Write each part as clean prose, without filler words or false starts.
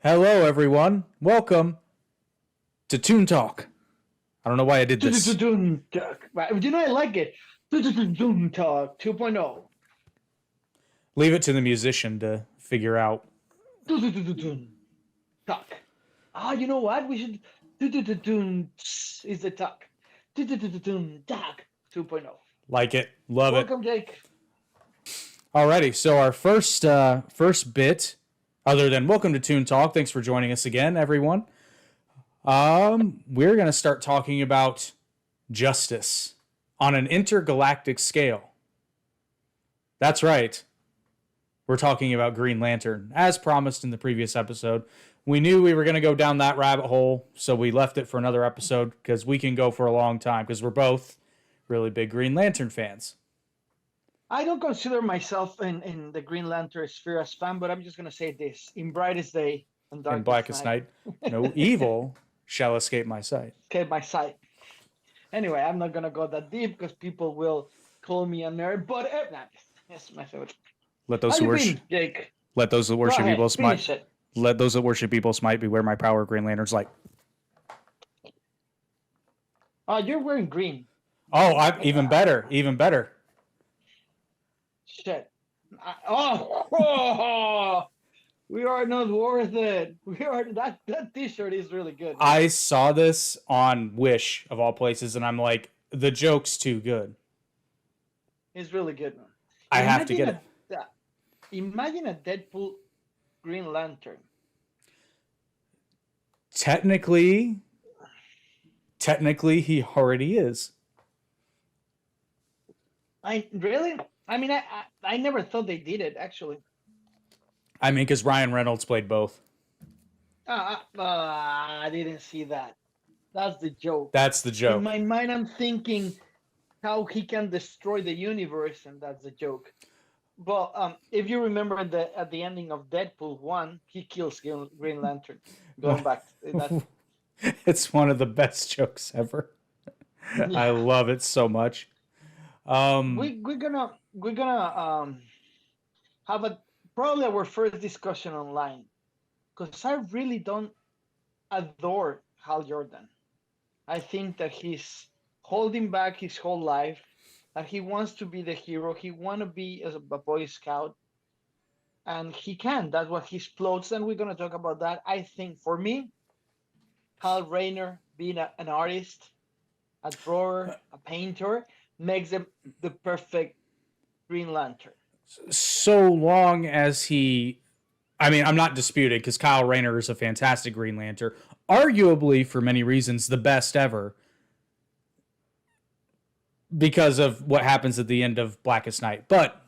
Hello, everyone. Welcome to Toon Talk. I don't know why I did this. I like it. Talk 2.0. Leave it to the musician to figure out. Talk. You know what? We should is the talk. Talk 2.0. Like it. Love it. Welcome, Jake. Alrighty, so our first bit, other than welcome to Toon Talk, thanks for joining us again, everyone. We're going to start talking about justice on an intergalactic scale. That's right. We're talking about Green Lantern, as promised in the previous episode. We knew we were going to go down that rabbit hole, so we left it for another episode because we can go for a long time because we're both really big Green Lantern fans. I don't consider myself in the Green Lantern sphere as fan, but I'm just going to say this. In brightest day and darkest In Blackest Night, no evil shall escape my sight. Escape my sight. Anyway, I'm not going to go that deep because people will call me a nerd, but that's my favorite. Let those who worship, Jake. let those that worship evil smite. It. Let those that worship evil smite. Beware my power. Green Lantern's light. Oh, you're wearing green. Oh, even better. Even better. Shit. We are not worth it. We are that T-shirt is really good. I saw this on Wish of all places, and I'm like, the joke's too good. It's really good, man. I have to get it. Imagine a Deadpool Green Lantern. Technically, he already is. I mean, I never thought they did it, actually. I mean, because Ryan Reynolds played both. I didn't see that. That's the joke. That's the joke. In my mind, I'm thinking how he can destroy the universe, and that's the joke. Well, if you remember at the ending of Deadpool 1, he kills Green Lantern. Going back. It's one of the best jokes ever. Yeah. I love it so much. We're gonna have probably our first discussion online, because I really don't adore Hal Jordan. I think that he's holding back his whole life, that he wants to be the hero. He wants to be as a Boy Scout, and he can. That's what he explodes, and we're going to talk about that. I think, for me, Hal Rayner, being an artist, a drawer, a painter, makes him the perfect Green Lantern. So long as I'm not disputing, because Kyle Rayner is a fantastic Green Lantern, arguably, for many reasons, the best ever, because of what happens at the end of Blackest Night. But,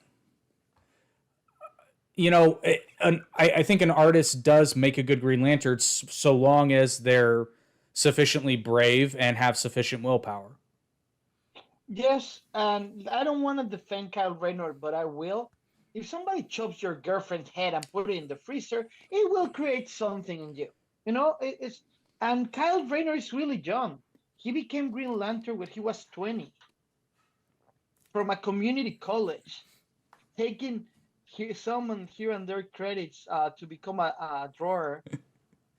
I think an artist does make a good Green Lantern so long as they're sufficiently brave and have sufficient willpower. Yes, and I don't want to defend Kyle Rayner, but I will. If somebody chops your girlfriend's head and put it in the freezer, it will create something in you. And Kyle Rayner is really young. He became Green Lantern when he was 20. From a community college, taking someone here and there credits to become a drawer,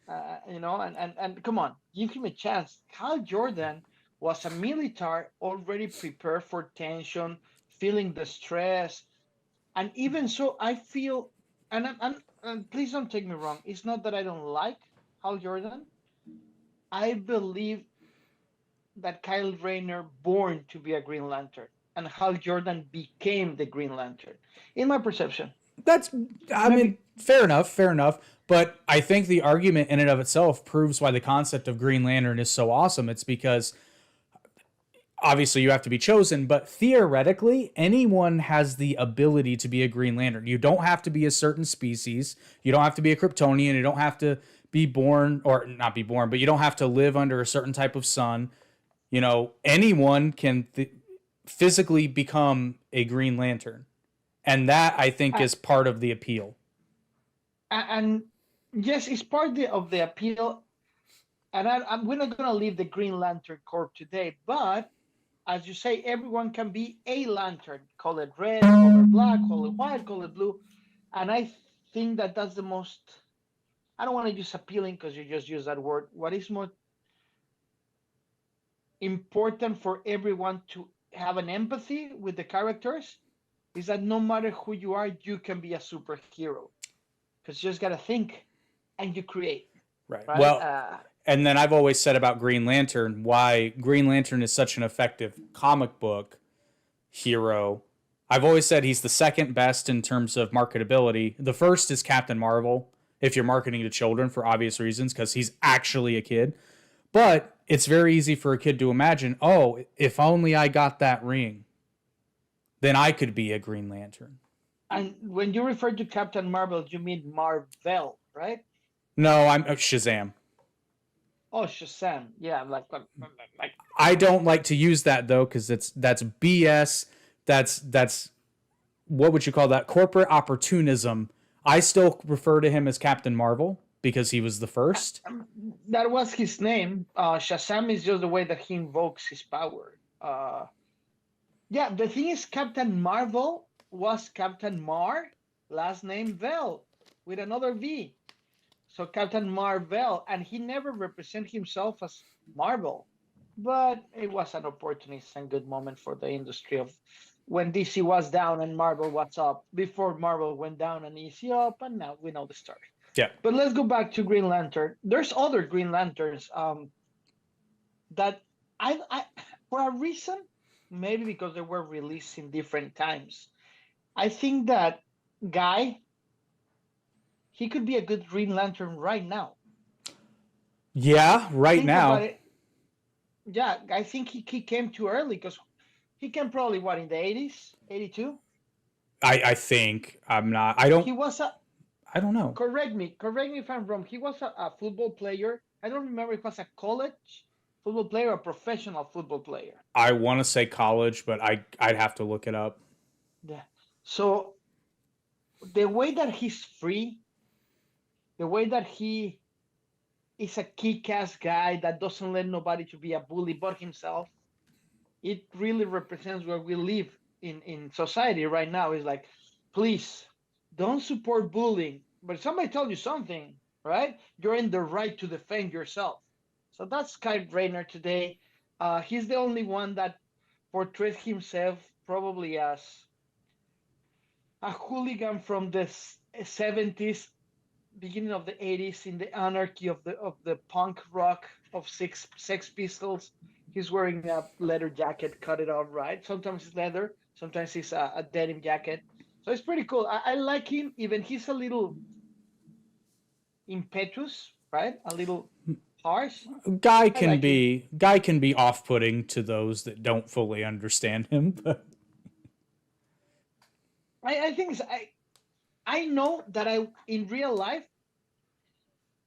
and come on, give him a chance. Hal Jordan was a military already prepared for tension, feeling the stress, and even so, I feel, and please don't take me wrong, it's not that I don't like Hal Jordan. I believe that Kyle Rayner born to be a Green Lantern, and Hal Jordan became the Green Lantern, in my perception. I mean, fair enough. But I think the argument in and of itself proves why the concept of Green Lantern is so awesome. It's because obviously you have to be chosen, but theoretically, anyone has the ability to be a Green Lantern. You don't have to be a certain species. You don't have to be a Kryptonian. You don't have to be born, or not be born, but you don't have to live under a certain type of sun. Anyone can physically become a Green Lantern. And that, I think, is part of the appeal. And yes, it's part of the appeal. And we're not going to leave the Green Lantern Corps today. But, as you say, everyone can be a lantern. Call it red, call it black, call it white, call it blue. And I think that that's the most I don't want to use appealing because you just use that word. What is more important for everyone to have an empathy with the characters is that no matter who you are, you can be a superhero because you just got to think and you create, Right. right? Well, and then I've always said about Green Lantern why Green Lantern is such an effective comic book hero. I've always said he's the second best in terms of marketability. The first is Captain Marvel, if you're marketing to children for obvious reasons, because he's actually a kid. But it's very easy for a kid to imagine, oh, if only I got that ring, then I could be a Green Lantern. And when you refer to Captain Marvel, you mean Marvel, right? No, I'm Shazam. Oh, Shazam. Yeah, like I don't like to use that though because that's BS. That's what would you call that? Corporate opportunism. I still refer to him as Captain Marvel because he was the first. That was his name. Shazam is just the way that he invokes his power. Yeah, the thing is, Captain Marvel was Captain Mar, last name Vel, with another V. So Captain Marvel, and he never represented himself as Marvel, but it was an opportunist and good moment for the industry of when DC was down and Marvel was up. Before Marvel went down and DC up, and now we know the story. Yeah. But let's go back to Green Lantern. There's other Green Lanterns that I for a reason, maybe because they were released in different times. I think that Guy, he could be a good Green Lantern right now. Yeah, right Think now. about it. Yeah, I think he came too early because he came probably what in the 80s, 82. I think I'm not. I don't. He was a. I don't know. Correct me if I'm wrong. He was a football player. I don't remember if it was a college football player or a professional football player. I want to say college, but I'd have to look it up. Yeah. So the way that he's free, the way that he is a kick-ass guy that doesn't let nobody to be a bully but himself, it really represents where we live in society right now. Is like, please don't support bullying, but if somebody tells you something, right, you're in the right to defend yourself. So that's Kyle Rayner today. He's the only one that portrays himself probably as a hooligan from the 70s, beginning of the 80s, in the anarchy of the punk rock of Sex Pistols. He's wearing a leather jacket, cut it off right. Sometimes it's leather, sometimes it's a denim jacket. So it's pretty cool. I like him, even he's a little impetuous, right? A little harsh. Guy can be off-putting to those that don't fully understand him. But I think I know that in real life,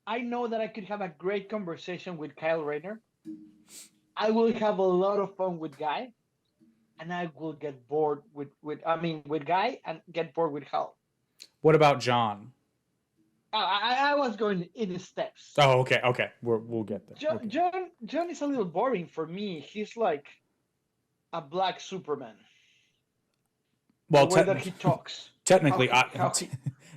I know that I could have a great conversation with Kyle Rayner. I will have a lot of fun with Guy, and I will get bored with Guy and get bored with Hal. What about John? I was going in steps. Oh, okay. We'll get there. John is a little boring for me. He's like a black Superman. Well, the way that he talks. Technically,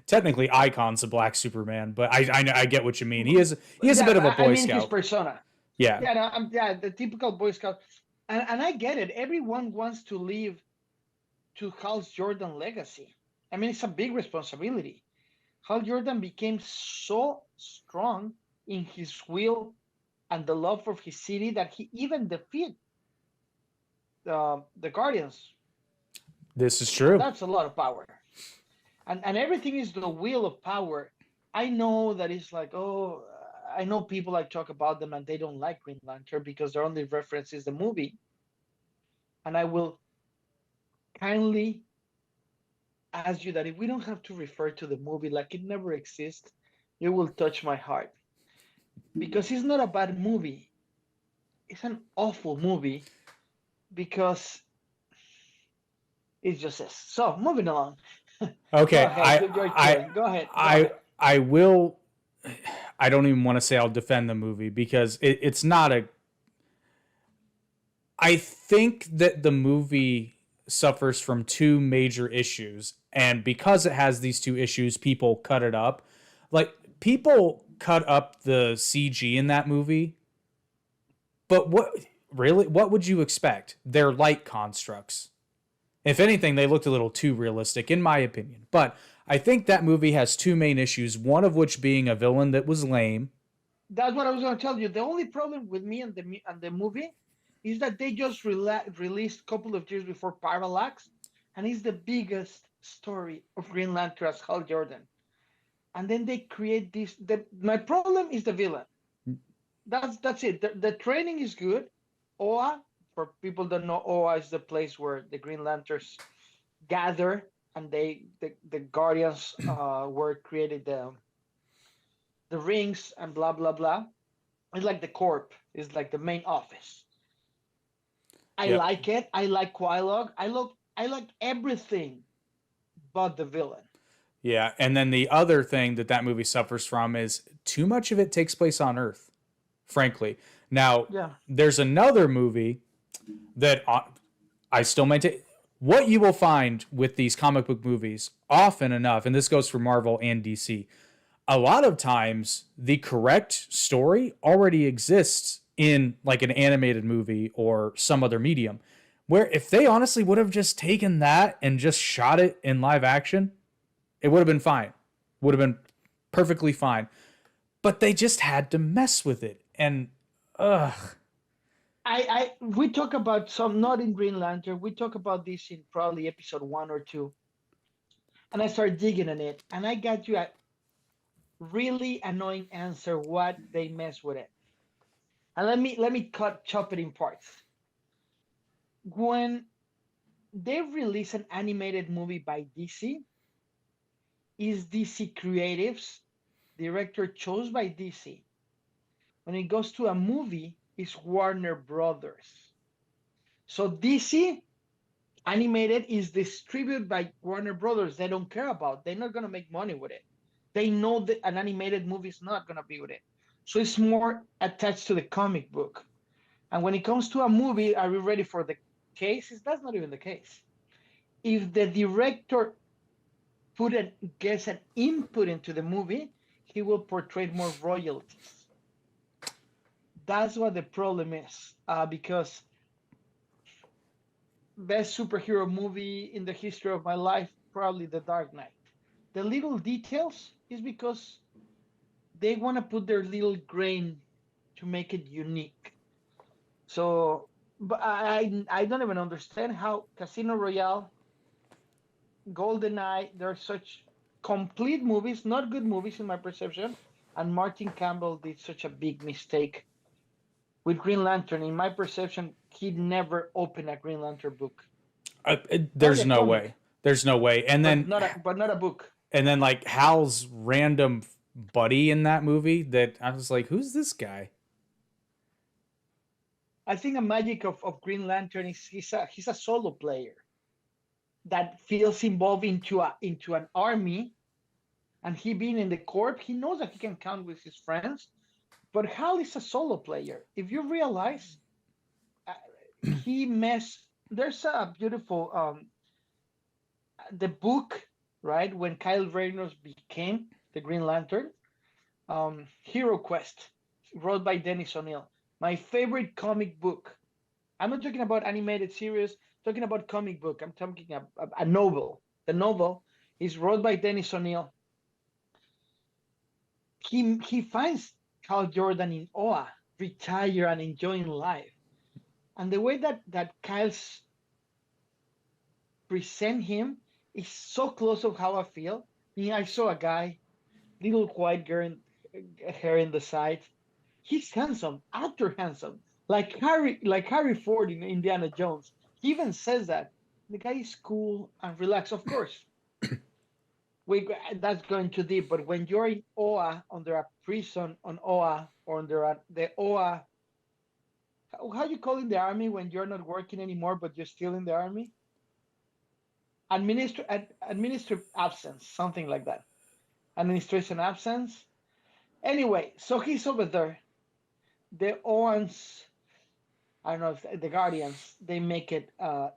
technically, Icon's a black Superman, but I get what you mean. He is a bit of a Boy Scout. His persona. Yeah. The typical Boy Scout, and I get it. Everyone wants to live to Hal Jordan legacy. I mean, it's a big responsibility. Hal Jordan became so strong in his will and the love for his city that he even defeated the Guardians. This is true. And that's a lot of power. And everything is the wheel of power. I know that it's like, I know people like talk about them and they don't like Green Lantern because their only reference is the movie. And I will kindly ask you that if we don't have to refer to the movie like it never exists, it will touch my heart. Because it's not a bad movie. It's an awful movie because it just is. So moving along. Okay, Go ahead. I will. I don't even want to say I'll defend the movie because it's not a. I think that the movie suffers from two major issues, and because it has these two issues, people cut it up. Like people cut up the CG in that movie, but what would you expect? They're light constructs. If anything, they looked a little too realistic, in my opinion. But I think that movie has two main issues, one of which being a villain that was lame. That's what I was going to tell you. The only problem with me and the movie is that they just released a couple of years before Parallax, and it's the biggest story of Green Lantern as Hal Jordan. And then they create this. My problem is the villain. That's it. The training is good. OA, for people that know, OA is the place where the Green Lanterns gather, and the Guardians were created the rings and blah blah blah. It's like the corp. It's like the main office. I Yep. like it. I like Quilog. I like everything but the villain. Yeah, and then the other thing that movie suffers from is too much of it takes place on Earth, frankly. Now, Yeah. there's another movie that I still maintain. What you will find with these comic book movies, often enough, and this goes for Marvel and DC, a lot of times the correct story already exists in like an animated movie or some other medium. Where if they honestly would have just taken that and just shot it in live action, it would have been fine. Would have been perfectly fine. But they just had to mess with it. And ugh. We talk about some, not in Green Lantern. We talk about this in probably episode 1 or 2, and I started digging in it, and I got you a really annoying answer what they mess with it. And let me chop it in parts. When they release an animated movie by DC, is DC Creatives, director chose by DC. When it goes to a movie, it's Warner Brothers. So DC animated is distributed by Warner Brothers. They don't care about. They're not gonna make money with it. They know that an animated movie is not gonna be with it. So it's more attached to the comic book. And when it comes to a movie, are we ready for the case? That's not even the case. If the director gets an input into the movie, he will portray more royalties. That's what the problem is, because best superhero movie in the history of my life, probably The Dark Knight. The little details is because they want to put their little grain to make it unique. So, but I don't even understand how Casino Royale, GoldenEye, they're such complete movies, not good movies in my perception, and Martin Campbell did such a big mistake with Green Lantern. In my perception, he never opened a Green Lantern book. Probably There's a no way. comic, There's no way. but not a book. And then like Hal's random buddy in that movie that I was like, who's this guy? I think a magic of Green Lantern is he's a solo player that feels involved into an army, and he being in the corp, he knows that he can count with his friends. But Hal is a solo player. If you realize, uh, he messed. There's a beautiful the book, right, when Kyle Rayner became the Green Lantern, Hero Quest, wrote by Dennis O'Neil. My favorite comic book. I'm not talking about animated series. I'm talking about comic book. I'm talking a novel. The novel is wrote by Dennis O'Neil. He finds Hal Jordan in OA, retired and enjoying life, and the way that Kyle's present him is so close of how I feel. I saw a guy, little white girl, hair in the side. He's handsome, actor handsome, like Harry Ford in Indiana Jones. He even says that the guy is cool and relaxed. Of course, we that's going too deep. But when you're in OA under a prison on OA or under the OA, how you call in the army when you're not working anymore but you're still in the army? Administrative absence, something like that. Administration absence. Anyway, so he's over there. The Owens, I don't know if the Guardians, they make it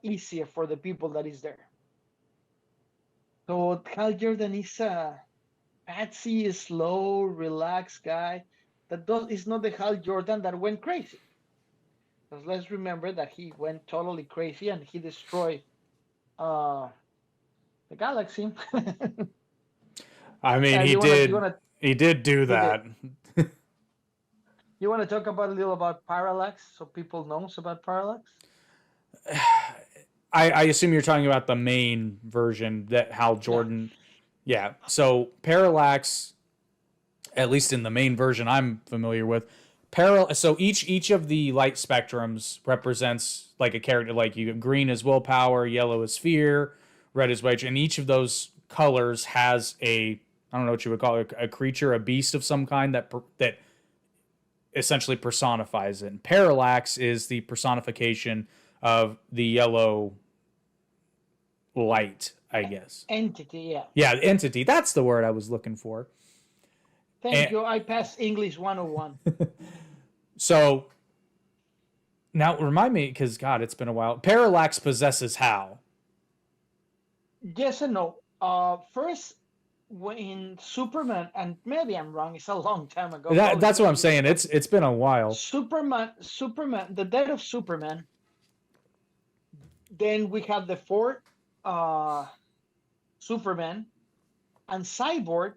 easier for the people that is there. So Hal Jordan is patsy, slow, relaxed guy is not the Hal Jordan that went crazy. Because let's remember that he went totally crazy and he destroyed uh, the galaxy. I mean, You wanna he did do he did. that. You want to talk about a little about parallax so people knows about parallax? I assume you're talking about the main version that Hal Yeah. Jordan. Yeah. So parallax, at least in the main version I'm familiar with, so each of the light spectrums represents like a character. Like you, green is willpower, yellow is fear, red is rage, and each of those colors has a, I don't know what you would call it, a creature, a beast of some kind that essentially personifies it. And parallax is the personification of the yellow light, I guess. Entity, yeah. Yeah, entity. That's the word I was looking for. Thank you. I passed English 101. So now remind me, because God, it's been a while. Parallax possesses Hal. Yes and no. First, when Superman, and maybe I'm wrong, it's a long time ago. That's what I'm saying. It's been a while. Superman, the death of Superman. Then we have the fourth Superman and Cyborg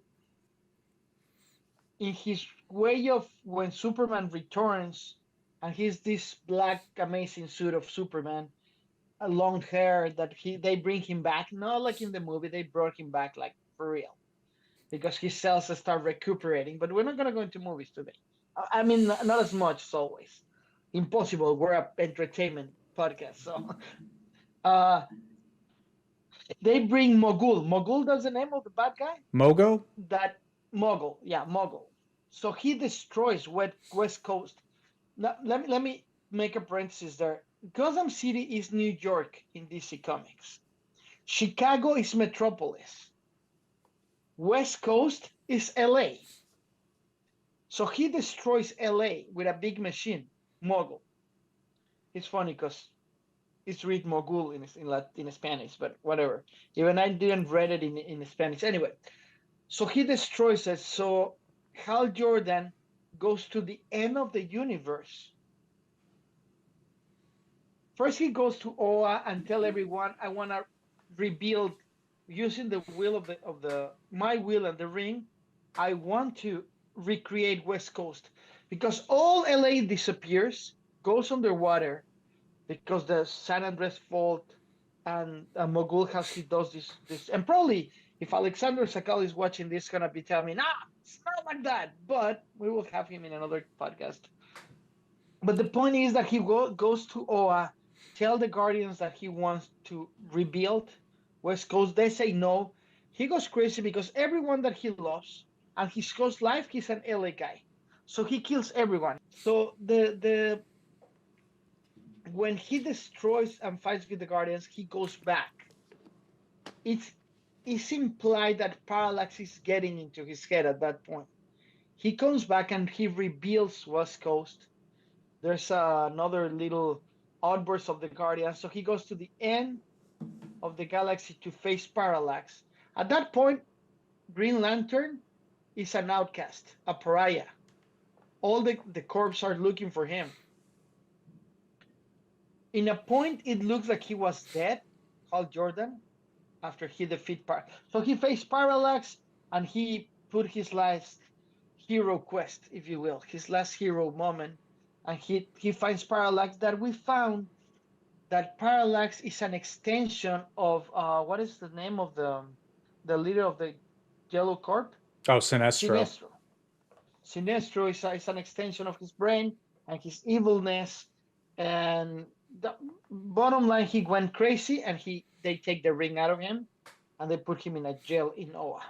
in his way of when Superman returns and he's this black amazing suit of Superman, a long hair that they bring him back, not like in the movie, they brought him back like for real because his cells start recuperating. But we're not gonna go into movies today. I mean, not as much as always. Impossible. We're a entertainment podcast, so they bring Mogul. Mogul, that's the name of the bad guy. Mogo. That Mogul, yeah, Mogul. So he destroys West Coast. Now, let me make a parenthesis there. Gotham City is New York in DC Comics. Chicago is Metropolis. West Coast is LA. So he destroys LA with a big machine, Mogul. It's funny because it's read Mogul in Spanish, but whatever. Even I didn't read it in Spanish. Anyway, so he destroys it. So Hal Jordan goes to the end of the universe. First, he goes to Oa and tell everyone, "I want to rebuild using the will of the my will and the ring. I want to recreate West Coast because all LA disappears, goes underwater because the San Andreas fault and Mogul has he does this and probably if Alexander Sakal is watching this, gonna be telling me, nah, it's not like that. But we will have him in another podcast. But the point is that he goes to Oa, tell the Guardians that he wants to rebuild West Coast. They say no. He goes crazy because everyone that he loves and his ghost life, he's an LA guy. So he kills everyone. So the when he destroys and fights with the Guardians, he goes back. It's it's implied that Parallax is getting into his head at that point. He comes back and he rebuilds West Coast. There's another little outburst of the Guardians. So he goes to the end of the galaxy to face Parallax. At that point, Green Lantern is an outcast, a pariah. All the corps are looking for him. In a point, it looks like he was dead, Hal Jordan, after he defeated Parallax. So he faced Parallax and he put his last hero quest, if you will, his last hero moment. And he finds Parallax that we found that Parallax is an extension of what is the name of the leader of the Yellow Corp? Oh, Sinestro. Sinestro is an extension of his brain and his evilness. And the bottom line, he went crazy, and they take the ring out of him, and they put him in a jail in Oa.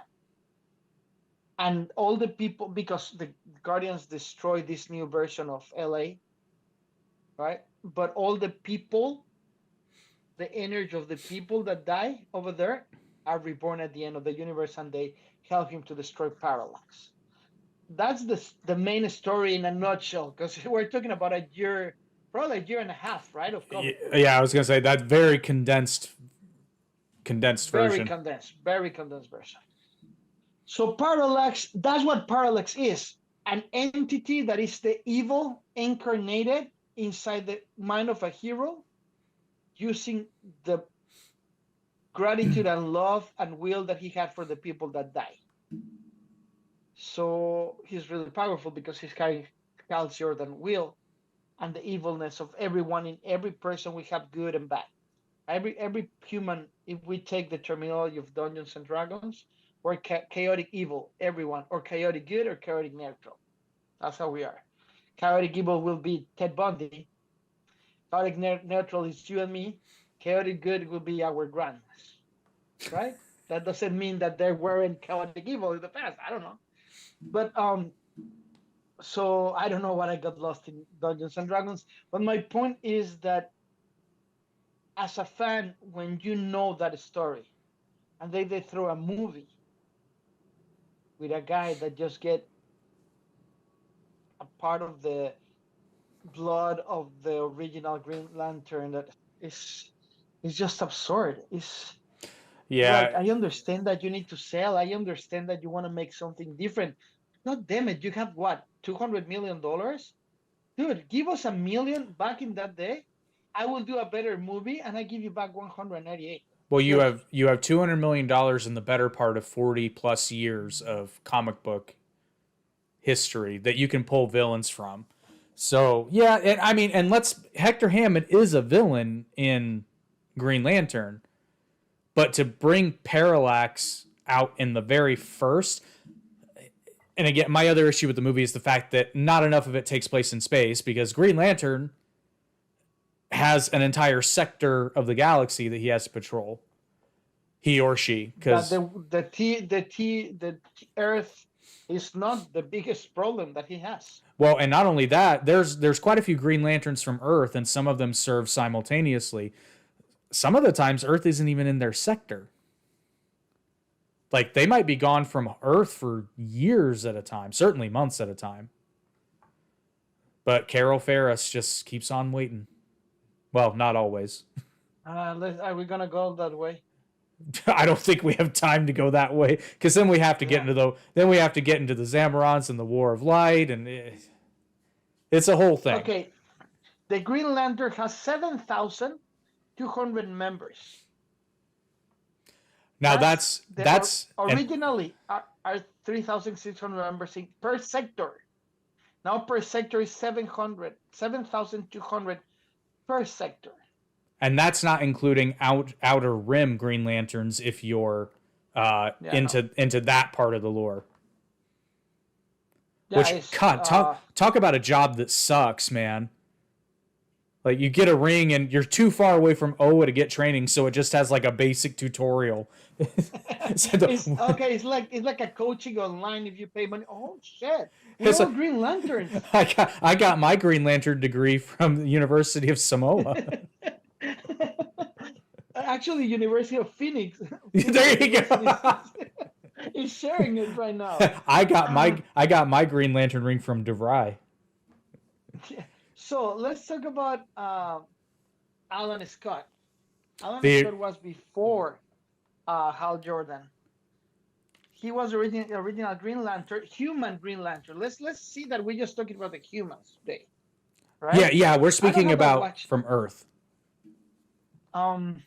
And all the people, because the Guardians destroyed this new version of LA, right? But all the people, the energy of the people that die over there are reborn at the end of the universe, and they help him to destroy Parallax. That's the main story in a nutshell, because we're talking about a year, probably a year and a half, right, of comic. Yeah, I was gonna say that very condensed very version. condensed version. So Parallax, that's what Parallax is. An entity that is the evil incarnated inside the mind of a hero, using the gratitude and love and will that he had for the people that die. So he's really powerful because he's carrying culture and will and the evilness of everyone. In every person we have good and bad. Every human, if we take the terminology of Dungeons and Dragons, we're chaotic evil, everyone, or chaotic good or chaotic neutral. That's how we are. Chaotic evil will be Ted Bundy. Chaotic neutral is you and me. Chaotic good will be our grands, right? That doesn't mean that there weren't chaotic evil in the past. I don't know, but so I don't know what I got lost in Dungeons and Dragons. But my point is that as a fan, when you know that story, and they throw a movie with a guy that just get a part of the blood of the original Green Lantern, that is just absurd. It's like, I understand that you need to sell. I understand that you want to make something different. God damn it, you have what, $200 million? Dude, give us $1 million back in that day. I will do a better movie and I give you back 198. Well, you have $200 million in the better part of 40 plus years of comic book history that you can pull villains from. So yeah, and I mean, and Hector Hammond is a villain in Green Lantern, but to bring Parallax out in the very first, and again, my other issue with the movie is the fact that not enough of it takes place in space, because Green Lantern has an entire sector of the galaxy that he has to patrol. He or she, because the Earth is not the biggest problem that he has. Well, and not only that, there's quite a few Green Lanterns from Earth, and some of them serve simultaneously. Some of the times, Earth isn't even in their sector. Like, they might be gone from Earth for years at a time, certainly months at a time. But Carol Ferris just keeps on waiting. Well, not always. Are we gonna go that way? I don't think we have time to go that way, because then we have to get into the Zamorans and the War of Light, and it's a whole thing. Okay, the Green Lantern has 7,200 members. Now that's originally are 3,600 members per sector. Now per sector is 7,200 per sector. And that's not including outer rim Green Lanterns if you're into that part of the lore. Yeah, which, God, talk about a job that sucks, man. Like, you get a ring and you're too far away from Oa to get training, so it just has like a basic tutorial. It's like a coaching online if you pay money. Oh shit! We're all Green Lanterns. I got my Green Lantern degree from the University of Samoa. Actually, University of Phoenix. There you go. He's sharing it right now. I got my Green Lantern ring from DeVry. So let's talk about Alan Scott. Scott was before Hal Jordan. He was original Green Lantern, human Green Lantern. Let's see that we're just talking about the humans today, right? Yeah. We're speaking about from Earth. And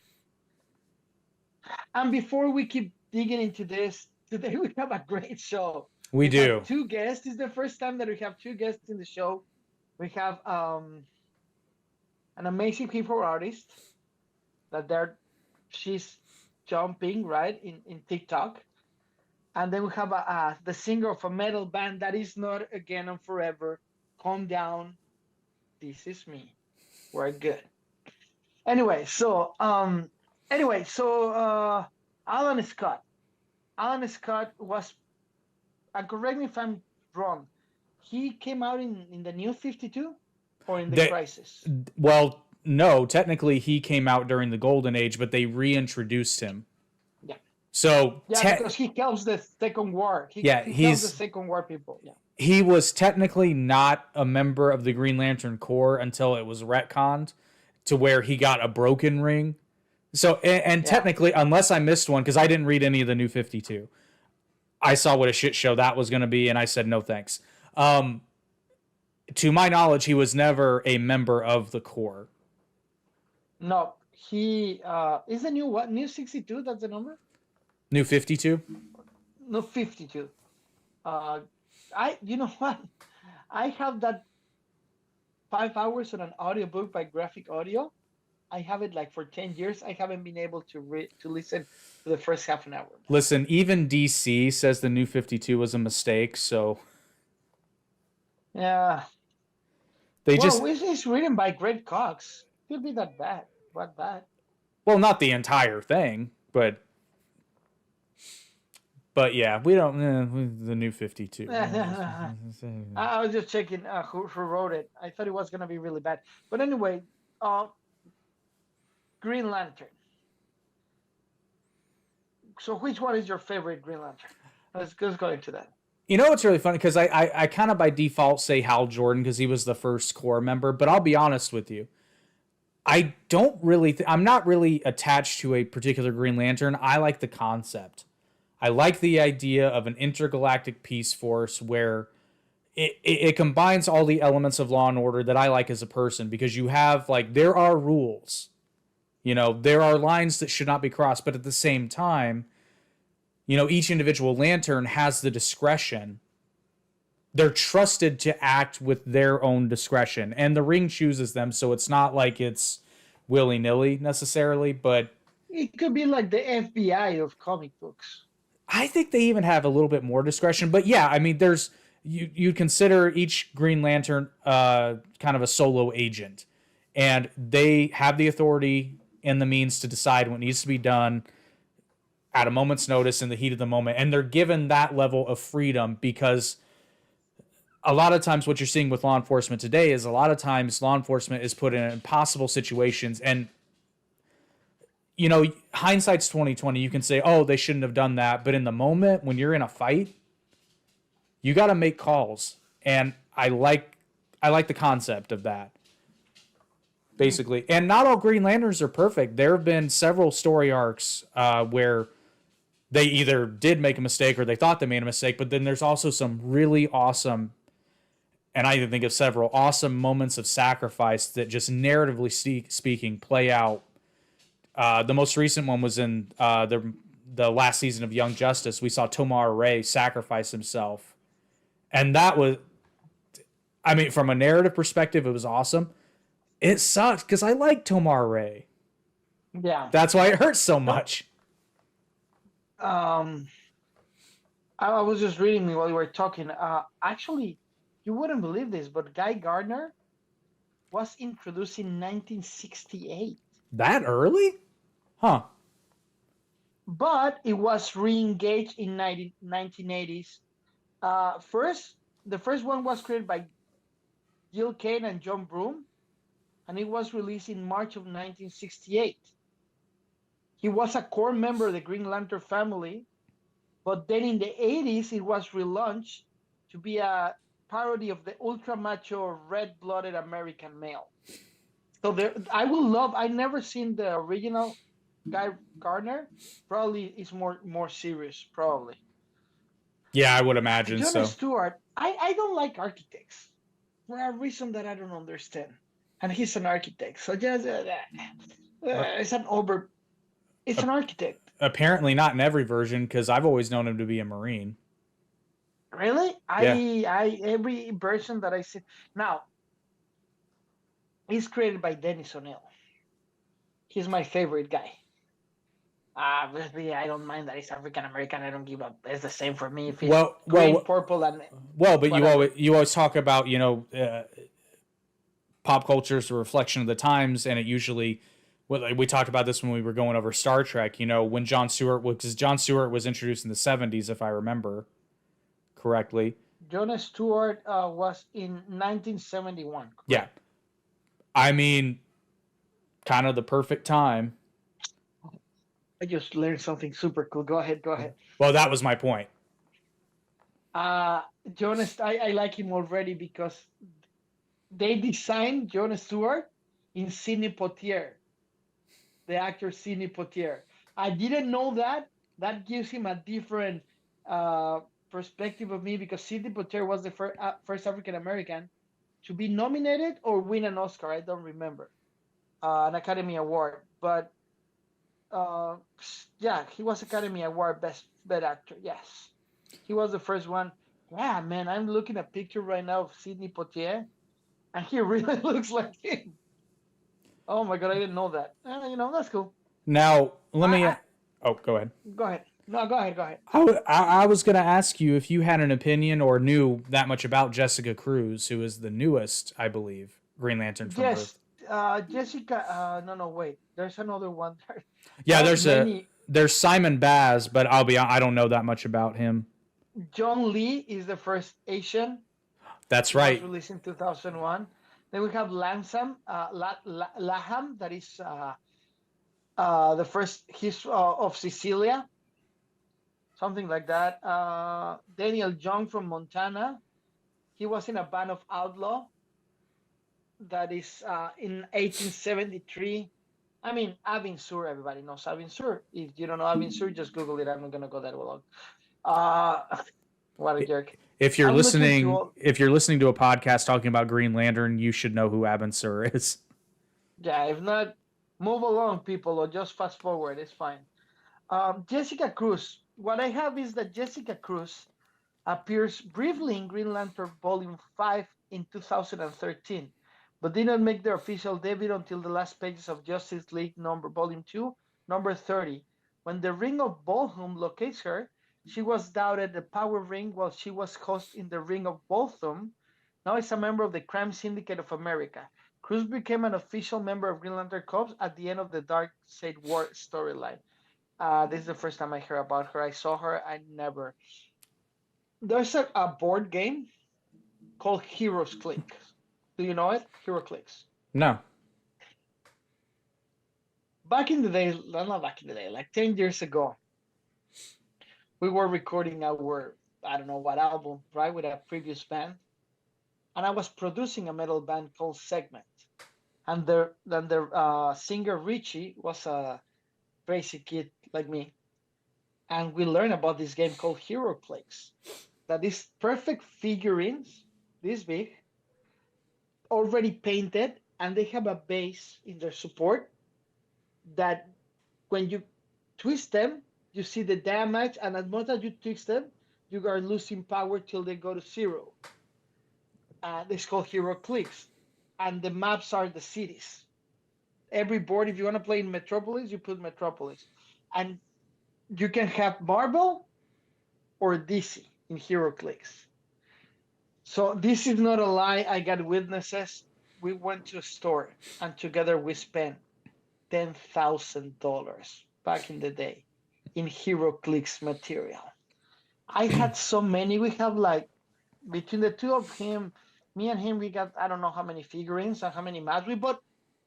before we keep digging into this, today we have a great show. We do. Have two guests. This is the first time that we have two guests in the show. We have an amazing keyboard artist that she's jumping right in TikTok, and then we have the singer of a metal band that is not Again and Forever. Calm down, this is me. We're good. Anyway, so Alan Scott. Alan Scott was, and correct me if I'm wrong, he came out in the New 52 or in the Crisis? Well, no, technically he came out during the Golden Age, but they reintroduced him. Yeah. So because he helps the Second War. He helps the Second War people. Yeah. He was technically not a member of the Green Lantern Corps until it was retconned to where he got a broken ring. So, and technically, unless I missed one, because I didn't read any of the New 52, I saw what a shit show that was going to be, and I said no thanks. To my knowledge, he was never a member of the Corps. No, he is the new what? New 62. That's the number. New 52. No 52. You know what? I have that 5 hours on an audiobook by Graphic Audio. I have it like for 10 years. I haven't been able to listen to the first half an hour. Listen, even DC says the New 52 was a mistake, so yeah. It's written by Greg Cox. Could be that bad. What bad? Well, not the entire thing, but yeah, we don't. The New 52. I was just checking who wrote it. I thought it was gonna be really bad, but anyway, Green Lantern. So, which one is your favorite Green Lantern? Let's go into that. You know what's really funny, because I kind of by default say Hal Jordan because he was the first Corps member, but I'll be honest with you. I don't really, I'm not really attached to a particular Green Lantern. I like the concept. I like the idea of an intergalactic peace force where it combines all the elements of law and order that I like as a person, because you have, like, there are rules. You know, there are lines that should not be crossed, but at the same time, you know, each individual lantern has the discretion. They're trusted to act with their own discretion, and the ring chooses them, so it's not like it's willy-nilly necessarily, but it could be like the FBI of comic books. I think they even have a little bit more discretion, but yeah, I mean, there's you consider each Green Lantern kind of a solo agent, and they have the authority and the means to decide what needs to be done at a moment's notice in the heat of the moment, and they're given that level of freedom because a lot of times what you're seeing with law enforcement today is a lot of times law enforcement is put in impossible situations, and you know, hindsight's 2020. You can say, oh, they shouldn't have done that, but in the moment when you're in a fight, you got to make calls, and I like the concept of that, basically. And not all Green Lanterns are perfect. There have been several story arcs where they either did make a mistake or they thought they made a mistake, but then there's also some really awesome, and I even think of several awesome moments of sacrifice that just narratively speaking play out. The most recent one was in the last season of Young Justice. We saw Tomar Ray sacrifice himself, and that was, I mean, from a narrative perspective, it was awesome. It sucks because I like Tomar Ray. Yeah, that's why it hurts so much. I was just reading while you were talking. Actually, you wouldn't believe this, but Guy Gardner was introduced in 1968. That early? Huh. But it was re-engaged in 1980s. The first one was created by Gil Kane and John Broome, and it was released in March of 1968. He was a core member of the Green Lantern family, but then in the 80s, it was relaunched to be a parody of the ultra macho, red-blooded American male. So I've never seen the original Guy Gardner. Probably is more serious, probably. Yeah, I would imagine so. John Stewart, I don't like architects for a reason that I don't understand. And he's an architect, so just it's an architect. Apparently not in every version, because I've always known him to be a Marine. Really? Yeah. Every version that I see now is created by Dennis O'Neil. He's my favorite guy. Obviously, I don't mind that he's African American. I don't give up. It's the same for me. If he's green, purple, and but you always talk about, you know, pop culture is a reflection of the times, and it usually, we talked about this when we were going over Star Trek. You know, when John Stewart was introduced in the 70s, if I remember correctly. John Stewart was in 1971. Correct? Yeah, I mean, kind of the perfect time. I just learned something super cool. Go ahead. Well, that was my point. Jonas, I like him already because they designed Jon Stewart in Sidney Poitier, the actor Sidney Poitier. I didn't know that. That gives him a different uh, perspective of me because Sidney Poitier was the first African American to be nominated or win an Oscar. I don't remember an Academy Award, but uh, yeah, he was Academy Award best actor. Yes, he was the first one. Yeah, man, I'm looking at a picture right now of Sidney Poitier, and he really looks like him. Oh my god, I didn't know that. That's cool. Now, let me. I Oh, go ahead. Go ahead. No, go ahead. Go ahead. I was going to ask you if you had an opinion or knew that much about Jessica Cruz, who is the newest, I believe, Green Lantern from Yes, Earth. Jessica. No, wait. There's another one. Yeah, There are many. there's Simon Baz, but I don't know that much about him. John Lee is the first Asian. That's He was right. released in 2001. Then we have Lansam Laham, that is the first his of Sicilia, something like that. Daniel Young from Montana. He was in a band of outlaw that is in 1873. I mean, Avin Sur, everybody knows Avin Sur. If you don't know Avin Sur, just Google it. I'm not going to go that long. Uh, what a jerk. I'm looking through all. If you're listening to a podcast talking about Green Lantern, you should know who Abin Sur is. Yeah, if not, move along, people, or just fast forward. It's fine. Jessica Cruz. What I have is that Jessica Cruz appears briefly in Green Lantern Volume 5 in 2013, but did not make their official debut until the last pages of Justice League Volume 2, number 30. When the Ring of Volhum locates her, she was doubted the Power Ring while she was host in the Ring of Volthum. Now is a member of the Crime Syndicate of America. Cruz became an official member of Green Lantern Corps at the end of the Dark Side War storyline. This is the first time I heard about her. I saw her. I never. There's a board game called Heroes Click. Do you know it? Hero Clicks. No. Back in the day, not back in the day, like 10 years ago, we were recording our, I don't know what album, right, with a previous band. And I was producing a metal band called Segment. And the singer Richie was a crazy kid like me. And we learned about this game called Hero Clicks. That is perfect figurines, this big, already painted, and they have a base in their support that when you twist them, you see the damage, and as much as you twist them, you are losing power till they go to zero. It's called Hero Clicks, and the maps are the cities. Every board, if you want to play in Metropolis, you put Metropolis, and you can have Marvel or DC in Hero Clicks. So this is not a lie. I got witnesses. We went to a store, and together we spent $10,000 back in the day in HeroClix material. I had so many. We have like between the two of him, me and him, we got I don't know how many figurines and how many maps we bought.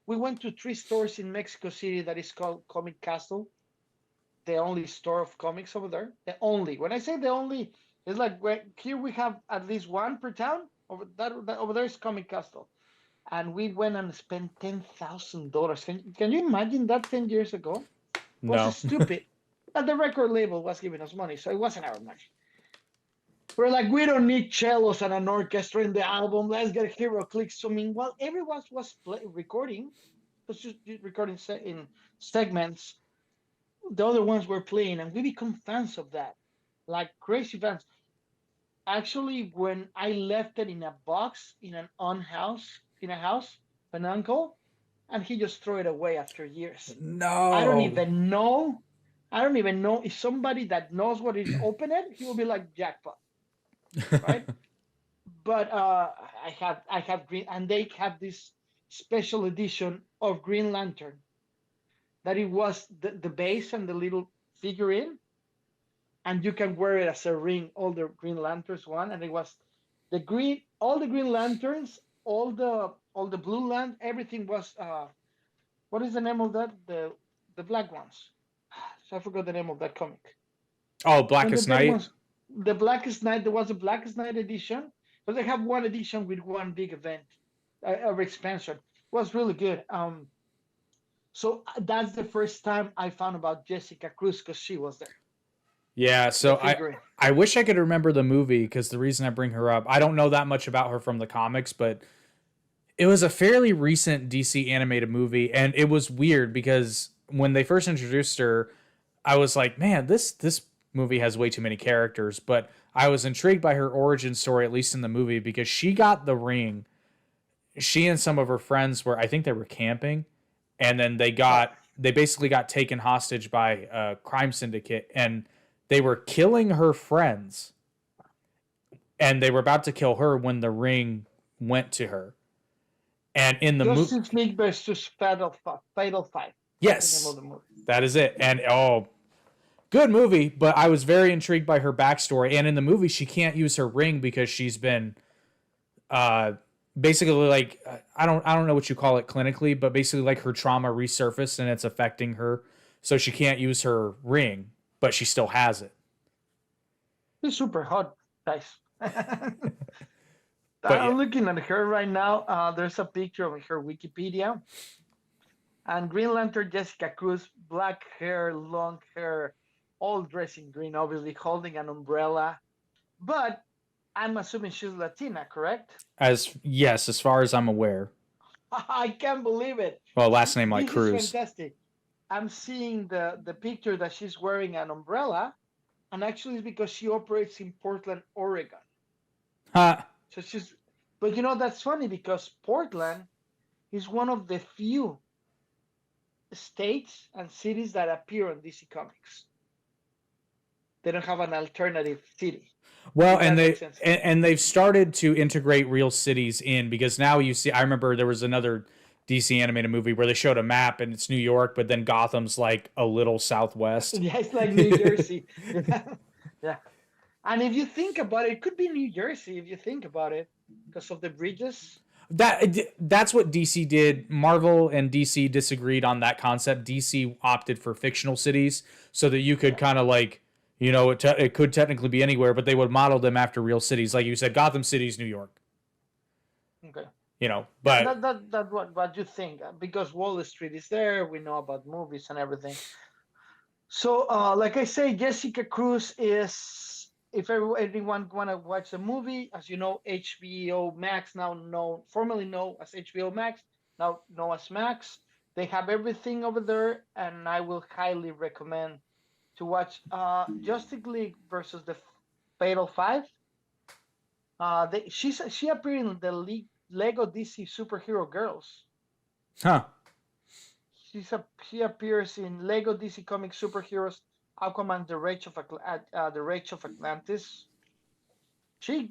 We went to 3 stores in Mexico City that is called Comic Castle, the only store of comics over there. The only. When I say the only, it's like here we have at least one per town. That over there is Comic Castle, and we went and spent $10,000. Can you imagine that 10 years ago? It was No. stupid. But the record label was giving us money, so it wasn't our money. We're like, we don't need cellos and an orchestra in the album. Let's get Hero Clicks. So meanwhile, everyone was recording, was just recording in segments. The other ones were playing, and we become fans of that, like crazy fans. Actually, when I left it in a box in a house, an uncle, and he just threw it away after years. I don't No. even know. I don't even know if somebody that knows what is open it, he will be like jackpot, right? But I have green, and they have this special edition of Green Lantern that it was the base and the little figurine, and you can wear it as a ring. All the Green Lanterns one, and it was all the Green Lanterns, all the Blue Land, everything was. What is the name of that? The black ones. So I forgot the name of that comic. Oh, When the Blackest black Night. ones, the Blackest Night, there was a Blackest Night edition, but they have one edition with one big event, of expansion. It was really good. So that's the first time I found about Jessica Cruz because she was there. Yeah, The so figurine. I wish I could remember the movie because the reason I bring her up, I don't know that much about her from the comics, but it was a fairly recent DC animated movie, and it was weird because when they first introduced her, I was like, man, this movie has way too many characters, but I was intrigued by her origin story, at least in the movie, because she got the ring. She and some of her friends were, I think they were camping, and then Right. they basically got taken hostage by a crime syndicate, and they were killing her friends, and they were about to kill her when the ring went to her. And in the movie, Justice League versus Fatal Five. That's the name of yes, the movie. that is it. And oh, good movie, but I was very intrigued by her backstory. And in the movie, she can't use her ring because she's been uh, basically like I don't know what you call it clinically, but basically like her trauma resurfaced and it's affecting her, so she can't use her ring, but she still has it. She's super hot, guys. But yeah, I'm looking at her right now. There's a picture of her Wikipedia. And Green Lantern Jessica Cruz, black hair, long hair, all dressed in green, obviously holding an umbrella. But I'm assuming she's Latina, correct? as yes, as far as I'm aware. I can't believe it. Well, last name like This is Cruz. fantastic. I'm seeing the picture that she's wearing an umbrella, and actually it's because she operates in Portland, Oregon. Huh. So she's, but that's funny because Portland is one of the few states and cities that appear on DC Comics. They don't have an alternative city. Well, If that makes sense. and they've started to integrate real cities in because now you see. I remember there was another DC animated movie where they showed a map and it's New York, but then Gotham's like a little southwest. Yeah, it's like New Jersey. Yeah. And if you think about it, it could be New Jersey if you think about it, because of the bridges. That's what DC did. Marvel and DC disagreed on that concept. DC opted for fictional cities so that you could Yeah. kind of like, it could technically be anywhere, but they would model them after real cities. Like you said, Gotham City's New York. Okay. Yeah, But that what you think, because Wall Street is there. We know about movies and everything. So, like I say, Jessica Cruz is, if anyone want to watch the movie, as you know, HBO Max, formerly known as HBO Max, now known as Max. They have everything over there, and I will highly recommend to watch Justice League versus the Fatal Five. She appeared in the Lego DC Superhero Girls. huh. She appears in Lego DC Comics Superheroes Aquaman: The Rage of Atlantis. She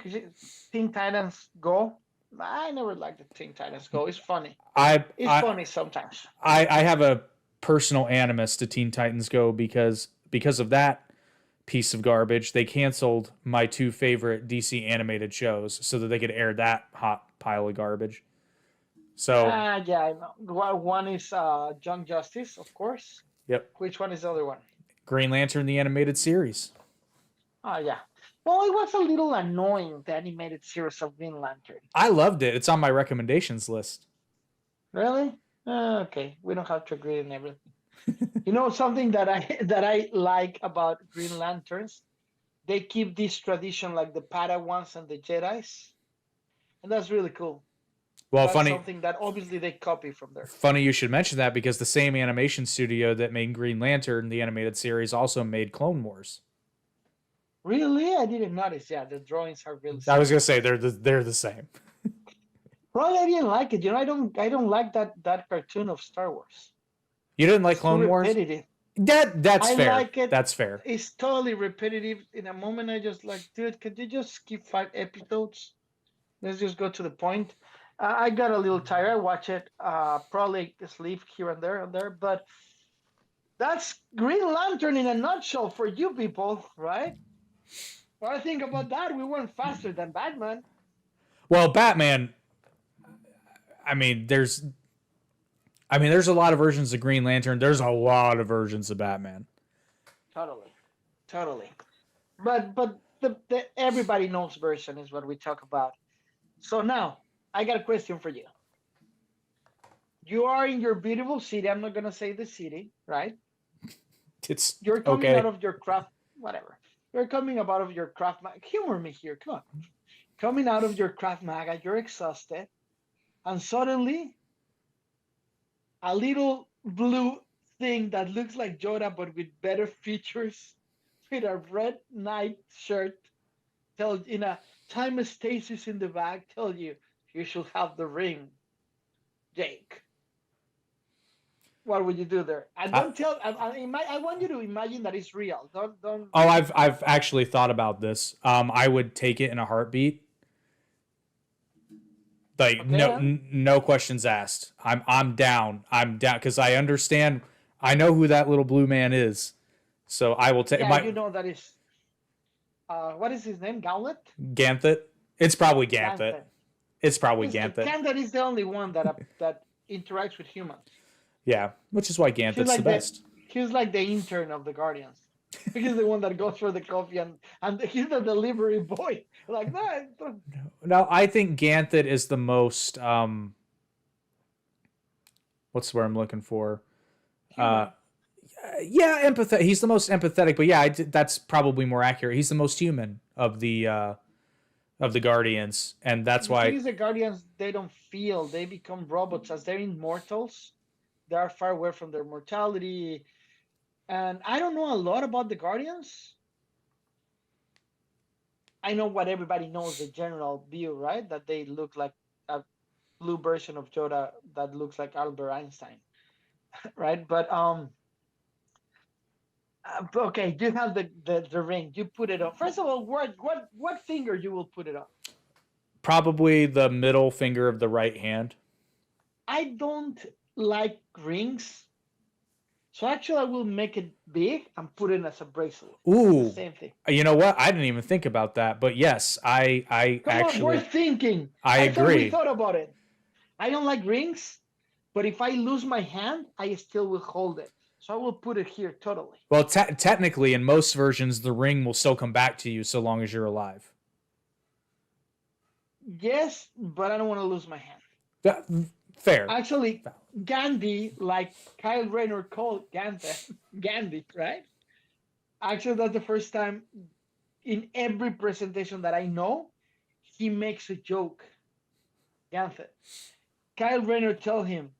Teen Titans Go. I never liked the Teen Titans Go. It's funny. It's funny sometimes. I have a personal animus to Teen Titans Go because of that piece of garbage. They canceled my two favorite DC animated shows so that they could air that hot pile of garbage. So yeah, I know. One is Young Justice, of course. yep, Which one is the other one? Green Lantern the animated series. Oh yeah. Well, it was a little annoying, the animated series of Green Lantern. I loved it. It's on my recommendations list. Really? Okay, we don't have to agree on everything. Something that I like about Green Lanterns, they keep this tradition like the Padawans and the Jedi's, and that's really cool. Well, That's something that obviously they copy from there. Funny you should mention that because the same animation studio that made Green Lantern, the animated series, also made Clone Wars. Really? I didn't notice. Yeah, the drawings are really I was gonna say they're the same. Probably I didn't like it. I don't like that cartoon of Star Wars. You didn't like Clone Wars? Repetitive. That's fair. I like it. That's fair. It's totally repetitive. In a moment, I just like, dude, could you just skip 5 episodes? Let's just go to the point. I got a little tired. I watch it, probably sleep here and there, but that's Green Lantern in a nutshell for you people, right? What I think about that, we went faster than Batman. Well, Batman. I mean, there's a lot of versions of Green Lantern. There's a lot of versions of Batman. Totally. But the everybody knows version is what we talk about. So now I got a question for you. You are in your beautiful city. I'm not gonna say the city, right? It's You're coming okay. out of your craft, whatever. You're coming out of your Krav Maga. Humor me here. Come on. Coming out of your Krav Maga, you're exhausted, and suddenly a little blue thing that looks like Yoda but with better features, with a red night shirt, tell in a time stasis in the back, tell you should have the ring, Jake. What would you do there? And don't tell. I want you to imagine that it's real. Don't. Oh, I've actually thought about this. I would take it in a heartbeat. Like Okay, no questions asked. I'm down. I'm down because I understand. I know who that little blue man is, so I will take yeah, my you know that is. What is his name? Gauntlet. Ganthet. It's probably Ganthet. Gauntlet. It's probably He's Ganthet. Gauntlet is the only one that interacts with humans. Yeah, which is why He's Ganthet's the like best. he's like the intern of the Guardians. He's the one that goes for the coffee and he's the delivery boy. Like that. No, I think Ganthet is the most what's the word I'm looking for? Human. Yeah, empathetic. He's the most empathetic, but yeah, that's probably more accurate. He's the most human of the Guardians, and that's The thing why. is, the Guardians, they don't feel. They become robots as they're immortals. They are far away from their mortality. And I don't know a lot about the Guardians. I know what everybody knows, the general view, right? That they look like a blue version of Yoda that looks like Albert Einstein, right? But okay, you have the ring. You put it on. First of all, what finger you will put it on? Probably the middle finger of the right hand. I don't like rings, so actually I will make it big and put it as a bracelet. It's the Ooh, same thing. you know what? I didn't even think about that, but yes, I Come on, we're actually thinking. I I thought we agree. thought about it. I don't like rings, but if I lose my hand, I still will hold it. So I will put it here totally. Well, technically, in most versions, the ring will still come back to you so long as you're alive. Yes, but I don't want to lose my hand. That, fair. Actually, Gandhi, like Kyle Rayner called Gandhi, right? Actually, that's the first time in every presentation that I know, he makes a joke. Gandhi. Kyle Rayner tell him,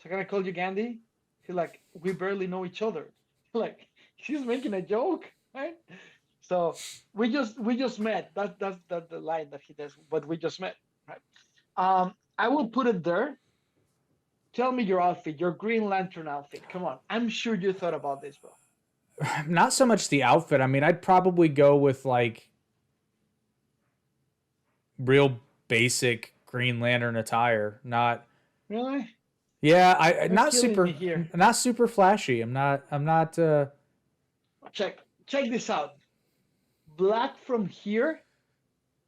so can I call you Gandhi? He's like, we barely know each other. Like, he's making a joke, right? So we just met. That's the line that he does. But we just met, right? I will put it there. Tell me your outfit, your Green Lantern outfit. Come on, I'm sure you thought about this, bro. Not so much the outfit. I mean, I'd probably go with like real basic Green Lantern attire. Not Really? yeah, I You're killing me here. not super flashy. I'm not Check this out. Black from here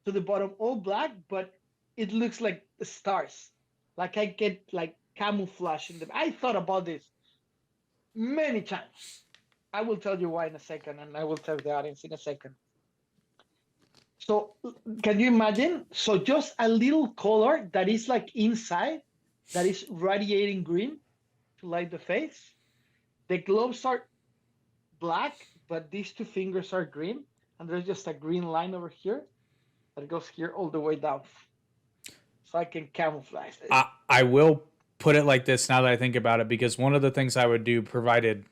to the bottom, all black, but it looks like the stars. Like I get like camouflage in them. I thought about this many times. I will tell you why in a second, and I will tell the audience in a second. So, can you imagine? So, just a little color that is like inside, that is radiating green to light the face. The gloves are black, but these two fingers are green, and there's just a green line over here that goes here all the way down. So I can camouflage it. I will put it like this now that I think about it, because one of the things I would do, provided,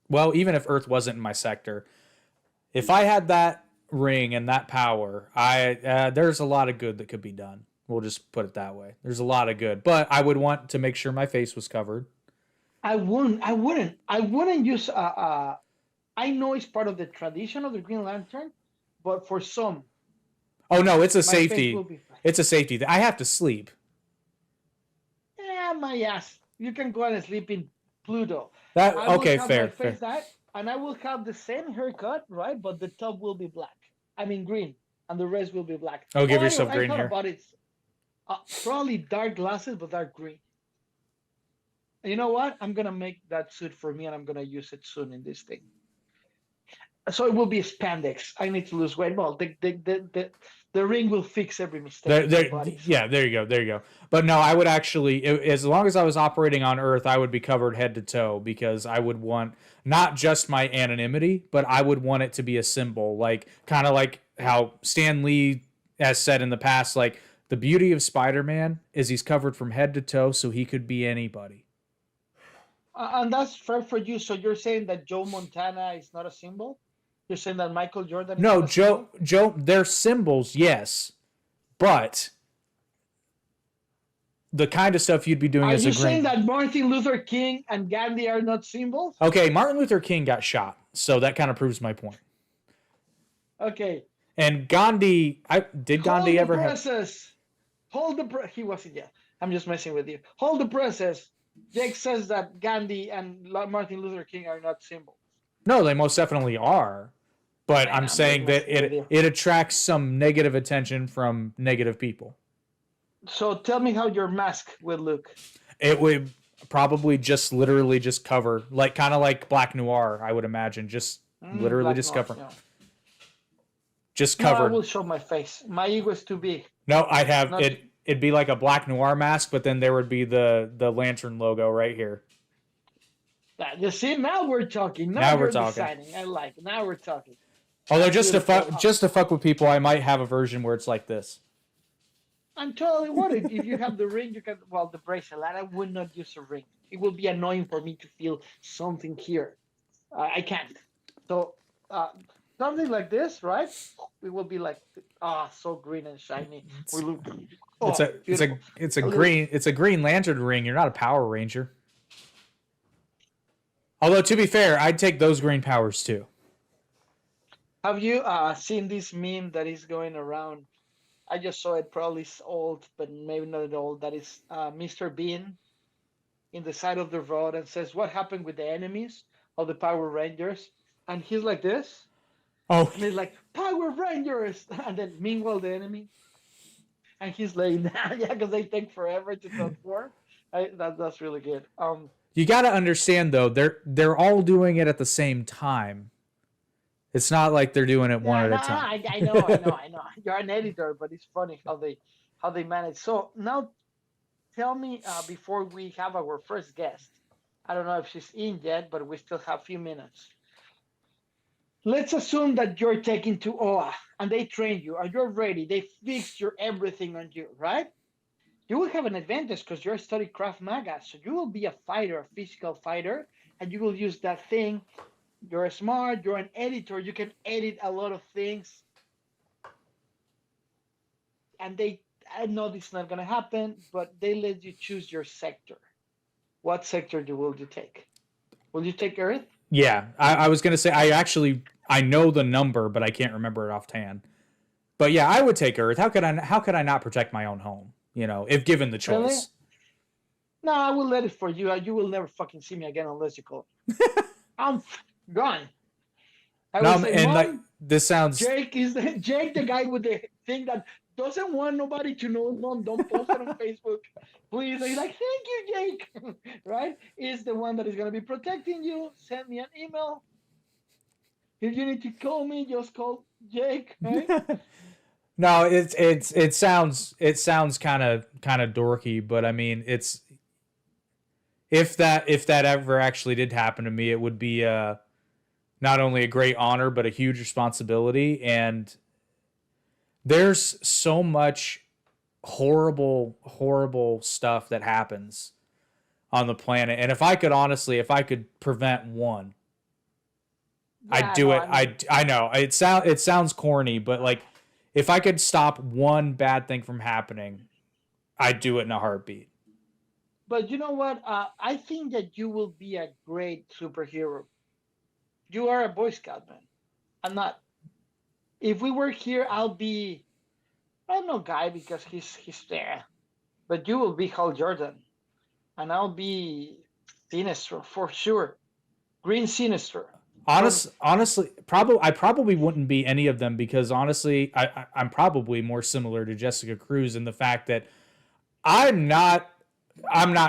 well, even if Earth wasn't in my sector, if I had that ring and that power, there's a lot of good that could be done. We'll just put it that way. There's a lot of good, but I would want to make sure my face was covered. I wouldn't use I know it's part of the tradition of the Green Lantern, but for some, Oh no, it's a my face will safety. be fine. It's a safety. I have to sleep. Yeah, my ass. You can go and sleep in Pluto. That I will okay, have my fair, face fair. that, and I will have the same haircut, right? But the top will be black. I mean green, and the rest will be black. Oh, Oh, give yourself I green thought hair. about it. Probably dark glasses, but dark green. And you know what? I'm gonna make that suit for me, and I'm gonna use it soon in this thing. So it will be spandex. I need to lose weight. Well, the The ring will fix every mistake. Yeah, there you go. There you go. But no, I would actually, as long as I was operating on Earth, I would be covered head to toe because I would want not just my anonymity, but I would want it to be a symbol, like kind of like how Stan Lee has said in the past, like the beauty of Spider-Man is he's covered from head to toe, so he could be anybody. And that's fair for you. So you're saying that Joe Montana is not a symbol? You're saying that Michael Jordan is No, not a symbol? they're symbols, yes, but the kind of stuff you'd be doing Are as you a saying that Martin Luther King and Gandhi are not symbols? Okay, Martin Luther King got shot, so that kind of proves my point. Okay. And Gandhi, Gandhi ever have? Hold the press. He wasn't yet. I'm just messing with you. Hold the presses. Jake says that Gandhi and Martin Luther King are not symbols. No, they most definitely are. But I'm saying that it attracts some negative attention from negative people. So tell me how your mask would look. It would probably just literally just cover, like kind of like Black Noir, I would imagine. Just literally just cover. Yeah. Just cover. No, I will show my face. My ego is too big. No, I'd have it. It'd be like a Black Noir mask, but then there would be the lantern logo right here. You see, now we're talking. Now we're talking. Deciding. I like it. Now we're talking. Although just to fuck with people, I might have a version where it's like this. I'm totally worried. If you have the ring, you can the bracelet. I would not use a ring. It will be annoying for me to feel something here. I can't. So something like this, right? It will be like so green and shiny. It's a Green Lantern ring. You're not a Power Ranger. Although to be fair, I'd take those green powers too. Have you seen this meme that is going around? I just saw it. Probably it's old, but maybe not old. That is Mr. Bean in the side of the road and says, "What happened with the enemies of the Power Rangers?" And he's like this. Oh. And he's like, "Power Rangers!" And then meanwhile the enemy. And he's laying down, because they take forever to transform. That's really good. You got to understand though, they're all doing it at the same time. It's not like they're doing it one at a time. I know. You're an editor, but it's funny how they manage. So now, tell me before we have our first guest. I don't know if she's in yet, but we still have a few minutes. Let's assume that you're taken to OA and they train you. Are you ready? They fix your everything on you, right? You will have an advantage because you're studying Krav Maga. So you will be a fighter, a physical fighter, and you will use that thing. You're smart. You're an editor. You can edit a lot of things. And I know this is not going to happen, but they let you choose your sector. What sector will you take? Will you take Earth? Yeah, I was going to say, I know the number, but I can't remember it offhand. But yeah, I would take Earth. How could I not protect my own home? If given the choice. Really? No, I will let it for you. You will never fucking see me again unless you call. I'm gone. This sounds. Jake the guy with the thing that doesn't want nobody to know. Mom, don't post it on Facebook, please. He's like, thank you, Jake. Right? Is the one that is gonna be protecting you. Send me an email. If you need to call me, just call Jake. Right? No, it sounds kind of dorky, but I mean, it's if that ever actually did happen to me, it would be not only a great honor but a huge responsibility. And there's so much horrible stuff that happens on the planet, and if I could prevent one, I'd do it. I know it sounds corny, but like, if I could stop one bad thing from happening, I'd do it in a heartbeat. But you know what? I think that you will be a great superhero. You are a Boy Scout, man. I'm not. If we were here, I'll be. I'm no guy because he's there. But you will be Hal Jordan, and I'll be Sinestro for sure. Green Sinestro. Honestly, I probably wouldn't be any of them because honestly, I'm probably more similar to Jessica Cruz in the fact that I'm not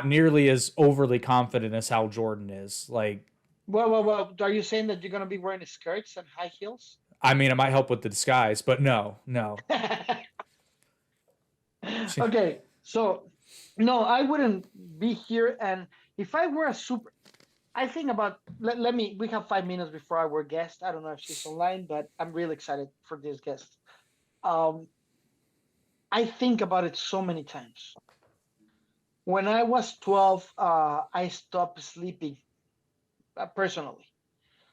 nearly as overly confident as Hal Jordan is. Like, well, are you saying that you're gonna be wearing skirts and high heels? I mean, it might help with the disguise, but no. Okay, so no, I wouldn't be here. And if I were a super, I think about, let me, we have 5 minutes before our guest. I don't know if she's online, but I'm really excited for this guest. Um, I think about it so many times. When I was 12, I stopped sleeping personally.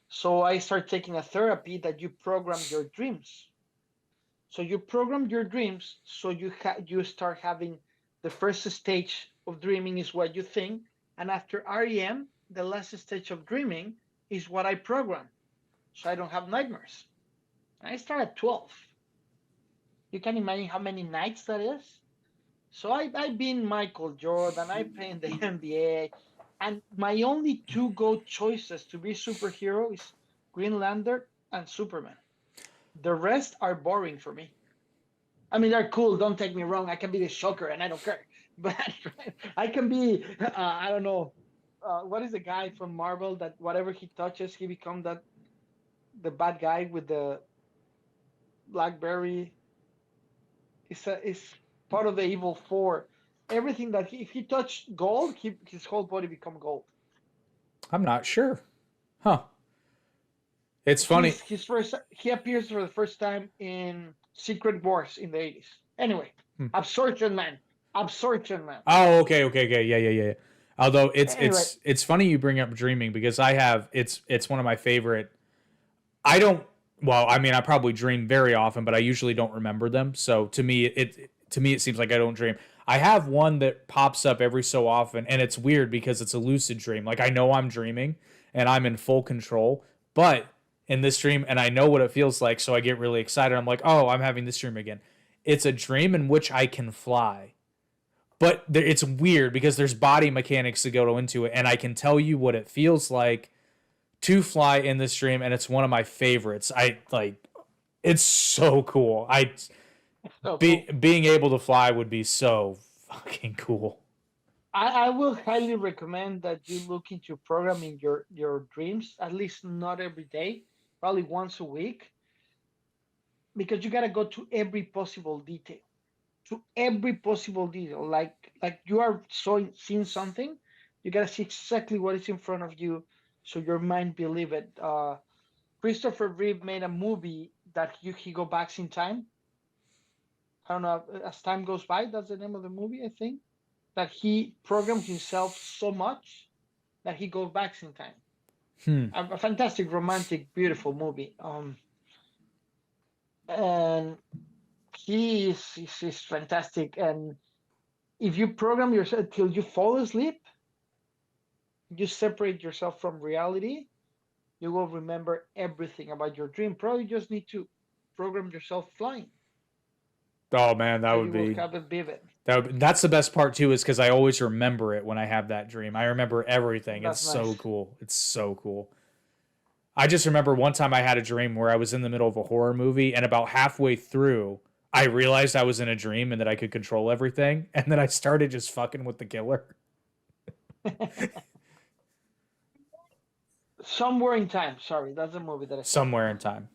So I started taking a therapy that you program your dreams. So you program your dreams, so you start having the first stage of dreaming is what you think, and after REM, the last stage of dreaming is what I program, so I don't have nightmares. I start at 12. You can imagine how many nights that is. So I've been Michael Jordan, I play in the NBA, and my only two go choices to be superhero is Green Lantern and Superman. The rest are boring for me. I mean, they're cool. Don't take me wrong. I can be the Shocker, and I don't care. But I can be, I don't know, what is the guy from Marvel that whatever he touches, he becomes that the bad guy with the BlackBerry. Is part of the evil four. Everything that if he touched gold, his whole body become gold. I'm not sure. Huh. It's funny. He appears for the first time in Secret Wars in the 80s. Anyway, Absorption Man. Absorption Man. Oh, okay. Yeah. Although Anyway, it's funny you bring up dreaming because it's one of my favorite. I don't. Well, I mean, I probably dream very often, but I usually don't remember them. So to me it seems like I don't dream. I have one that pops up every so often, and it's weird because it's a lucid dream. Like I know I'm dreaming and I'm in full control, but in this dream, and I know what it feels like, so I get really excited. I'm like, oh, I'm having this dream again. It's a dream in which I can fly. But it's weird because there's body mechanics to go into it, and I can tell you what it feels like to fly in this dream, and it's one of my favorites. I like it's so cool. Being able to fly would be so fucking cool. I will highly recommend that you look into programming your dreams, at least not every day, probably once a week, because you gotta go to every possible detail. To every possible detail. Like you are seeing something, you gotta see exactly what is in front of you, so your mind believe it. Christopher Reeve made a movie that he go back in time. I don't know, as time goes by. That's the name of the movie, I think. That he programmed himself so much that he goes back in time. A fantastic, romantic, beautiful movie. And he's fantastic. And if you program yourself till you fall asleep, you separate yourself from reality, you will remember everything about your dream. Probably just need to program yourself flying. Oh man, So you will have it vivid. That's the best part too, is because I always remember it when I have that dream. I remember everything. It's That's nice. so cool. It's so cool. I just remember one time I had a dream where I was in the middle of a horror movie, and about halfway through, I realized I was in a dream and that I could control everything, and then I started just fucking with the killer. Somewhere in Time. Sorry, that's the movie that I saw. Somewhere in Time.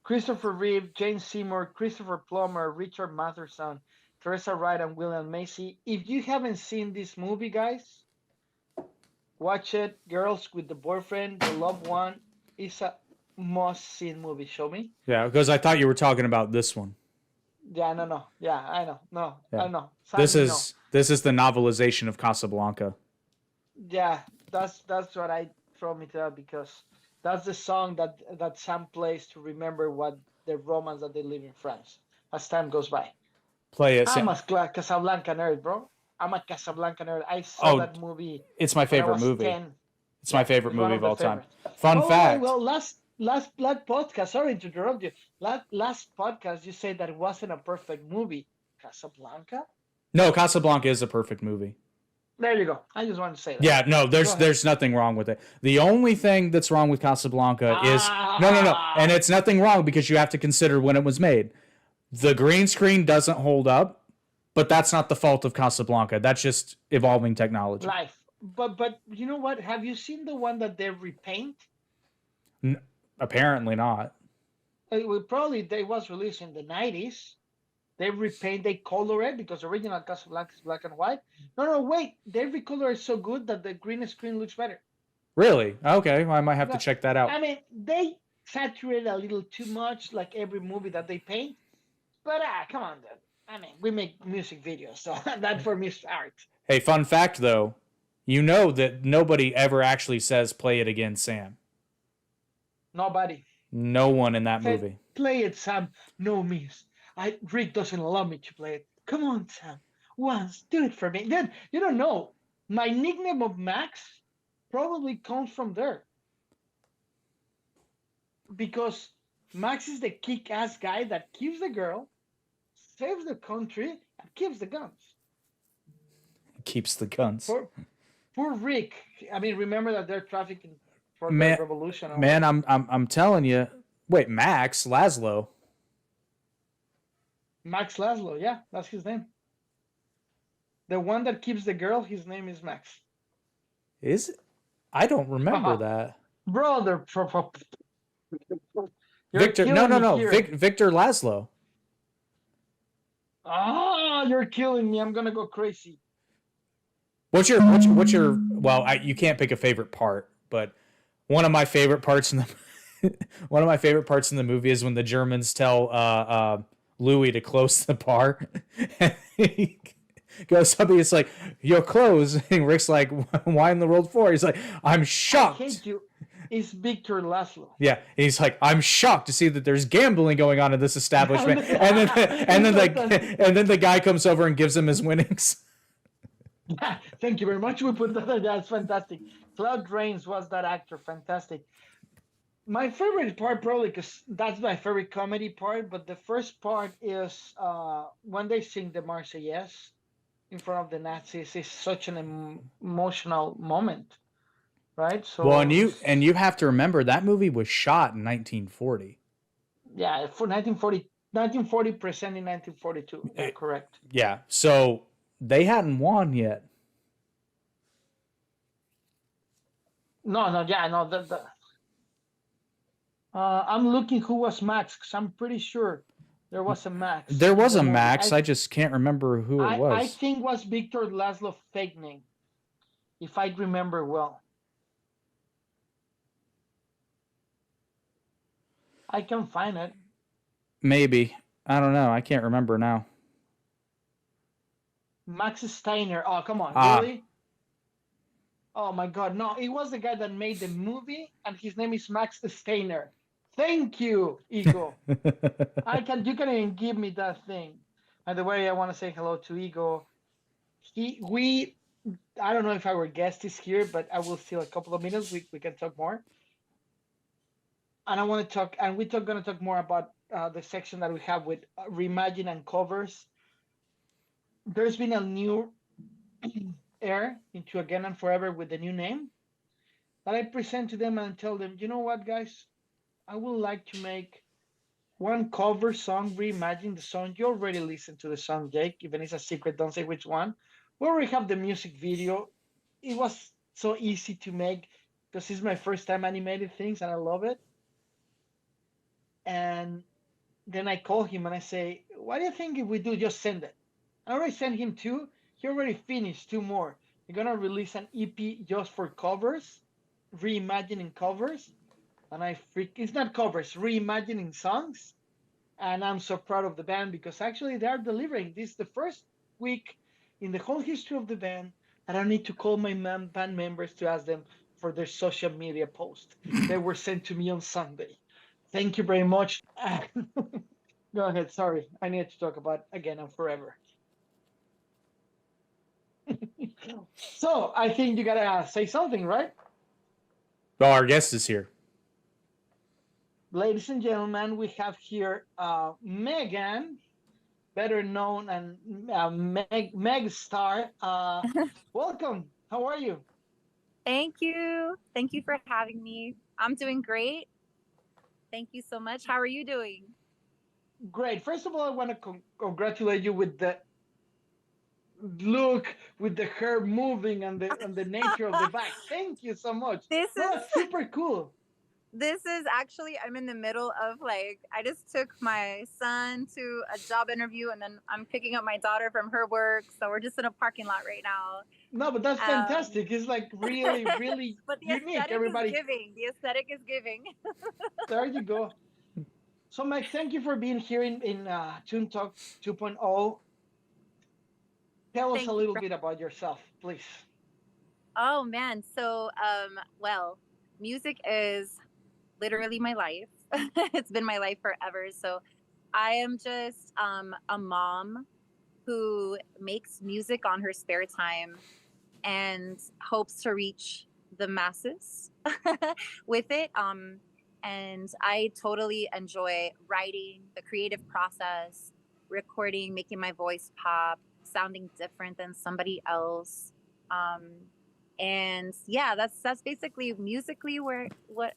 Christopher Reeve, Jane Seymour, Christopher Plummer, Richard Matheson, Teresa Wright, and William Macy. If you haven't seen this movie, guys, watch it. Girls with the Boyfriend, the Loved One. It's a must-see movie. Show me. Yeah, because I thought you were talking about this one. Yeah, no. Yeah, I know. No, yeah. I know. Sadly, this is the novelization of Casablanca. Yeah, that's what I throw me to, because that's the song that Sam plays to remember what the romance that they live in France as time goes by. Play it. I'm a Casablanca nerd, bro. I'm a Casablanca nerd. I saw that movie. It's my favorite movie. 10. It's my favorite movie of all time. Fun fact. Well, last podcast. Sorry to interrupt you. Last podcast, you said that it wasn't a perfect movie. Casablanca? No, Casablanca is a perfect movie. There you go. I just wanted to say that. Yeah, no, there's nothing wrong with it. The only thing that's wrong with Casablanca is no, and it's nothing wrong because you have to consider when it was made. The green screen doesn't hold up, but that's not the fault of Casablanca. That's just evolving technology. Life. But you know what? Have you seen the one that they repaint? Apparently not. It was released in the 90s. They repaint, they color it because the original Casablanca is black and white. No, no, wait. They recolor it so good that the green screen looks better. Really? Okay, well, I might have to No, check that out. I mean, they saturate a little too much, like every movie that they paint. But come on, dude. I mean, we make music videos, so that for me is art. Hey, fun fact though, you know that nobody ever actually says "play it again, Sam." Nobody No one in that said, movie. "Play it, Sam." No, miss. Rick doesn't allow me to play it. Come on, Sam. Once, do it for me. Then you don't know. My nickname of Max probably comes from there because Max is the kick-ass guy that keeps the girl, saves the country, and keeps the guns. Keeps the guns. Poor Rick. I mean, remember that they're trafficking for the Man, revolution. man, I'm telling you. Wait, Max Laszlo. Max Laszlo, yeah, that's his name. The one that keeps the girl, his name is Max. Is it? I don't remember that. Brother, Victor, no. Victor Laszlo. You're killing me. I'm gonna go crazy. What's your well, you can't pick a favorite part, but one of my favorite parts in the one of my favorite parts in the movie is when the Germans tell Louis to close the bar. And he goes up, he's like, "You're closed." And Rick's like, "Why in the world for?" He's like, "I'm shocked." I hate you. It's Victor Laszlo. Yeah, he's like, "I'm shocked to see that there's gambling going on in this establishment." and then the guy comes over and gives him his winnings. Thank you very much. We put that. That's fantastic. Claude Rains was that actor. Fantastic. My favorite part, probably because that's my favorite comedy part, but the first part is when they sing the Marseillaise in front of the Nazis. Is such an emotional moment, right? Well, So you have to remember that movie was shot in 1940. Yeah, for 1940 present in 1942. Yeah, correct. Yeah, so they hadn't won yet. No, I'm looking who was Max because I'm pretty sure there was a Max. There was a Max. I just can't remember who it was. I think it was Victor Laszlo fake name, if I remember well. I can find it. Maybe. I don't know. I can't remember now. Max Steiner. Oh, come on. Really? Oh, my God. No, it was the guy that made the movie, and his name is Max Steiner. Thank you, Ego. You can even give me that thing. By the way, I want to say hello to Ego. I don't know if our guest is here, but I will still a couple of minutes. We can talk more. And I want to talk, and we're going to talk more about the section that we have with reimagine and covers. There's been a new air into Again and Forever with the new name that I present to them and tell them, you know what, guys? I would like to make one cover song, reimagine the song. You already listened to the song, Jake. Even it's a secret, don't say which one. We already have the music video. It was so easy to make because it's my first time animating things and I love it. And then I call him and I say, what do you think if we do just send it? I already sent him 2. He already finished 2 more. We're going to release an EP just for covers, reimagining covers. And it's not covers, reimagining songs. And I'm so proud of the band because actually they are delivering. This is the first week in the whole history of the band that I need to call my band members to ask them for their social media post. They were sent to me on Sunday. Thank you very much. Go ahead. Sorry. I need to talk about Again and Forever. So I think you got to say something, right? Well, our guest is here. Ladies and gentlemen, we have here Megan, better known and Meg Star. Welcome. How are you? Thank you. Thank you for having me. I'm doing great. Thank you so much. How are you doing? Great. First of all, I want to congratulate you with the look, with the hair moving and the nature of the back. Thank you so much. This is super cool. This is actually, I'm in the middle of like, I just took my son to a job interview and then I'm picking up my daughter from her work. So we're just in a parking lot right now. No, but that's Um, fantastic. It's like really, really but the unique. aesthetic is Everybody, giving. The aesthetic is giving. there you go. So, Mike, thank you for being here in Toon Talk 2.0. Tell us a Thank you little for. bit about yourself, please. Oh man. So, well, music is literally my life. It's been my life forever. So, I am just a mom who makes music on her spare time and hopes to reach the masses with it. And I totally enjoy writing, the creative process, recording, making my voice pop, sounding different than somebody else. Um, and yeah, that's basically musically where what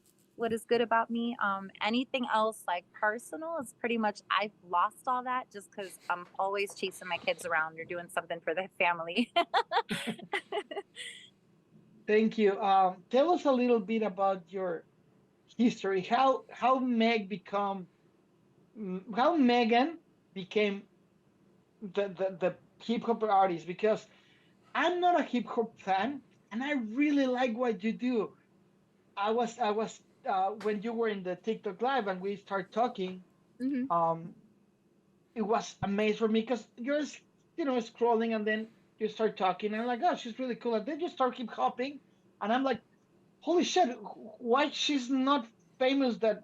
is good about me. Anything else like personal is pretty much I've lost all that just because I'm always chasing my kids around or doing something for the family. Thank you. Tell us a little bit about your history. How how Megan became the hip hop artist, because I'm not a hip hop fan and I really like what you do. I was when you were in the TikTok live and we start talking, Hmm. um, it was amazing for me because you're scrolling and then you start talking and I'm like, oh, she's really cool, and then you start keep hopping and I'm like, holy shit, why she's not famous that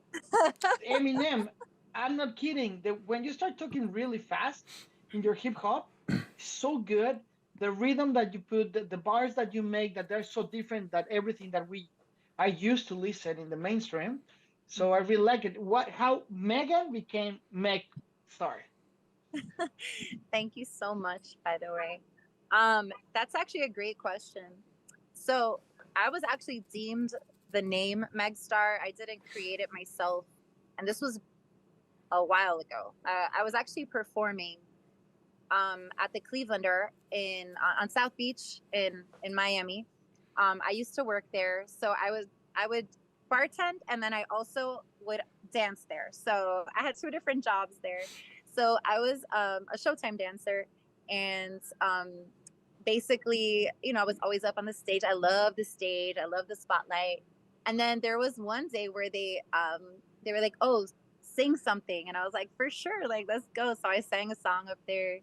Eminem? I'm not kidding. When you start talking really fast in your hip hop, so good. The rhythm that you put, the bars that you make, that they're so different that everything that I used to listen in the mainstream. So I really like it. How Megan became Meg Star? Thank you so much, by the way. That's actually a great question. So I was actually deemed the name Megstar. I didn't create it myself, and this was a while ago. I was actually performing at the Clevelander in on South Beach in Miami. I used to work there, so I would bartend and then I also would dance there. So I had two different jobs there. So I was a Showtime dancer, and basically, I was always up on the stage. I love the stage. I love the spotlight. And then there was one day where they were like, "Oh, sing something," and I was like, "For sure, like let's go." So I sang a song up there,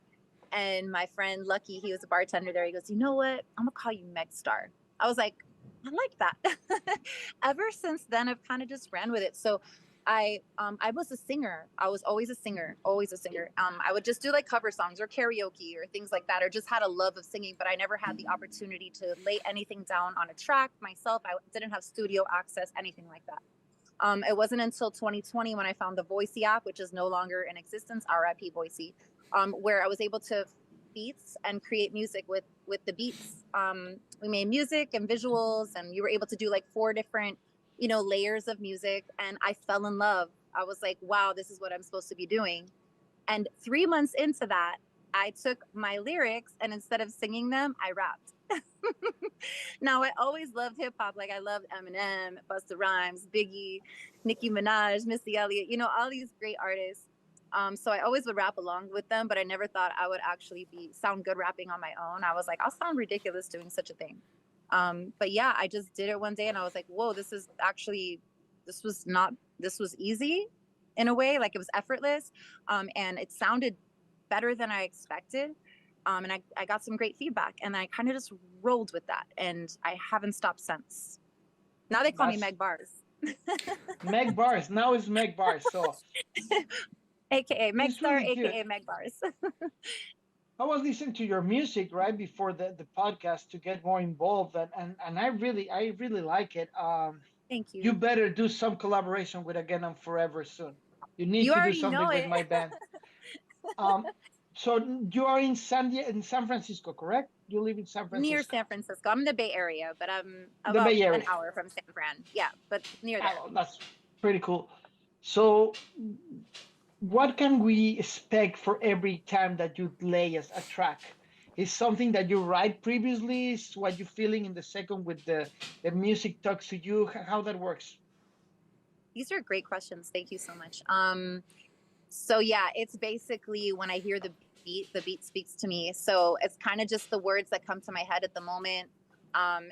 and my friend Lucky, he was a bartender there. He goes, "You know what? I'm gonna call you Meg Star." I was like, "I like that." Ever since then, I've kind of just ran with it. So, I was a singer. I was always a singer, always a singer. I would just do like cover songs or karaoke or things like that, or just had a love of singing. But I never had the opportunity to lay anything down on a track myself. I didn't have studio access, anything like that. It wasn't until 2020 when I found the Voicey app, which is no longer in existence, RIP Voicey, where I was able to beats and create music with the beats. We made music and visuals, and you were able to do like four different, layers of music. And I fell in love. I was like, wow, this is what I'm supposed to be doing. And 3 months into that, I took my lyrics and instead of singing them, I rapped. Now, I always loved hip hop. Like I loved Eminem, Busta Rhymes, Biggie, Nicki Minaj, Missy Elliott, all these great artists. So I always would rap along with them, but I never thought I would actually be sound good rapping on my own. I was like, I'll sound ridiculous doing such a thing. But yeah, I just did it one day and I was like, whoa, this was not, this was easy in a way, like it was effortless. And it sounded better than I expected. And I got some great feedback and I kind of just rolled with that. And I haven't stopped since. Now they call me That's Meg Bars, Meg Bars. Now it's Meg Bars. So AKA Meg it's Star, really good. AKA Meg Bars. I was listening to your music right before the podcast to get more involved, and I really like it. Thank You you. better do some collaboration with Again and Forever soon. You need You to do already something know with it. my band. Um, so you are in San Francisco, correct? You live in San Near Francisco, San Francisco. I'm in the Bay Area, but I'm the about Bay an Area. hour from San Fran. Yeah, but near there. Oh, that's pretty cool. So, what can we expect for every time that you lay a track? Is something that you write previously? Is what you're feeling in the second with the music talks to you? How that works? These are great questions. Thank you so much. So yeah, it's basically when I hear the beat speaks to me. So it's kind of just the words that come to my head at the moment.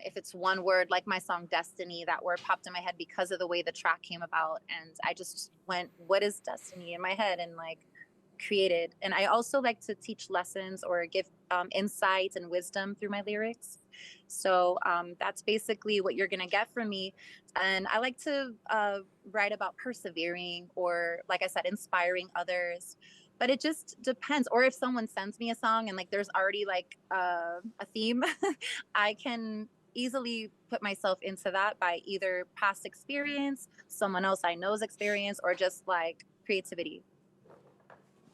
If it's one word, like my song Destiny, that word popped in my head because of the way the track came about. And I just went, what is destiny in my head? And like created. And I also like to teach lessons or give insights and wisdom through my lyrics. So that's basically what you're going to get from me. And I like to write about persevering or, like I said, inspiring others. But it just depends. Or if someone sends me a song and like there's already like a theme, I can easily put myself into that by either past experience, someone else I know's experience, or just like creativity.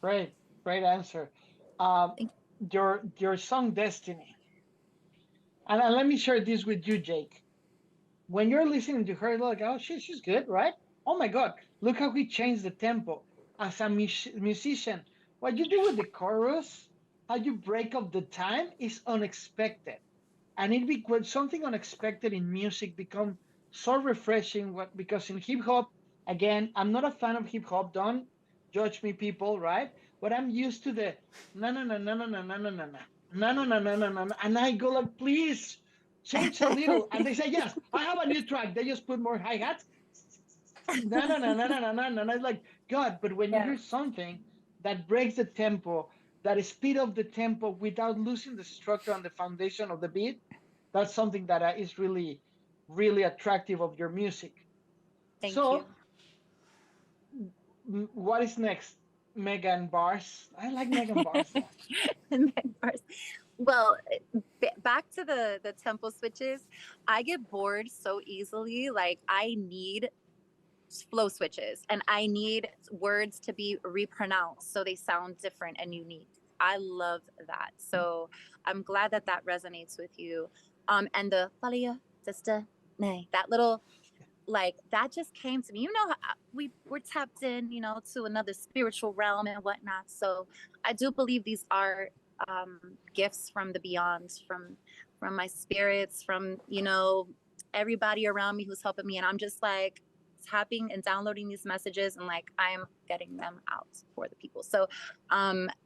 Great answer. Uh, your song Destiny, and let me share this with you, Jake. When you're listening to her, like, oh, she's good, right? Oh my God, look how he changed the tempo. As a musician, what you do with the chorus, how you break up the time is unexpected. And when something unexpected in music become so refreshing, because in hip hop, again, I'm not a fan of hip hop. Don't judge me, people, right? But I'm used to the na na na na na na na na na na na na na na na, and I go like, please change a little, and they say yes, I have a new track. They just put more hi hats, na na na na na na na, and I'm like, God. But when you hear something that breaks the tempo, that speed up the tempo without losing the structure and the foundation of the beat, that's something that is really, really attractive of your music. Thank So, you. what is next? Megan Bars. I like Megan Bars. Well, back to the tempo switches. I get bored so easily. Like I need flow switches and I need words to be repronounced so they sound different and unique. I love that. So I'm glad that that resonates with you. And the Falia Sister Nay, that little like that just came to me. You know, we're tapped in, you know, to another spiritual realm and whatnot. So I do believe these are gifts from the beyond, from my spirits, from you know everybody around me who's helping me, and I'm just like tapping and downloading these messages and like I'm getting them out for the people. So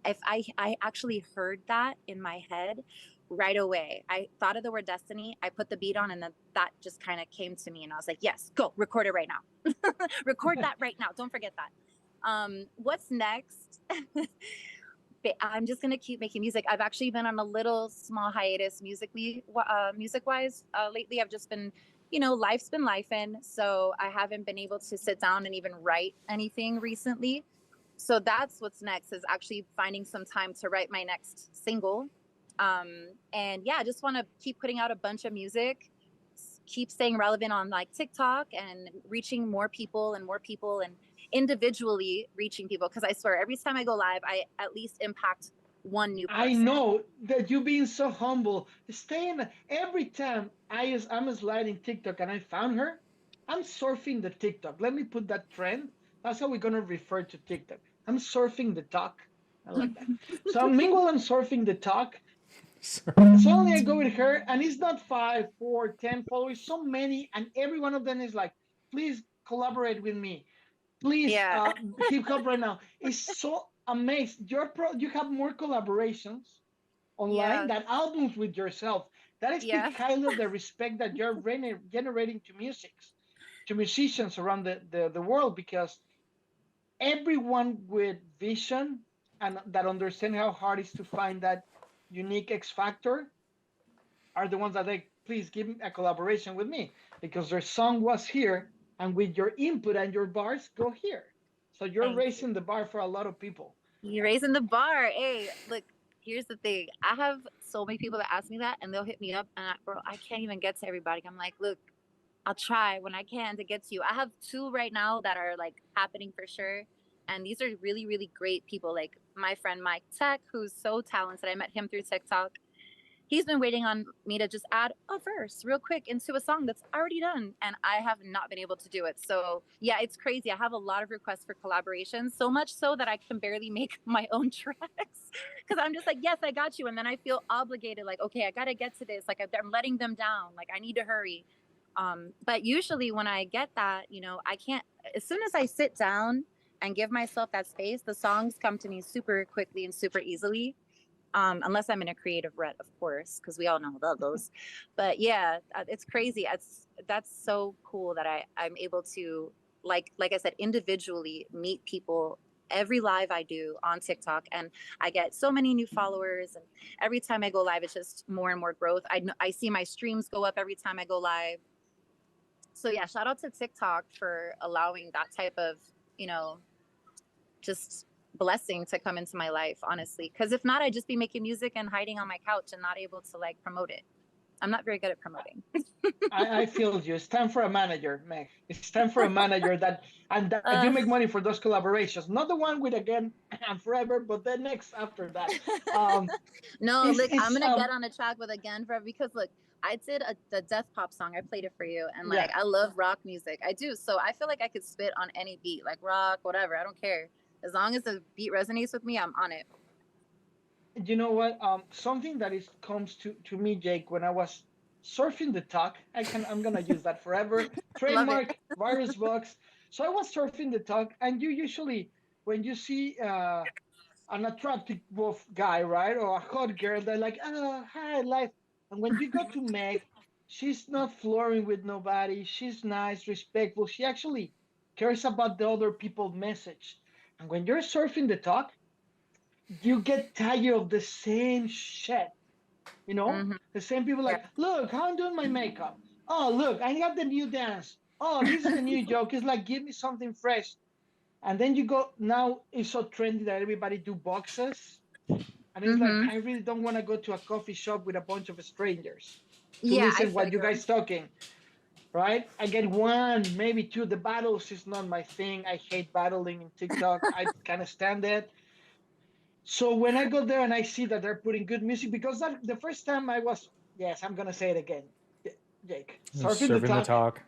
if I actually heard that in my head right away. I thought of the word destiny. I put the beat on and then that just kind of came to me and I was like, yes, go record it right now. Record that right now. Don't forget that. What's next? I'm just going to keep making music. I've actually been on a little small hiatus music-wise. Lately, I've just been, you know, life's been lifing. So I haven't been able to sit down and even write anything recently. So that's what's next is actually finding some time to write my next single. And yeah, I just want to keep putting out a bunch of music, keep staying relevant on like TikTok and reaching more people and individually reaching people. Cause I swear every time I go live, I at least impact one new person. I know that you being so humble. Staying every time I'm sliding TikTok and I found her, I'm surfing the TikTok. Let me put that trend. That's how we're gonna refer to TikTok. I'm surfing the talk. I like that. So meanwhile I'm surfing the talk. Suddenly I go with her, and it's not 5, 4, 10 followers, so many, and every one of them is like, please collaborate with me. Please, hip hop right now. It's so amazed. You have more collaborations online than albums with yourself. That speaks highly of the respect that you're generating to musicians around the world, because everyone with vision and that understand how hard it is to find that unique X factor are the ones that they please give a collaboration with me, because their song was here and with your input and your bars go here. So you're raising the bar for a lot of people. You're raising the bar. Hey, look, here's the thing. I have so many people that ask me that and they'll hit me up and I can't even get to everybody. I'm like, look, I'll try when I can to get to you. I have 2 right now that are like happening for sure. And these are really, really great people. Like my friend Mike Tech, who's so talented. I met him through TikTok. He's been waiting on me to just add a verse real quick into a song that's already done. And I have not been able to do it. So yeah, it's crazy. I have a lot of requests for collaborations, so much so that I can barely make my own tracks because I'm just like, yes, I got you. And then I feel obligated, like, okay, I got to get to this. Like I'm letting them down. Like I need to hurry. But usually when I get that, I can't, as soon as I sit down and give myself that space, the songs come to me super quickly and super easily. Unless I'm in a creative rut, of course, because we all know how that goes. But yeah, it's crazy. That's so cool that I'm able to, like I said, individually meet people every live I do on TikTok, and I get so many new followers. And every time I go live, it's just more and more growth. I see my streams go up every time I go live. So yeah, shout out to TikTok for allowing that type of, just blessing to come into my life, honestly. Because if not, I'd just be making music and hiding on my couch and not able to promote it. I'm not very good at promoting. I feel you. It's time for a manager, Meg. It's time for a manager that you make money for those collaborations. Not the one with Again and Forever, but the next after that. No, look, I'm gonna get on a track with Again Forever, because look, I did the Death Pop song. I played it for you, and I love rock music. I do, so I feel like I could spit on any beat, like rock, whatever. I don't care, as long as the beat resonates with me. I'm on it. You know what? Something that comes to me, Jake, when I was surfing the talk. I'm gonna use that forever. Trademark virus box. So I was surfing the talk, and you usually, when you see an attractive guy, right, or a hot girl, they're like, oh, hi, life. And when you go to Meg, she's not flirting with nobody. She's nice, respectful. She actually cares about the other people's message. And when you're surfing the talk, you get tired of the same shit. The same people like, look, how I'm doing my makeup. Oh, look, I got the new dance. Oh, this is the new joke. It's like, give me something fresh. And then you go, now it's so trendy that everybody do boxes. And it's like, I really don't want to go to a coffee shop with a bunch of strangers to listen what you guys talking. Right? I get one, maybe two. The battles is not my thing. I hate battling in TikTok. I can't stand it. So when I go there and I see that they're putting good music, because the first time I was, yes, I'm gonna say it again, Jake, surfing the talk.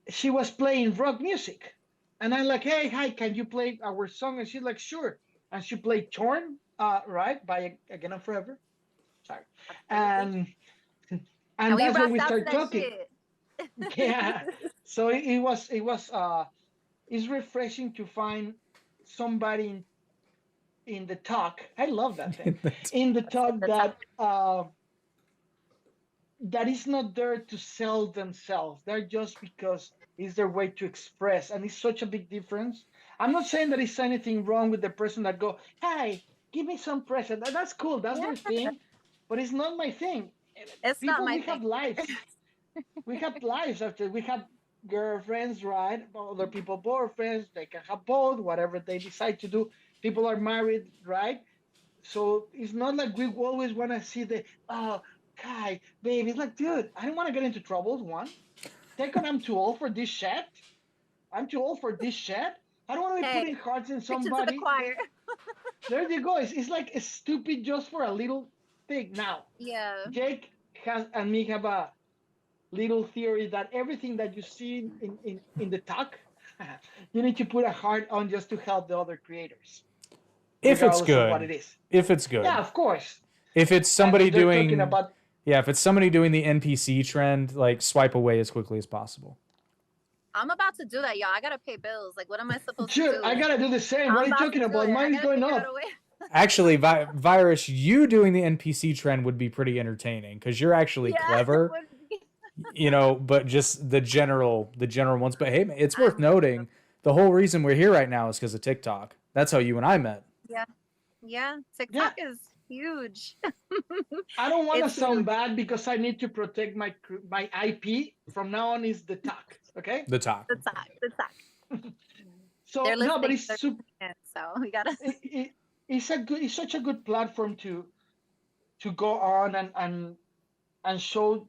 She was playing rock music, and I'm like, hey, hi, can you play our song? And she's like, sure. And she played Torn, right, by Again and Forever. Sorry, and that's when we start talking. Yeah. So it's refreshing to find somebody in the talk. I love that thing. In the talk that is not there to sell themselves. They're just because it's their way to express, and it's such a big difference. I'm not saying that it's anything wrong with the person that go, hey, give me some present. That's cool. That's their thing, but it's not my thing. It's People, not my we thing. have lives. We have lives after we have girlfriends, right? Other people boyfriends. They can have both, whatever they decide to do. People are married, right? So it's not like we always want to see the Kai, baby. It's like, dude, I don't want to get into trouble. One, second, I'm too old for this shit. I'm too old for this shit. I don't want to be putting hearts in somebody. To the choir. There you go. It's like a stupid just for a little thing. Now, Jake and me have a little theory that everything that you see in the talk, you need to put a heart on just to help the other creators. If it's good. What it is. If it's good. Yeah, of course. If it's somebody doing if it's somebody doing the NPC trend, like swipe away as quickly as possible. I'm about to do that, y'all. I gotta pay bills. Like, what am I supposed to do? I gotta do the same. What are you talking about? Mine is going up. Actually, Virus, you doing the NPC trend would be pretty entertaining because you're actually clever. But just the general ones. But hey, it's worth noting the whole reason we're here right now is because of TikTok. That's how you and I met. Yeah. TikTok is huge. I don't want to sound bad because I need to protect my IP. From now on, is the talk. Okay. The talk. So no, but it's super. So we gotta. It's such a good platform to go on and show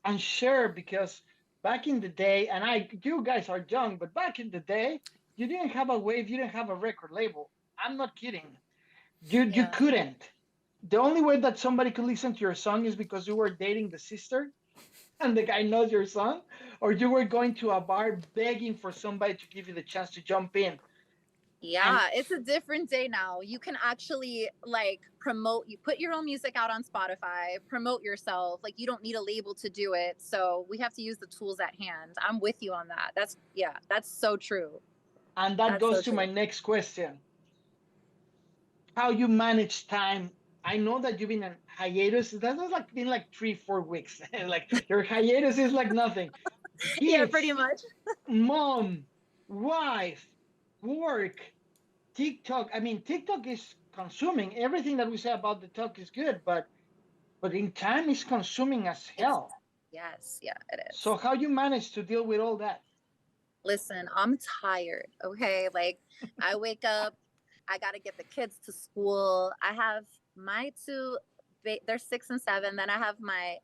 and share, because back in the day, and you guys are young, but back in the day, you didn't have a wave, you didn't have a record label. I'm not kidding. You couldn't. The only way that somebody could listen to your song is because you were dating the sister and the guy knows your song, or you were going to a bar begging for somebody to give you the chance to jump in. Yeah, it's a different day now. You can actually like promote, you put your own music out on Spotify, promote yourself. Like you don't need a label to do it. So we have to use the tools at hand. I'm with you on that. That's so true. And that goes to my next question. How you manage time? I know that you've been on hiatus. That's like been like 3-4 weeks. Like your hiatus is like nothing. Kids, yeah, pretty much. Mom, wife, work, TikTok. I mean, TikTok is consuming everything that we say about the talk is good, but in time is consuming as hell. Yes, yeah, it is. So how you manage to deal with all that? Listen, I'm tired. Okay, like I wake up, I got to get the kids to school. I have my two, they're 6 and 7. Then I have my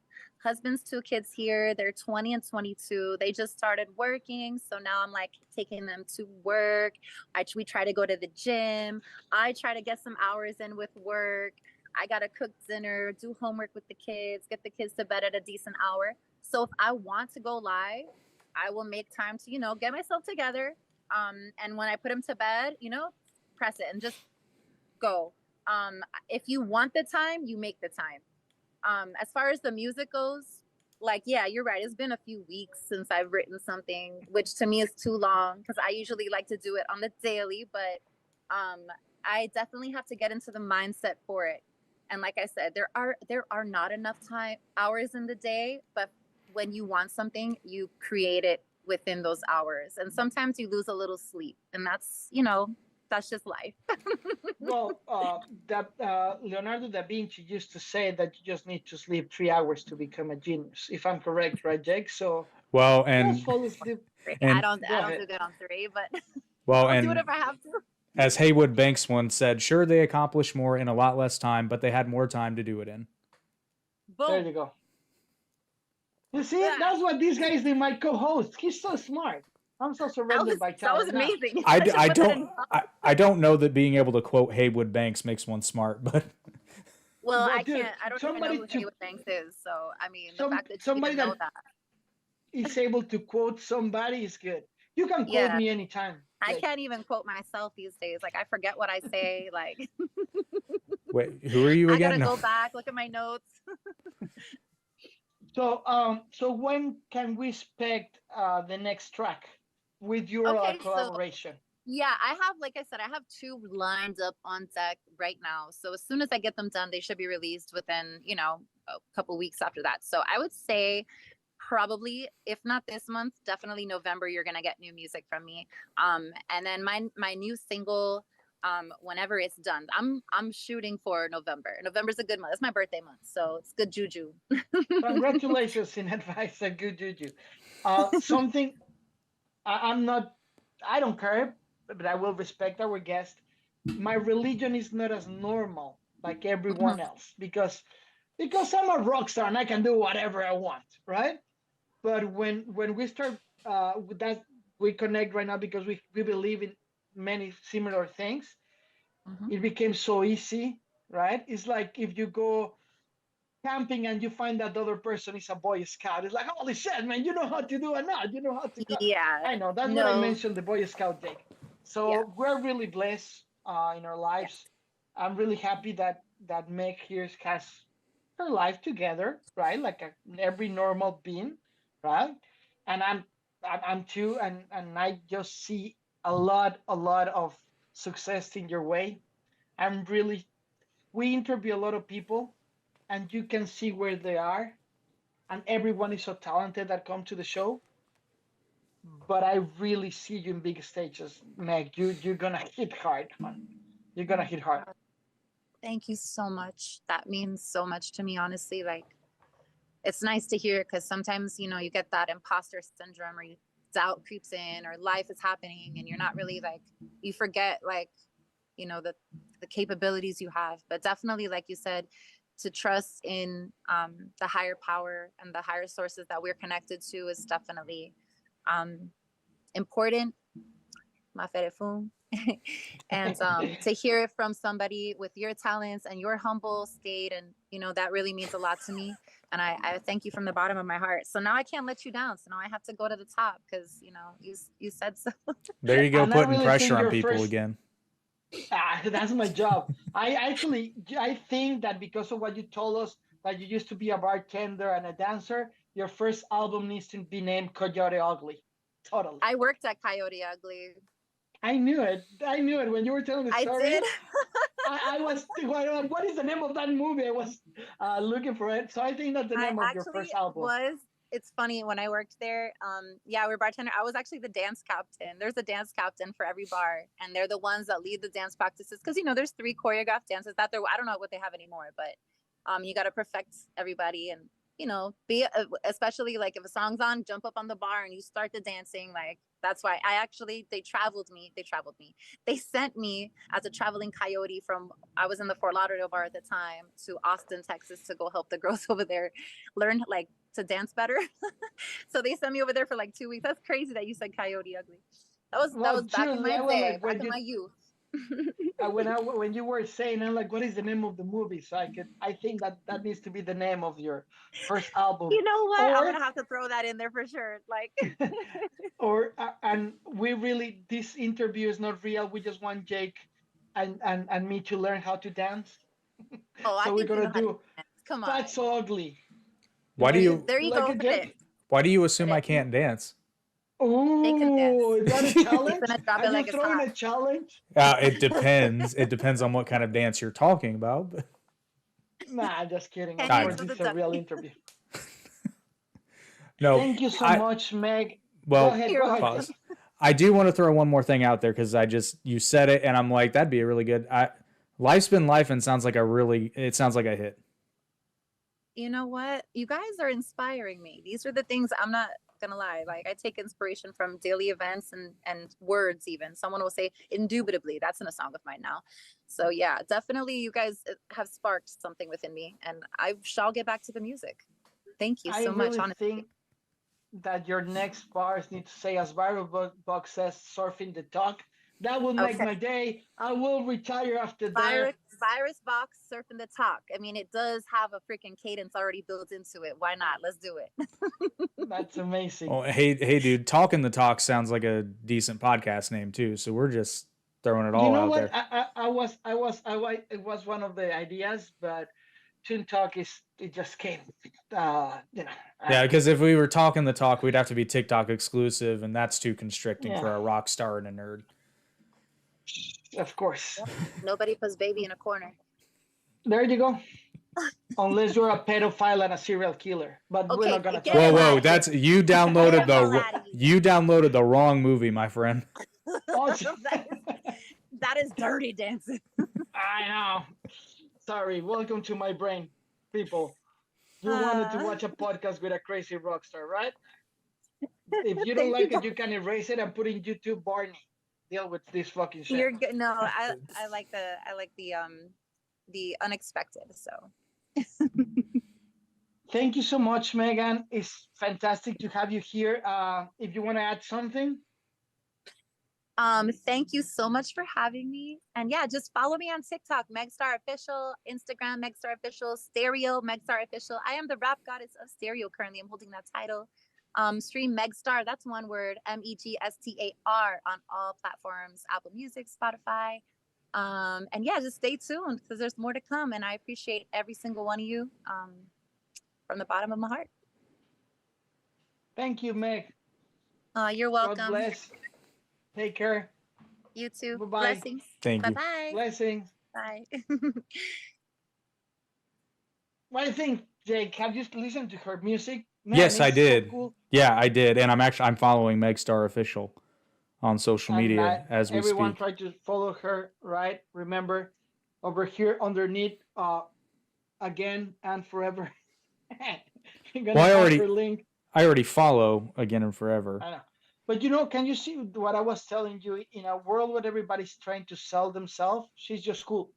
husband's two kids here. They're 20 and 22. They just started working. So now I'm like taking them to work. We try to go to the gym. I try to get some hours in with work. I got to cook dinner, do homework with the kids, get the kids to bed at a decent hour. So if I want to go live, I will make time to, get myself together. And when I put them to bed, press it and just go. If you want the time, you make the time. As far as the music goes, like, yeah, you're right. It's been a few weeks since I've written something, which to me is too long because I usually like to do it on the daily, but I definitely have to get into the mindset for it. And like I said, there are not enough hours in the day, but when you want something, you create it within those hours. And sometimes you lose a little sleep, and that's just life. Well, Leonardo da Vinci used to say that you just need to sleep 3 hours to become a genius, if I'm correct, right, Jake? So well, and just fall asleep. I don't do good on 3, but well, I'll and do it if I have to. As Haywood Banks once said, sure, they accomplished more in a lot less time, but they had more time to do it in. Boom. There you go. You see, that's what these guys, they my co-host. He's so smart. I'm so surrounded by talent. That was amazing. I don't know that being able to quote Haywood Banks makes one smart, but well, I can't. I don't even know who Haywood Banks is. So I mean, the fact that you even know that is able to quote somebody is good. You can quote me anytime. I can't even quote myself these days. Like I forget what I say. Like wait, who are you again? I gotta go back, look at my notes. So when can we expect the next track with your collaboration? So, yeah, I have, like I said, I have 2 lined up on deck right now. So as soon as I get them done, they should be released within, a couple weeks after that. So I would say probably, if not this month, definitely November, you're gonna get new music from me. And then my new single, whenever it's done, I'm shooting for November. November's a good month. It's my birthday month, so it's good juju. Congratulations in advance and good juju. Something I don't care, but I will respect our guest. My religion is not as normal like everyone else because I'm a rock star and I can do whatever I want, right? But when we start with that, we connect right now because we believe in many similar things. It became so easy, right? It's like if you go camping and you find that the other person is a Boy Scout. It's like, holy shit, man, you know how to do a knot. You know how to go. Yeah. I know. That's what I mentioned, the Boy Scout Jake. So we're really blessed in our lives. Yeah. I'm really happy that Meg here has her life together, right? Like every normal being, right? And I'm too, and I just see a lot of success in your way. I'm really, we interview a lot of people and you can see where they are, and everyone is so talented that come to the show, but I really see you in big stages, Meg. You're gonna hit hard, man. You're gonna hit hard. Thank you so much. That means so much to me, honestly. Like, it's nice to hear because sometimes, you get that imposter syndrome or doubt creeps in or life is happening and you're not really like, you forget like, the capabilities you have. But definitely, like you said, to trust in the higher power and the higher sources that we're connected to is definitely important. Ma And to hear it from somebody with your talents and your humble state, and that really means a lot to me. And I thank you from the bottom of my heart. So now I can't let you down. So now I have to go to the top because you said so. There you go, And putting really pressure on your people first, again. that's my job. I think that because of what you told us, that you used to be a bartender and a dancer, your first album needs to be named Coyote Ugly. Totally. I worked at Coyote Ugly. I knew it. When you were telling the story. I did. I was, what is the name of that movie? I was looking for it. So I think that's the name of your first album. It's funny, when I worked there, we were bartender. I was actually the dance captain. There's a dance captain for every bar, and they're the ones that lead the dance practices, because there's 3 choreographed dances that I don't know what they have anymore, but you got to perfect everybody, and be especially like if a song's on, jump up on the bar and you start the dancing. Like, that's why they traveled me. They sent me as a traveling coyote I was in the Fort Lauderdale bar at the time, to Austin, Texas, to go help the girls over there learn like to dance better. So they sent me over there for like 2 weeks. That's crazy that you said Coyote Ugly. That was back in my day, back in my youth. When you were saying, I'm like, what is the name of the movie? So I think that needs to be the name of your first album. You know what? I'm gonna have to throw that in there for sure. Like, and this interview is not real. We just want Jake and me to learn how to dance. Oh, so we're gonna do. Come on. That's so ugly. Why do you? There you go. Why do you assume I can't dance? Oh, is that a challenge? Are you throwing a challenge? It depends. It depends on what kind of dance you're talking about. Nah, just kidding. Of course, it's a real interview. No. Thank you so much, Meg. Well, go ahead. Pause. I do want to throw one more thing out there, because you said it, and I'm like, that'd be a really good. Life's Been Life, and sounds like it sounds like a hit. You know what? You guys are inspiring me. These are the things, I'm not gonna lie, like, I take inspiration from daily events and words. Even someone will say indubitably, that's in a song of mine now. So yeah, definitely you guys have sparked something within me, and I shall get back to the music. Thank you so much. I think that your next bars need to say, as Viral Box says, surfing the talk. That will make my day. I will retire after that. Virus Box, surfing the talk. I mean, it does have a freaking cadence already built into it. Why not? Let's do it. That's amazing. Oh, hey, dude, Talking the Talk sounds like a decent podcast name too. So we're just throwing it all out there. It was one of the ideas, but Toon Talk it just came. Yeah, because if we were Talking the Talk, we'd have to be TikTok exclusive, and that's too constricting for a rock star and a nerd. Of course. Nobody puts baby in a corner. There you go. Unless you're a pedophile and a serial killer, but we're not gonna talk. Whoa! That's you downloaded the wrong movie, my friend. That is dirty dancing. I know. Sorry. Welcome to my brain, people. You wanted to watch a podcast with a crazy rock star, right? If you don't like it, you can erase it and put in YouTube Barney. Deal with this fucking shit. You're good. No, I like the unexpected. So thank you so much, Megan. It's fantastic to have you here. If you want to add something. Thank you so much for having me. And yeah, just follow me on TikTok, Megstar Official, Instagram, Megstar Official, Stereo, Megstar Official. I am the rap goddess of stereo currently. I'm holding that title. Stream Megstar, that's one word, MEGSTAR, on all platforms, Apple Music, Spotify. And yeah, just stay tuned because there's more to come. And I appreciate every single one of you from the bottom of my heart. Thank you, Meg. You're welcome. God bless. Take care. You too. Bye-bye. Blessings. Thank you. Bye-bye. Blessings. Bye. What do you think, Jake? Have you listened to her music? Man, yes, I did. So cool. Yeah, I did, and I'm following Megstar Official on social media as we speak. Everyone try to follow her, right? Remember, over here underneath, again and forever. I already follow Again and Forever. I know. But can you see what I was telling you? In a world where everybody's trying to sell themselves, she's just cool.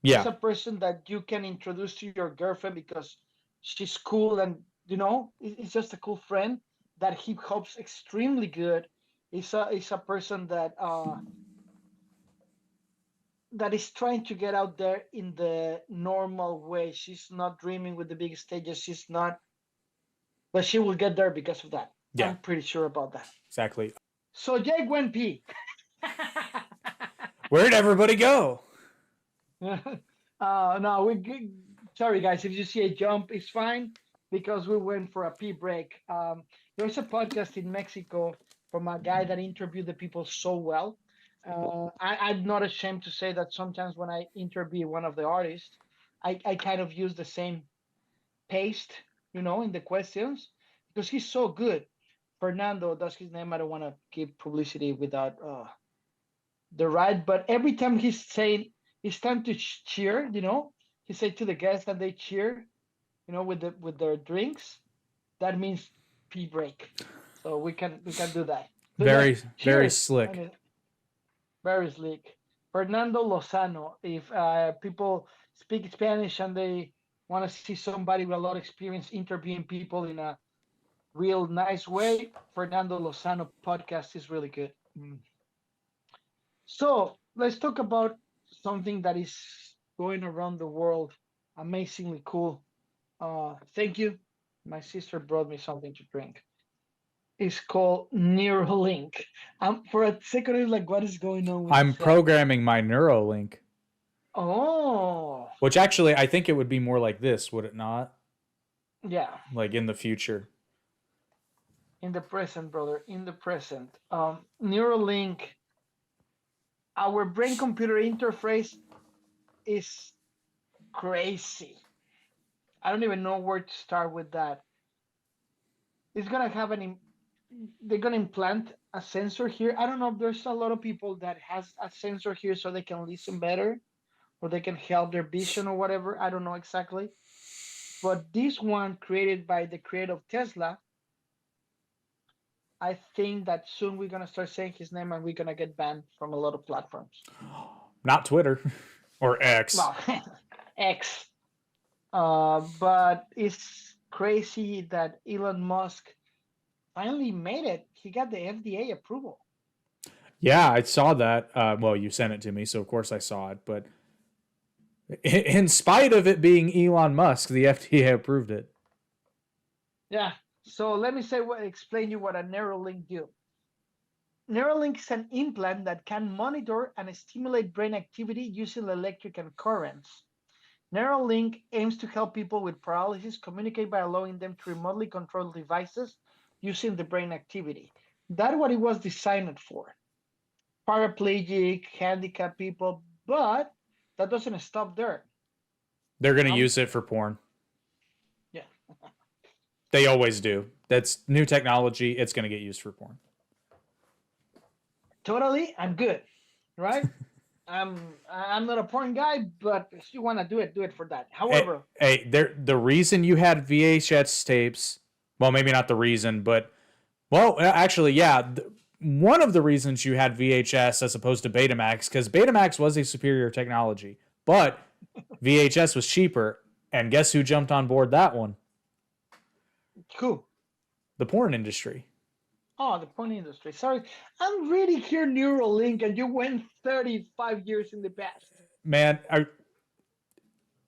Yeah. She's a person that you can introduce to your girlfriend because she's cool, and it's just a cool friend that hip hop's extremely good. It's a person that that is trying to get out there in the normal way. She's not dreaming with the big stages. She's not, but she will get there because of that. Yeah, I'm pretty sure about that. exactly. So Jake went pee. Where'd everybody go? No, sorry guys. If you see a jump, it's fine because we went for a pee break. There's a podcast in Mexico from a guy that interviewed the people so well. I'm not ashamed to say that sometimes when I interview one of the artists, I kind of use the same paste, in the questions because he's so good. Fernando, that's his name. I don't want to give publicity without the right, but every time he's saying it's time to cheer, he said to the guests that they cheer, with their drinks. That means pee break. So we can do that. So Very, very cheers. slick. Very slick. Fernando Lozano. If people speak Spanish and they want to see somebody with a lot of experience interviewing people in a real nice way, Fernando Lozano podcast is really good. So let's talk about something that is going around the world, amazingly cool. Thank you. My sister brought me something to drink. It's called Neuralink. For a second, it's like, what is going on with I'm programming my Neuralink. Oh. Which actually, I think it would be more like this, would it not? Yeah. Like in the future. In the present, brother. In the present. Neuralink, our brain-computer interface is crazy. I don't even know where to start with that. It's gonna have they're gonna implant a sensor here. I don't know if there's a lot of people that has a sensor here so they can listen better or they can help their vision or whatever. I don't know exactly. But this one created by the creator of Tesla, I think that soon we're gonna start saying his name and we're gonna get banned from a lot of platforms. Not Twitter or X. Well, X. But it's crazy that Elon Musk finally made it. He got the FDA approval. Yeah, I saw that. Well, you sent it to me, so of course I saw it. But in spite of it being Elon Musk, the FDA approved it. Yeah. So let me explain you what a Neuralink do. Neuralink is an implant that can monitor and stimulate brain activity using electrical currents. Neuralink aims to help people with paralysis communicate by allowing them to remotely control devices using the brain activity. That's what it was designed for. Paraplegic, handicapped people, but that doesn't stop there. They're going to use it for porn. Yeah. They always do. That's new technology. It's going to get used for porn. Totally, I'm good, right? I'm not a porn guy, but if you want to do it for that. However, the reason you had VHS tapes, well, maybe not the reason, but actually, yeah, one of the reasons you had VHS as opposed to Betamax, because Betamax was a superior technology, but VHS was cheaper, and guess who jumped on board that one? Who? The porn industry. Oh, the porn industry. Sorry, I'm reading here Neuralink, and you went 35 years in the past. Man,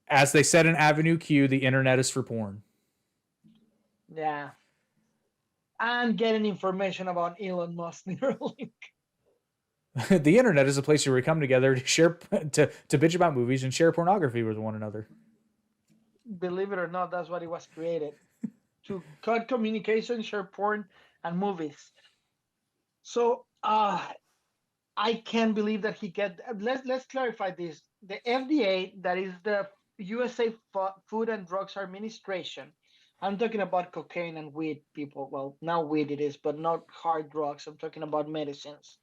as they said in Avenue Q, the internet is for porn. Yeah. And getting information about Elon Musk Neuralink. The internet is a place where we come together to share to bitch about movies and share pornography with one another. Believe it or not, that's what it was created. To cut communication, share porn, and movies. So I can't believe that he get. Let's clarify this. The FDA, that is the USA Food and Drugs Administration. I'm talking about cocaine and weed, people. Well, now weed it is, but not hard drugs. I'm talking about medicines,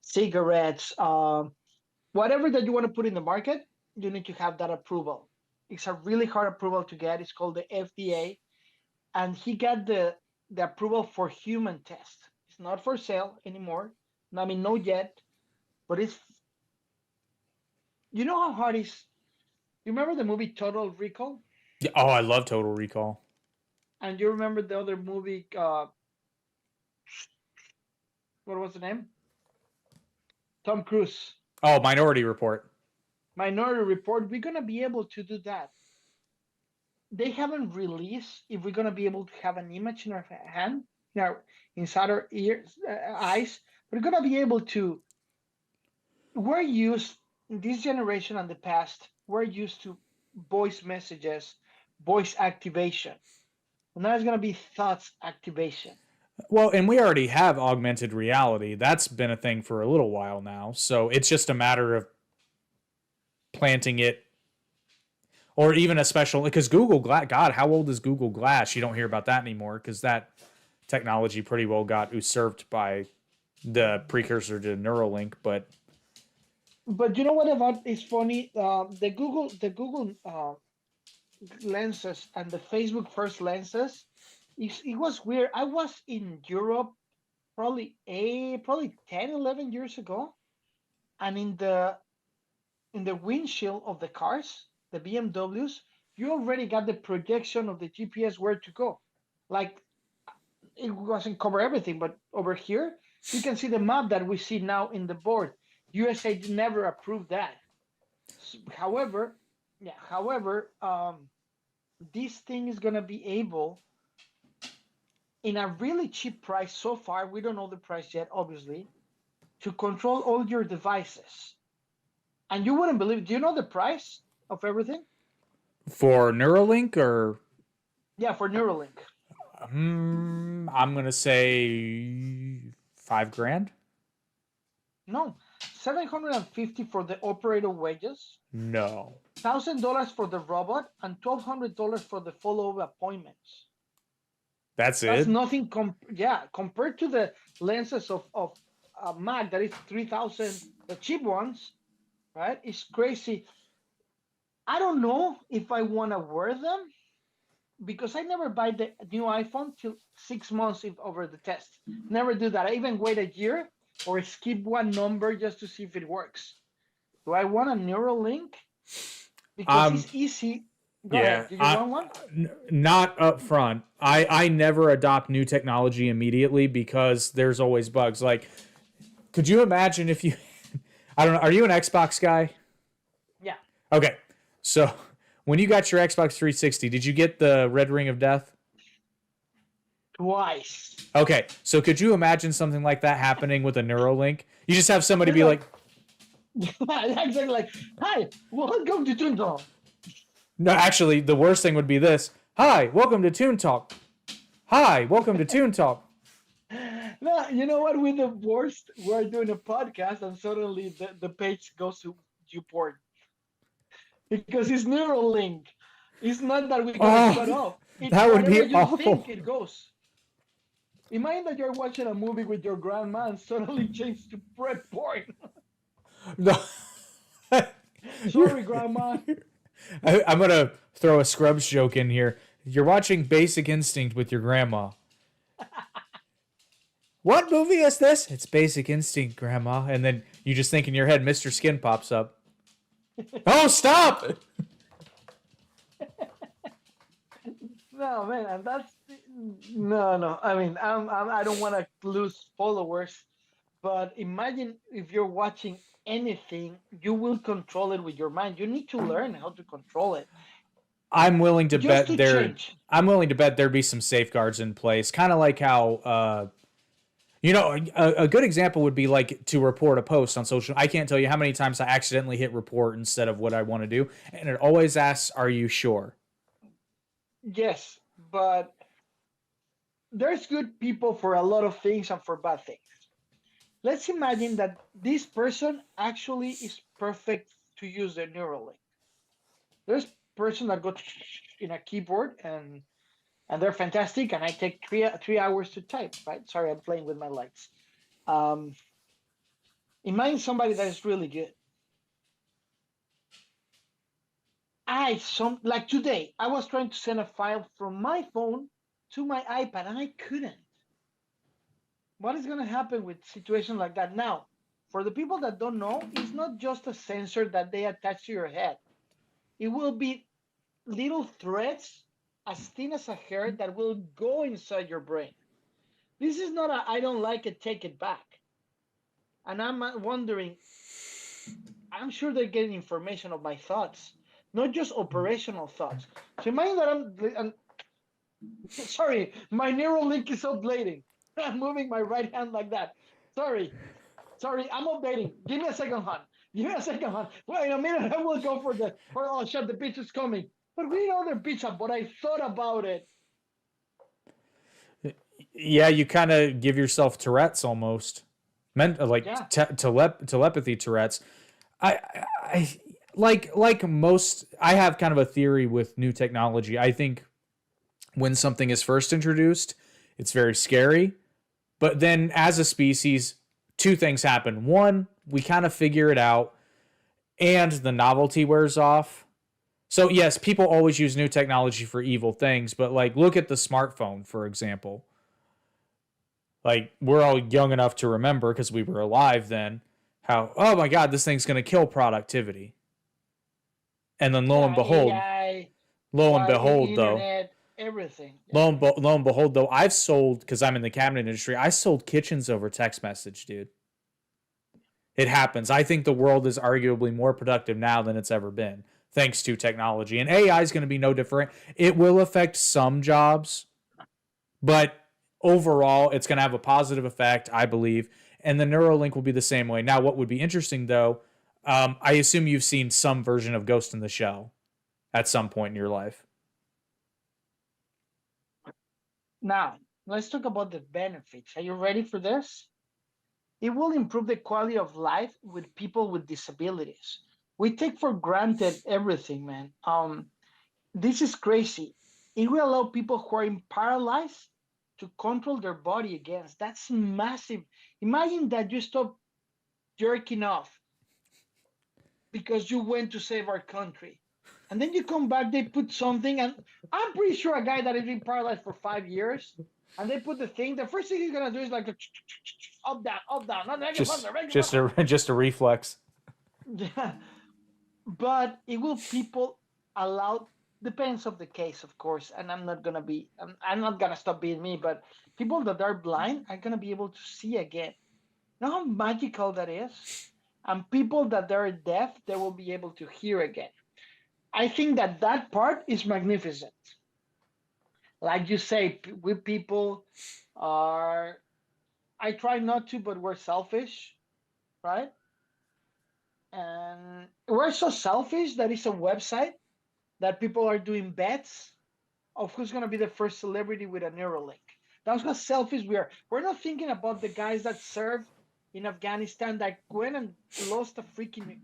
cigarettes, whatever that you want to put in the market. You need to have that approval. It's a really hard approval to get. It's called the FDA, and he got the approval for human test. It's not for sale anymore. I mean, not yet, but it's. You know how hard it is. You remember the movie Total Recall? Yeah, oh, I love Total Recall. And you remember the other movie? What was the name? Tom Cruise. Oh, Minority Report. Minority Report, we're gonna be able to do that. They haven't released if we're gonna be able to have an image in our hand, inside our ears, eyes. We're gonna be able to. We're used this generation and the past. We're used to voice messages, voice activation. And now it's gonna be thoughts activation. Well, and we already have augmented reality. That's been a thing for a little while now. So it's just a matter of planting it, or even a special, because Google Glass, God, how old is Google Glass? You don't hear about that anymore because that technology pretty well got usurped by the precursor to Neuralink. But you know what about is funny? The Google lenses and the Facebook first lenses. It was weird. I was in Europe probably 10, 11 years ago, and in the windshield of the cars, the BMWs, you already got the projection of the GPS where to go. Like, it wasn't cover everything, but over here you can see the map that we see now in the board. USA never approved that. However, yeah. However, this thing is gonna be able, in a really cheap price so far. We don't know the price yet, obviously, to control all your devices. And you wouldn't believe. Do you know the price of everything? For Neuralink, or Yeah, for Neuralink. I'm gonna say $5,000. No, 750 for the operator wages, No, $1,000 for the robot, and $1,200 for the follow-up appointments. that's That's it. nothing. Compared to the lenses of Mac, that is 3,000, the cheap ones, right? It's crazy. I don't know if I want to wear them because I never buy the new iPhone till 6 months over the test. Never do that. I even wait a year or skip one number just to see if it works. Do I want a Neuralink? Because it's easy. Go Yeah, ahead. Do you want one? not up front. I never adopt new technology immediately because there's always bugs. Like, could you imagine if you? I don't know. Are you an Xbox guy? Yeah. Okay, so when you got your Xbox 360, did you get the Red Ring of Death? Twice. Okay, so could you imagine something like that happening with a Neuralink? You just have somebody be like, exactly, like, hi, welcome to Toon Talk. no, actually, the worst thing would be this. Hi, welcome to Toon Talk. Hi, welcome to Toon Talk. No, you know what? With the worst, we're doing a podcast, and suddenly the page goes to YouPorn because it's Neuralink. It's not that we're gonna cut off. It's that would whatever be you awful. think it goes. Imagine that you're watching a movie with your grandma and suddenly change to prep porn. No. Sorry, grandma. I'm going to throw a Scrubs joke in here. You're watching Basic Instinct with your grandma. What movie is this? It's Basic Instinct, Grandma. And then you just think in your head, Mr. Skin pops up. Oh, stop! No, man, and that's no. I mean, I don't want to lose followers, but imagine if you're watching anything, you will control it with your mind. You need to learn how to control it. I'm willing to Just bet to there. change. I'm willing to bet there be some safeguards in place, kind of like how. A good example would be like to report a post on social. I can't tell you how many times I accidentally hit report instead of what I want to do, and it always asks, "Are you sure?" Yes, but there's good people for a lot of things and for bad things. Let's imagine that this person actually is perfect to use the Neuralink. There's person that go in a keyboard and they're fantastic, and I take 3 hours to type. Right? Sorry, I'm playing with my lights. Um, Imagine somebody that is really good. Like today, I was trying to send a file from my phone to my iPad, and I couldn't. What is going to happen with situations like that? Now, for the people that don't know, it's not just a sensor that they attach to your head. It will be little threads as thin as a hair that will go inside your brain. This is not a I don't like it, take it back. And I'm wondering, I'm sure they're getting information of my thoughts, not just operational thoughts. So imagine that I'm sorry, my neural link is updating. I'm moving my right hand like that. Sorry, I'm updating. Give me a second, hon. Give me a second, hon. Wait a minute, I will go for oh shit, the bitch is coming. But we know the bitch up, but I thought about it. Yeah, you kind of give yourself Tourette's almost. Like telepathy Tourette's. I like most. I have kind of a theory with new technology. I think when something is first introduced, it's very scary. But then as a species, two things happen. One, we kind of figure it out and the novelty wears off. So yes, people always use new technology for evil things, but like look at the smartphone, for example. Like we're all young enough to remember because we were alive then how, oh my god, this thing's going to kill productivity. And then lo and behold, AI, though, internet, everything. lo and behold, though, I've sold, because I'm in the cabinet industry, I sold kitchens over text message, dude. It happens. I think the world is arguably more productive now than it's ever been, thanks to technology. And AI is going to be no different. It will affect some jobs, but overall, it's going to have a positive effect, I believe. And the Neuralink will be the same way. Now, what would be interesting, though, I assume you've seen some version of Ghost in the Shell at some point in your life. Now, let's talk about the benefits. Are you ready for this? It will improve the quality of life with people with disabilities. We take for granted everything, man. This is crazy. It will allow people who are paralyzed to control their body again. That's massive. Imagine that you stop jerking off because you went to save our country. And then you come back, they put something, and I'm pretty sure a guy that has been paralyzed for 5 years, and they put the thing, the first thing he's gonna do is like up, down, just a reflex. Yeah. But it will people allow, depends of the case, of course, and I'm not gonna stop being me, but people that are blind are gonna be able to see again. You know how magical that is? And people that are deaf, they will be able to hear again. I think that part is magnificent. Like you say, we people are, I try not to, but we're selfish, right? And we're so selfish that it's a website that people are doing bets of who's going to be the first celebrity with a Neuralink. That's how selfish we are. We're not thinking about the guys that served in Afghanistan that went and lost a freaking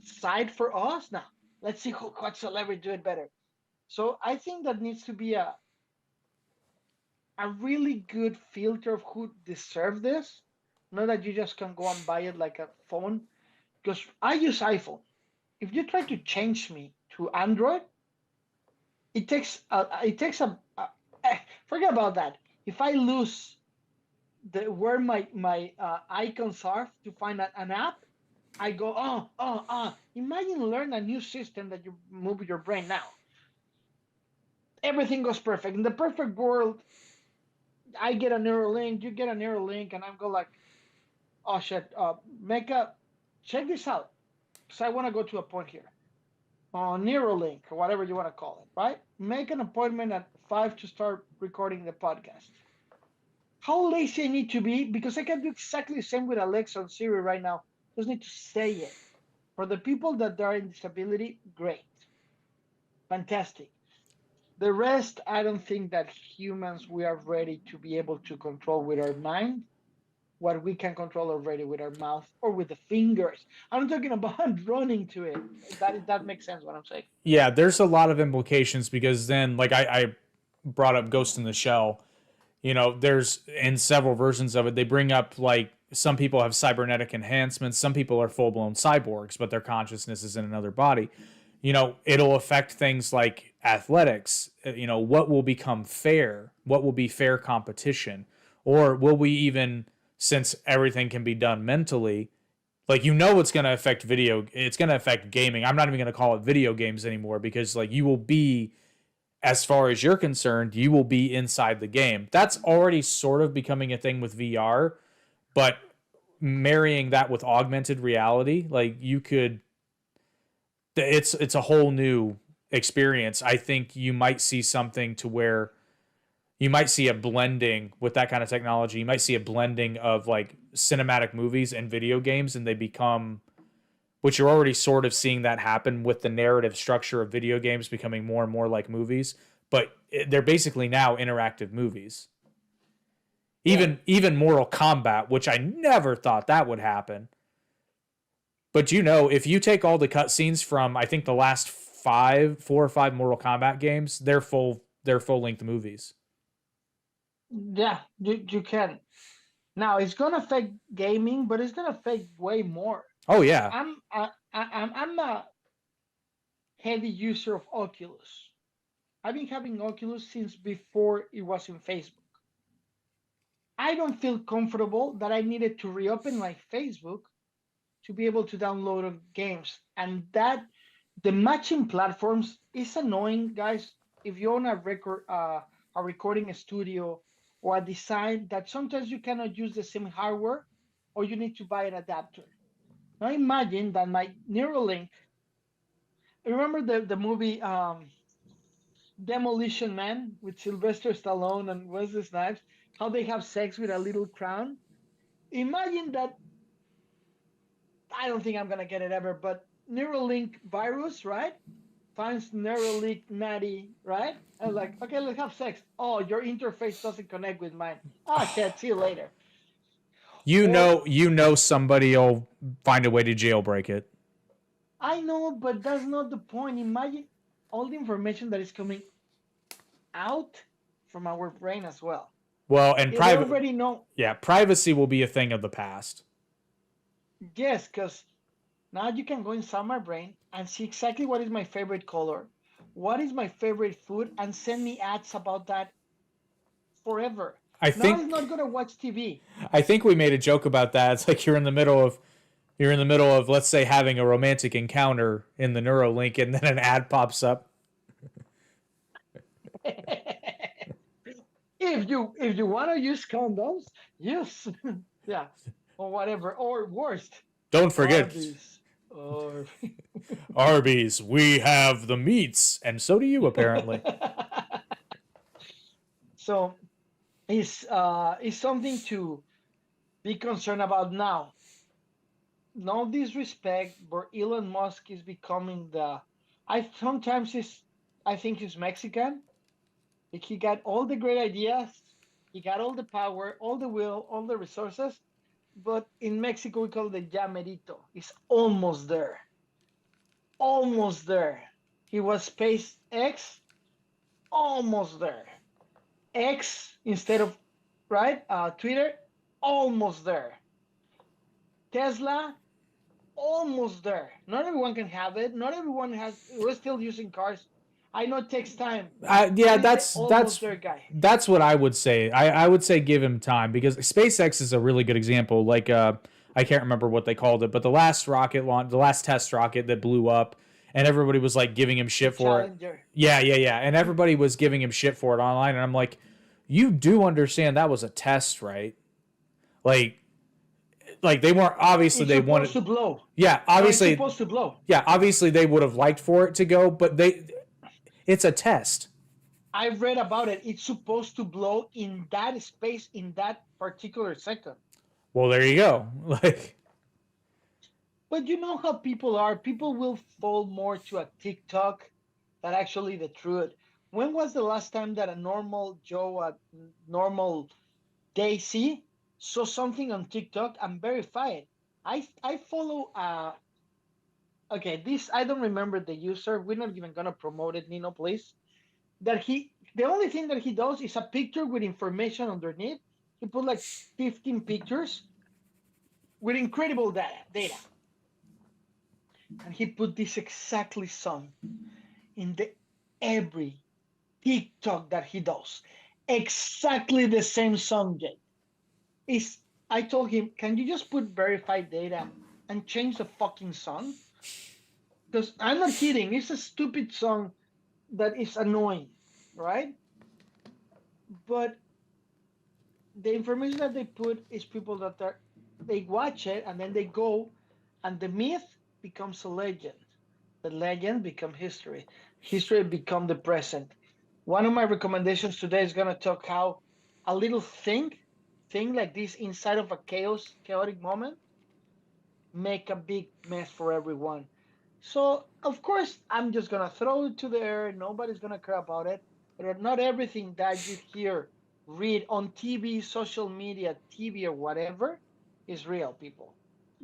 side for us. Now, let's see what celebrity do it better. So I think that needs to be a really good filter of who deserve this. Not that you just can go and buy it like a phone. Because I use iPhone. If you try to change me to Android, it takes forget about that. If I lose where my icons are to find an app, I go imagine learn a new system that you move your brain now. Everything goes perfect. In the perfect world, I get a Neuralink, you get a Neuralink, and I go like, oh shit, check this out. So I want to go to a point here. Neuralink, or whatever you want to call it, right? Make an appointment at 5 to start recording the podcast. How lazy I need to be, because I can do exactly the same with Alexa and Siri right now. Just need to say it. For the people that are in disability, great. Fantastic. The rest, I don't think that humans, we are ready to be able to control with our mind what we can control already with our mouth or with the fingers. I'm talking about running to it. That makes sense what I'm saying. Yeah, there's a lot of implications because then, like I brought up Ghost in the Shell. You know, there's in several versions of it, they bring up like some people have cybernetic enhancements, some people are full blown cyborgs, but their consciousness is in another body. You know, it'll affect things like athletics. You know, what will become fair? What will be fair competition? Or will we even, since everything can be done mentally, like, you know, it's going to affect it's going to affect gaming. I'm not even going to call it video games anymore because like you will be, as far as you're concerned, you will be inside the game. That's already sort of becoming a thing with VR, but marrying that with augmented reality, like you could, it's a whole new experience. I think you might see something to where you might see a blending with that kind of technology. You might see a blending of like cinematic movies and video games, and they become, which you're already sort of seeing that happen with the narrative structure of video games becoming more and more like movies, but they're basically now interactive movies. Even Mortal Kombat, which I never thought that would happen. But if you take all the cutscenes from I think the last 4 or 5 Mortal Kombat games, they're full length movies. Yeah, you can. Now it's gonna affect gaming, but it's gonna affect way more. Oh yeah. I'm a heavy user of Oculus. I've been having Oculus since before it was in Facebook. I don't feel comfortable that I needed to reopen my Facebook to be able to download games, and that the matching platforms is annoying, guys. If you own a recording studio or a design, that sometimes you cannot use the same hardware, or you need to buy an adapter. Now imagine that my Neuralink. Remember the movie Demolition Man with Sylvester Stallone and Wesley Snipes? How they have sex with a little crown. Imagine that. I don't think I'm gonna get it ever, but Neuralink virus, right? Finds Neuralink natty, right? I was like, okay, let's have sex. Oh, your interface doesn't connect with mine. Oh shit, see you later. Somebody will find a way to jailbreak it. I know, but that's not the point. Imagine all the information that is coming out from our brain as well. Well, and private already know. Yeah, privacy will be a thing of the past. Yes, because now you can go inside my brain and see exactly what is my favorite color, what is my favorite food, and send me ads about that forever. I think I'm not gonna watch TV. I think we made a joke about that. It's like you're in the middle of, let's say, having a romantic encounter in the Neuralink, and then an ad pops up. If you want to use condoms, yes, yeah, or whatever, or worst. Don't forget Arby's. Arby's, we have the meats, and so do you apparently. So it's something to be concerned about now. No disrespect, but Elon Musk is becoming I think he's Mexican. Like he got all the great ideas, he got all the power, all the will, all the resources, but in Mexico we call it ya merito. It's almost there. Almost there. He was SpaceX, almost there. X instead of Twitter, almost there. Tesla, almost there. Not everyone can have it. Not everyone has. We're still using cars. I know it takes time. Yeah, that's there, guy. That's what I would say. I would say give him time, because SpaceX is a really good example. Like I can't remember what they called it, but the last test rocket that blew up, and everybody was like giving him shit for Challenger. it. Yeah, and everybody was giving him shit for it online, and I'm like, you do understand that was a test, right? Like they weren't, obviously they wanted to blow. Yeah, obviously it's supposed to blow. Yeah, obviously they would have liked for it to go, but it's a test. I read about it. It's supposed to blow in that space in that particular second. Well, there you go. But you know how people are. People will fall more to a TikTok than actually the truth. When was the last time that a normal Joe, a normal Daisy, saw something on TikTok and verify it? I follow. Okay, this I don't remember the user. We're not even gonna promote it, Nino, please. The only thing that he does is a picture with information underneath. He put like 15 pictures with incredible data. And he put this exactly song in every TikTok that he does. Exactly the same song, Jake. I told him, can you just put verified data and change the fucking song? Because I'm not kidding. It's a stupid song that is annoying, right? But the information that they put is people that are they watch it, and then they go, and the myth becomes a legend. The legend becomes history. History become the present. One of my recommendations today is gonna talk how a little thing like this inside of a chaotic moment make a big mess for everyone. So of course I'm just gonna throw it to the air. Nobody's gonna care about it. But not everything that you hear, read on TV, social media, TV or whatever is real, people.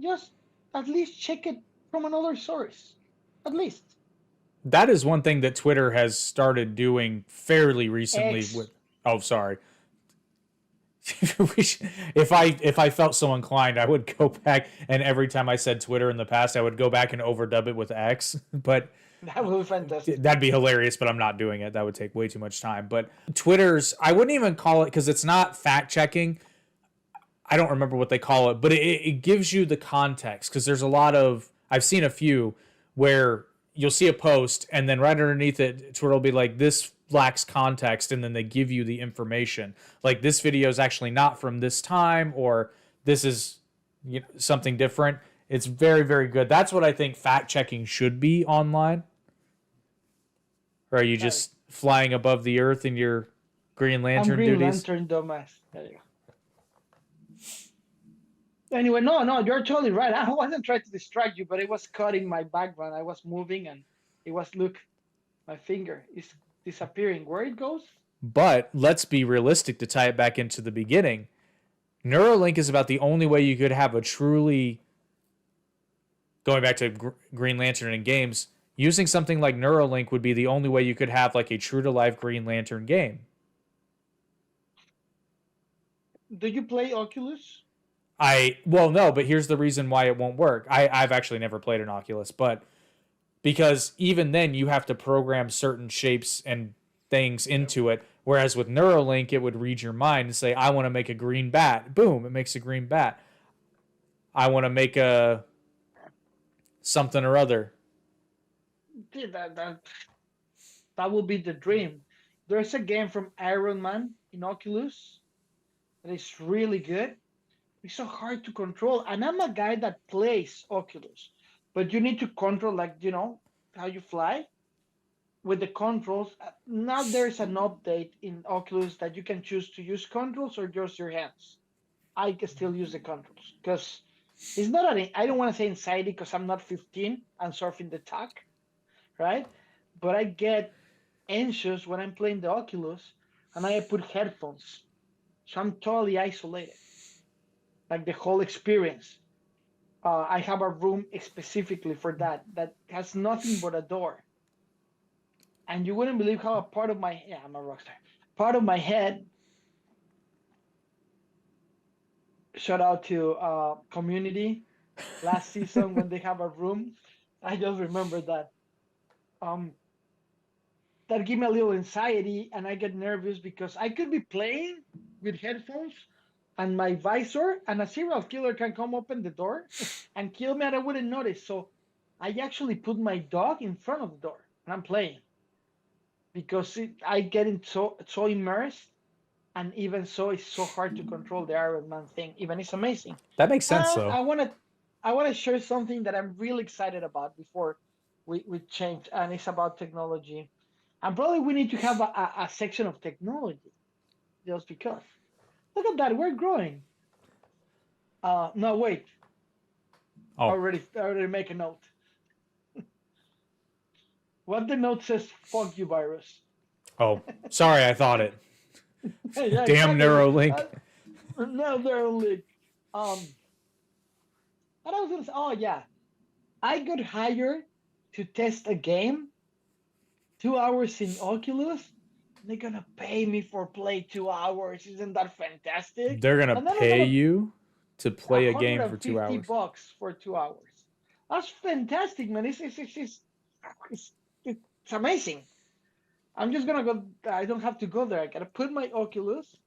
Just at least check it from another source. At least. That is one thing that Twitter has started doing fairly recently with. X. Oh, sorry. If I felt so inclined, I would go back, and every time I said Twitter in the past, I would go back and overdub it with X. But That would be fantastic. that'd be hilarious. But I'm not doing it. That would take way too much time. But Twitter's, I wouldn't even call it, because it's not fact checking. I don't remember what they call it, but it gives you the context, because there's a lot of, I've seen a few where you'll see a post and then right underneath it, Twitter will be like, this lacks context, and then they give you the information. Like, this video is actually not from this time, or this is, you know, something different. It's very, very good. That's what I think fact checking should be online. Or are you just flying above the earth in your Green Lantern Green duties? Lantern dumbass. There you go. Anyway, no, you're totally right. I wasn't trying to distract you, but it was cutting my background. I was moving, and it was, look, my finger is disappearing. Where it goes? But let's be realistic to tie it back into the beginning. Neuralink is about the only way you could have a truly, going back to Green Lantern in games, using something like Neuralink would be the only way you could have like a true to life Green Lantern game. Do you play Oculus? Well, no, but here's the reason why it won't work. I've actually never played an Oculus, but because even then you have to program certain shapes and things into it. Whereas with Neuralink, it would read your mind and say, I want to make a green bat. Boom, it makes a green bat. I want to make a something or other. That would be the dream. There's a game from Iron Man in Oculus that is really good. It's so hard to control. And I'm a guy that plays Oculus, but you need to control, like, how you fly with the controls. Now there's an update in Oculus that you can choose to use controls or just your hands. I can still use the controls because it's not I don't want to say anxiety because I'm not 15 and surfing the talk, right? But I get anxious when I'm playing the Oculus and I put headphones. So I'm totally isolated, like the whole experience. I have a room specifically for that has nothing but a door. And you wouldn't believe how a part of I'm a rockstar. Part of my head, shout out to Community last season when they have a room. I just remember that. That gave me a little anxiety, and I get nervous because I could be playing with headphones and my visor, and a serial killer can come open the door and kill me, and I wouldn't notice. So I actually put my dog in front of the door, and I'm playing because I get in so immersed, and even so, it's so hard to control the Iron Man thing. Even it's amazing. That makes sense, though. I want to share something that I'm really excited about before we change, and it's about technology. And probably we need to have a section of technology, just because. Look at that, we're growing. No, wait. Oh. I already make a note. What the note says, fuck you, virus. Oh, sorry, I thought it. Yeah, Damn exactly. Neuralink. No, Neuralink. What I was gonna say, oh yeah. I got hired to test a game, 2 hours in Oculus. They're gonna pay me for play 2 hours. Isn't that fantastic? They're gonna pay you to play a game for 2 hours. $150 for 2 hours. That's fantastic, man. It's amazing. I'm just gonna go. I don't have to go there. I gotta put my Oculus.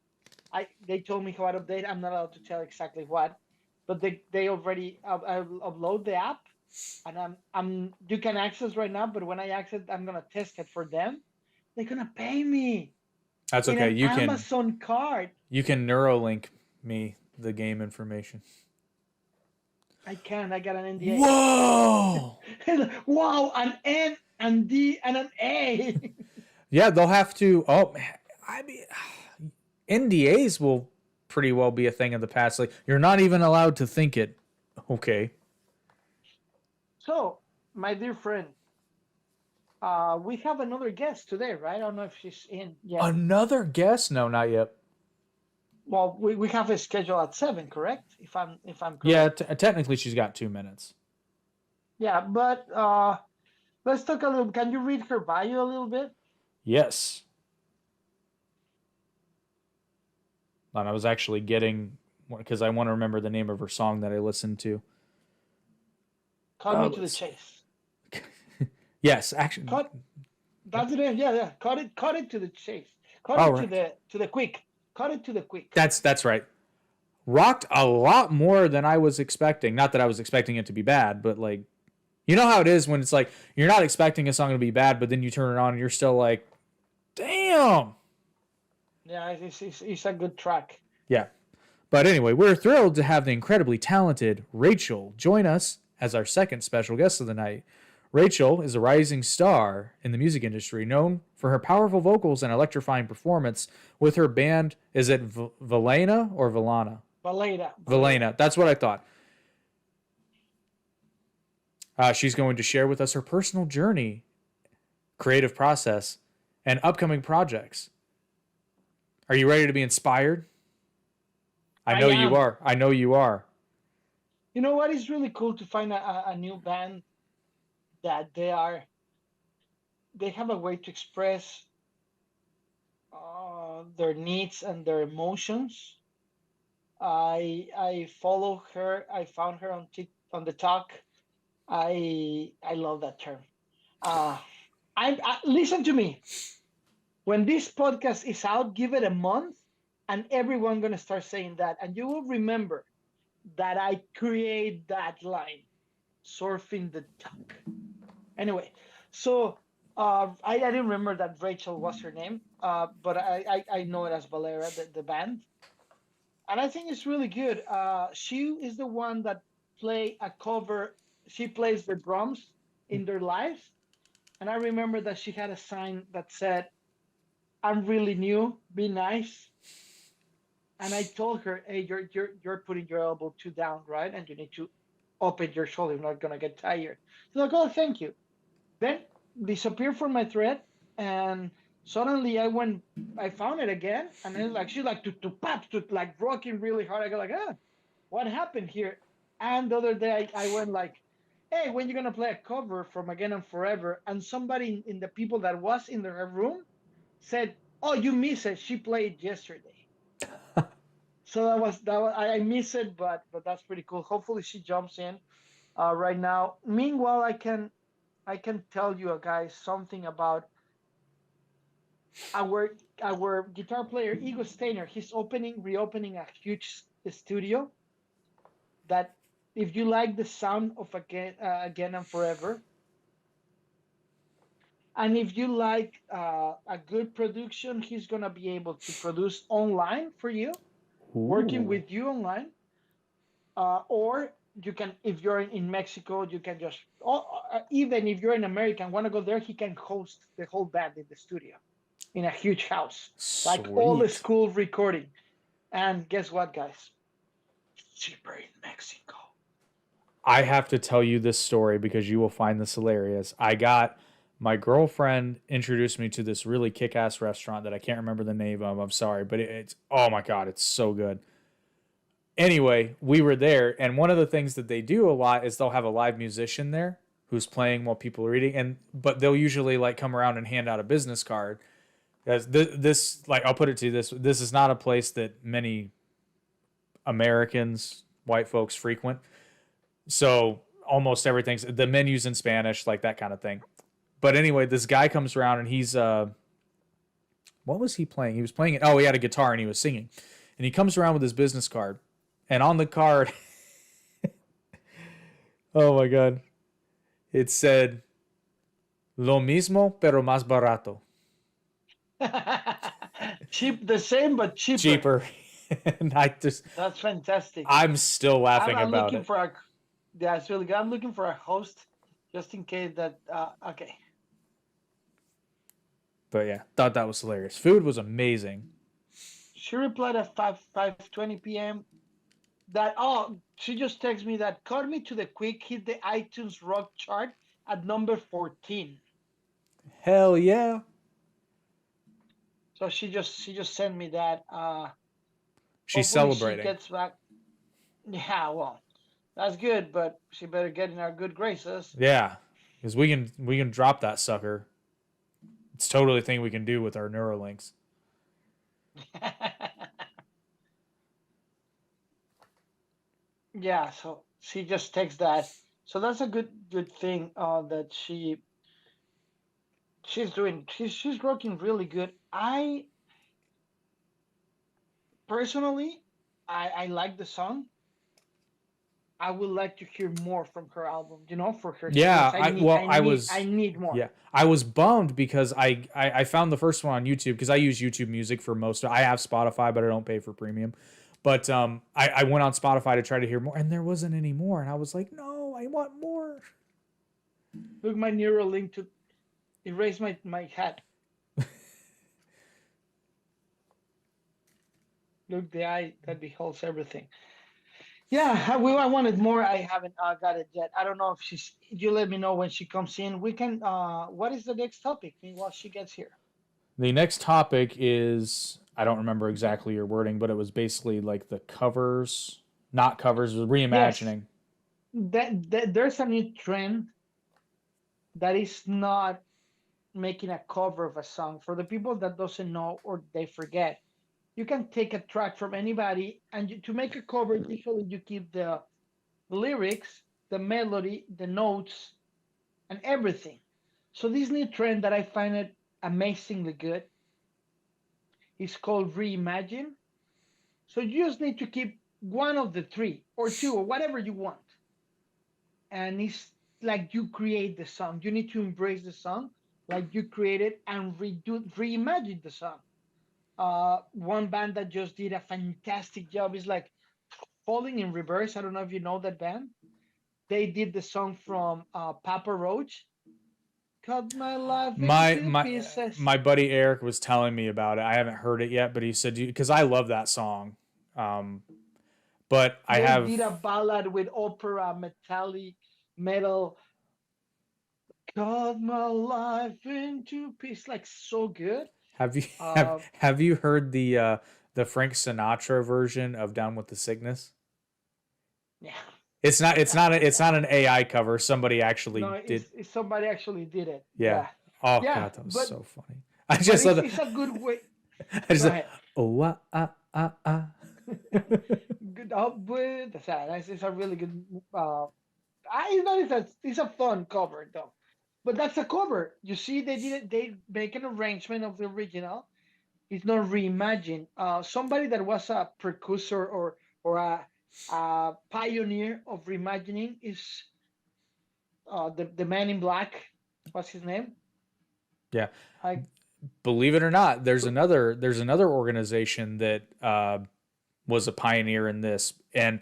They told me how to update. I'm not allowed to tell exactly what, but they already upload the app, and you can access right now. But when I access, I'm gonna test it for them. They're gonna pay me. That's okay. You can Amazon card. You can Neuralink me the game information. I can. I got an NDA. Whoa! Wow, an N and D and an A. Yeah, they'll have to. Oh, I mean, NDAs will pretty well be a thing of the past. Like you're not even allowed to think it. Okay. So, my dear friend, we have another guest today, right? I don't know if she's in yet. Another guest? No, not yet. Well, we have a schedule at 7, correct? If I'm correct. Yeah, technically she's got 2 minutes. Yeah, but let's talk a little. Can you read her bio a little bit? Yes. And I was actually getting, because I want to remember the name of her song that I listened to. Cut me to the chase. Yes, actually. That's the name. Yeah. Cut it to the chase. Cut it to the quick. Cut it to the quick. That's right. Rocked a lot more than I was expecting. Not that I was expecting it to be bad, but like, you know how it is when it's like you're not expecting a song to be bad, but then you turn it on and you're still like, damn. Yeah, it's a good track. Yeah. But anyway, we're thrilled to have the incredibly talented Rachel join us as our second special guest of the night. Rachel is a rising star in the music industry, known for her powerful vocals and electrifying performance with her band. Is it Valena or Valana? Valena. That's what I thought. She's going to share with us her personal journey, creative process, and upcoming projects. Are you ready to be inspired? I know you are. I know you are. You know what? It's really cool to find a new band that they have a way to express their needs and their emotions. I follow her. I found her on the talk. I love that term. Listen to me. When this podcast is out, give it a month, and everyone's gonna start saying that, and you will remember that I create that line, surfing the talk. Anyway, so I didn't remember that Rachel was her name, but I know it as Valera, the band, and I think it's really good. She is the one that play a cover. She plays the drums in their live, and I remember that she had a sign that said, "I'm really new. Be nice." And I told her, "Hey, you're putting your elbow too down, right? And you need to open your shoulder. You're not gonna get tired." She's like, "Oh, thank you." Then disappeared from my thread, and suddenly I found it again, and then like she's like to like rocking really hard. I go like, what happened here? And the other day I went like, "Hey, when you gonna play a cover from Again and Forever?" And somebody in the people that was in her room said, "Oh, you miss it. She played yesterday." So that was I miss it, but that's pretty cool. Hopefully she jumps in right now. Meanwhile, I can tell you guys something about our guitar player Igor Steiner. He's reopening a huge studio that if you like the sound of Again and Forever, and if you like a good production, he's gonna be able to produce online for you. Ooh. Working with you online, or you can, if you're in Mexico, you can just, even if you're in America and want to go there, he can host the whole band in the studio in a huge house. Sweet. Like old school recording. And guess what, guys? It's cheaper in Mexico. I have to tell you this story because you will find this hilarious. My girlfriend introduced me to this really kick-ass restaurant that I can't remember the name of. I'm sorry, but it's oh my God, it's so good. Anyway, we were there, and one of the things that they do a lot is they'll have a live musician there who's playing while people are eating, but they'll usually like come around and hand out a business card. This like I'll put it to you this is not a place that many Americans, white folks frequent. So almost everything's the menu's in Spanish, like that kind of thing. But anyway, this guy comes around and he's what was he playing? He was playing it. Oh, he had a guitar and he was singing. And he comes around with his business card. And on the card, oh my God, it said, "Lo mismo, pero más barato." Cheap, the same, but cheaper. Cheaper. And that's fantastic. I'm still laughing about it. Yeah, it's really good. I'm looking for a host just in case that. Okay. But yeah, thought that was hilarious. Food was amazing. She replied at 5:20 p.m. that she just texted me that cut me to the quick hit the iTunes rock chart at number 14. Hell yeah. So she just sent me that. She's Hopefully she celebrating. gets back. Yeah, well, that's good, but she better get in our good graces. Yeah, because we can drop that sucker. It's totally a thing we can do with our Neuralinks. Yeah, so she just texts that. So that's a good thing that she's doing. She's working really good. I personally, I like the song. I would like to hear more from her album. For her Yeah, singles. I need more. yeah, I was bummed because I found the first one on YouTube because I use YouTube Music for most. I have Spotify, but I don't pay for premium. But I went on Spotify to try to hear more, and there wasn't any more, and I was like, no, I want more. Look, my Neuralink to erase my hat. Look, the eye that beholds everything. Yeah, I wanted more. I haven't got it yet. I don't know if she's. You let me know when she comes in. We can. What is the next topic? While she gets here. The next topic is I don't remember exactly your wording, but it was basically like the covers, not covers, was Yes, reimagining. there's a new trend that is not making a cover of a song. For the people that doesn't know or they forget, you can take a track from anybody, and to make a cover, usually you keep the lyrics, the melody, the notes, and everything. So this new trend that I find it amazingly good is called reimagine. So you just need to keep one of the three or two or whatever you want. And it's like you create the song. You need to embrace the song like you created and reimagine the song. One band that just did a fantastic job is like Falling in Reverse. I don't know if you know that band. They did the song from Papa Roach. Cut my life My into my pieces. my buddy Eric was telling me about it. I haven't heard it yet, but he said because I love that song. Um, but I They have did a ballad with opera, metallic, metal. Cut my life into pieces. Like so good. have you Uh, have you heard the Frank Sinatra version of Down with the Sickness? yeah. It's not an AI cover. Somebody actually No, did. it's somebody actually did it. Yeah. Yeah, Oh yeah, god, that was but so funny. I but just it's love it. it's a good way. I just Go ahead. oh Good up with that's it's a really good. I know it's a fun cover though, but that's a cover. You see, they did it. They make an arrangement of the original. It's not reimagined. Somebody that was a precursor or a pioneer of reimagining is the man in black. What's his name? yeah. I Believe it or not, there's another organization that was a pioneer in this, and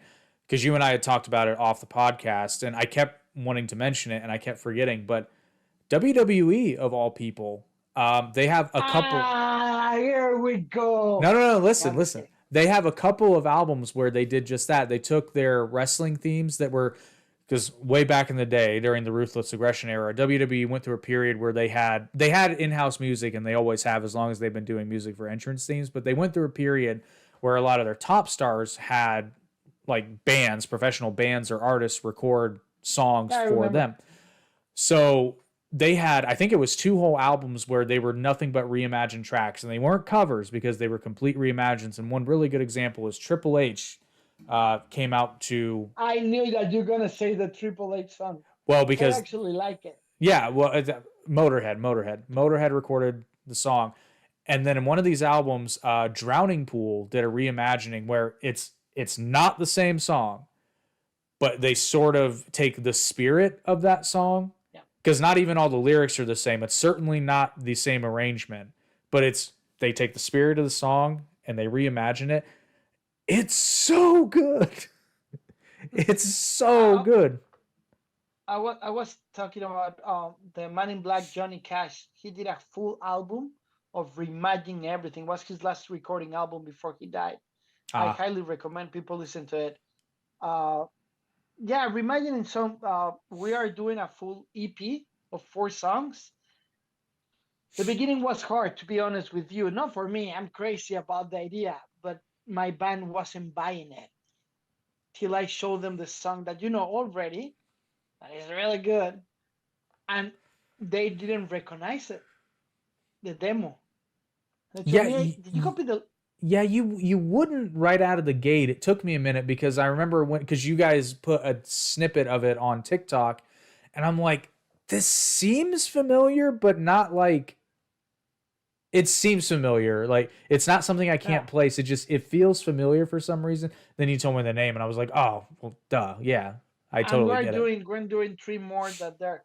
because you and I had talked about it off the podcast, and I kept wanting to mention it, and I kept forgetting, but WWE of all people, they have a couple. here we go. No. I'm just Listen. kidding. They have a couple of albums where they did just that. They took their wrestling themes that were because way back in the day during the Ruthless Aggression era, WWE went through a period where they had in-house music and they always have as long as they've been doing music for entrance themes, but they went through a period where a lot of their top stars had like bands, professional bands or artists record songs Yeah, I for remember. them. So they had, I think it was two whole albums where they were nothing but reimagined tracks, and they weren't covers because they were complete reimagines. And one really good example is Triple H came out to I knew that you're gonna say the Triple H song. well I because actually like it. yeah well Motorhead recorded the song, and then in one of these albums, Drowning Pool did a reimagining where it's not the same song, but they sort of take the spirit of that song Yeah. because not even all the lyrics are the same. It's certainly not the same arrangement, but they take the spirit of the song and they reimagine it. It's so good. It's so I, good. I was talking about the Man in Black, Johnny Cash. He did a full album of reimagining everything. It was his last recording album before he died. I Ah, highly recommend people listen to it. Uh, yeah, reimagining some. We are doing a full EP of 4 songs. The beginning was hard, to be honest with you. Not for me. I'm crazy about the idea, but my band wasn't buying it till I showed them the song that already that is really good, and they didn't recognize it, the demo. They told yeah, me, "Hey, did you copy the?" yeah. You wouldn't right out of the gate. It took me a minute because I remember because you guys put a snippet of it on TikTok, and I'm like, this seems familiar, but not like it seems familiar. Like it's not something I Yeah, can't place. It feels familiar for some reason. Then you told me the name, and I was like, oh, well, duh, yeah, I and totally get it. we're doing 3 more that there.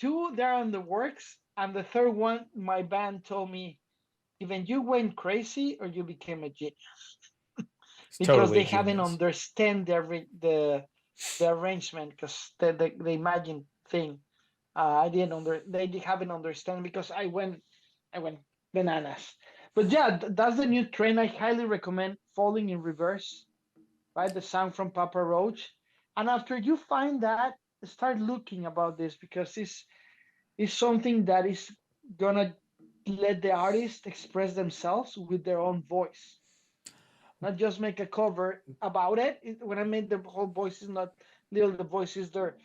Two they're on the works, and the third one, my band told me, even you went crazy or you became a genius It's because totally they haven't genius. understand the arrangement because the imagine thing. I didn't they haven't understand because I went bananas. But yeah, that's the new trend. I highly recommend Falling in Reverse, right? The song from Papa Roach. And after you find that, start looking about this because it's something that is gonna let the artist express themselves with their own voice, not just make a cover about it. When I mean the whole voice is not little, the voice is their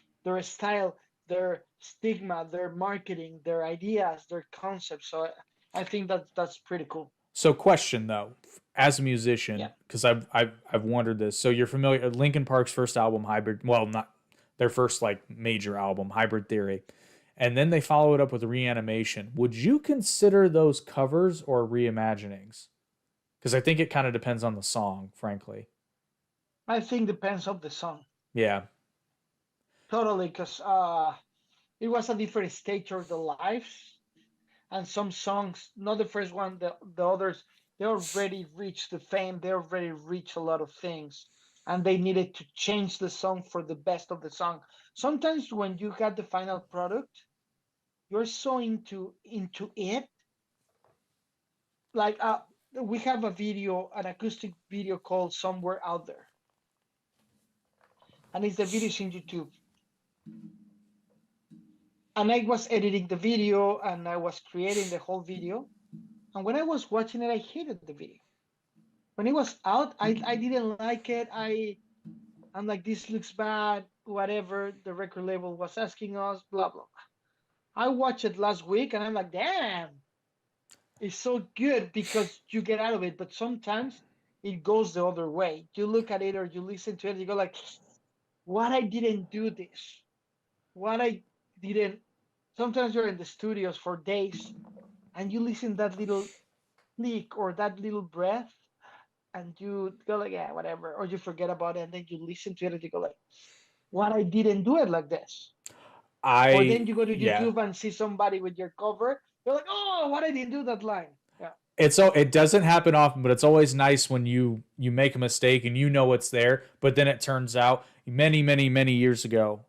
style, their stigma, their marketing, their ideas, their concepts. So I think that's pretty cool. So, question though, as a Yeah. musician, because I've wondered this. So you're familiar Linkin Park's first album, Hybrid. Well, not their first like major album, Hybrid Theory, and then they follow it up with Reanimation. Would you consider those covers or reimaginings? Because I think it kind of depends on the song, frankly. I think depends on the song. Yeah. Totally, because it was a different stage of the lives, and some songs, not the first one, the others, they already reached the fame, they already reached a lot of things, and they needed to change the song for the best of the song. Sometimes when you got the final product, you're so into it. Like we have a video, an acoustic video called "Somewhere Out There," and it's the videos in YouTube. And I was editing the video, and I was creating the whole video. And when I was watching it, I hated the video. When it was out, I didn't like it. I'm like, this looks bad, whatever the record label was asking us, blah blah. I watched it last week and I'm like, damn, it's so good because you get out of it. But sometimes it goes the other way. You look at it or you listen to it, you go like, what I didn't do this, what I didn't. Sometimes you're in the studios for days and you listen that little click or that little breath and you go like, yeah, whatever, or you forget about it, and then you listen to it and you go like, what I didn't do it like this. Or then you go to Yeah. YouTube and see somebody with your cover, you're like, oh, what I didn't do that line. Yeah, It doesn't happen often, but it's always nice when you make a mistake and you know it's there, but then it turns out many years ago,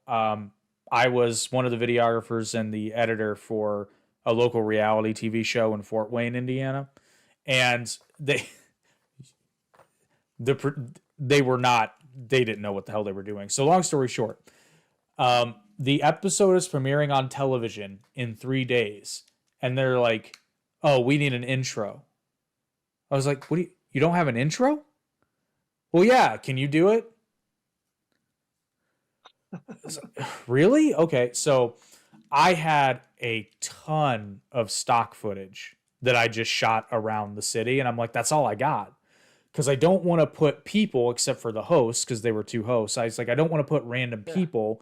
I was one of the videographers and the editor for a local reality TV show in Fort Wayne, Indiana, and they were not they didn't know what the hell they were doing. So long story short, the episode is premiering on television in 3 days, and they're like, "Oh, we need an intro." I was like, "What do you don't have an intro?" Well, yeah, can you do it? Like, really? Okay, so I had a ton of stock footage that I just shot around the city, and I'm like, that's all I got. Because I don't want to put people, except for the hosts, because they were two hosts. I was like, I don't want to put random yeah, people.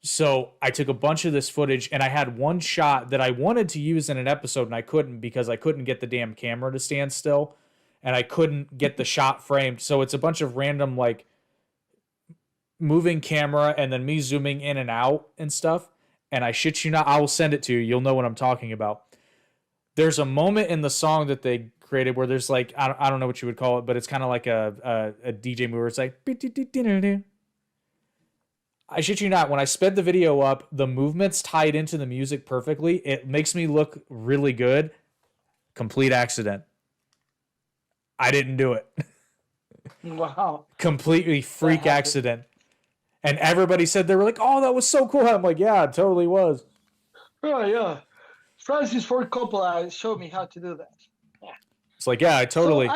So I took a bunch of this footage, and I had one shot that I wanted to use in an episode, and I couldn't because I couldn't get the damn camera to stand still, and I couldn't get the shot framed. So it's a bunch of random, like, moving camera and then me zooming in and out and stuff. And I shit you not, I will send it to you. You'll know what I'm talking about. There's a moment in the song that they created where there's like, I don't know what you would call it, but it's kind of like a DJ move where it's like, I shit you not, when I sped the video up, the movements tied into the music perfectly. It makes me look really good. Complete accident. I didn't do it. Wow. Completely freak accident. And everybody said, they were like, oh, that was so cool. I'm like, yeah, it totally was. Oh, yeah. Francis Ford Coppola showed me how to do that. Yeah. It's like, yeah, I totally. So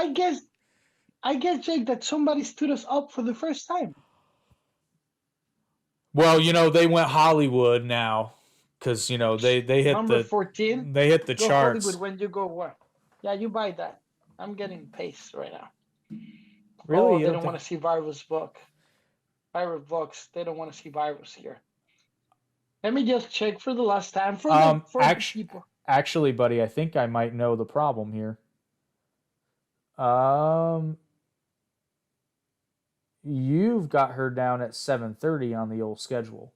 I guess, Jake, that somebody stood us up for the first time. Well, they went Hollywood now because they hit Number 14. They hit the go charts. Hollywood when you go where? Yeah, you buy that. I'm getting pace right now. Really? Oh, they don't want to see Virus book. Virus books. They don't want to see Virus here. Let me just check for the last time for the people. Actually, buddy, I think I might know the problem here. You've got her down at 7:30 on the old schedule.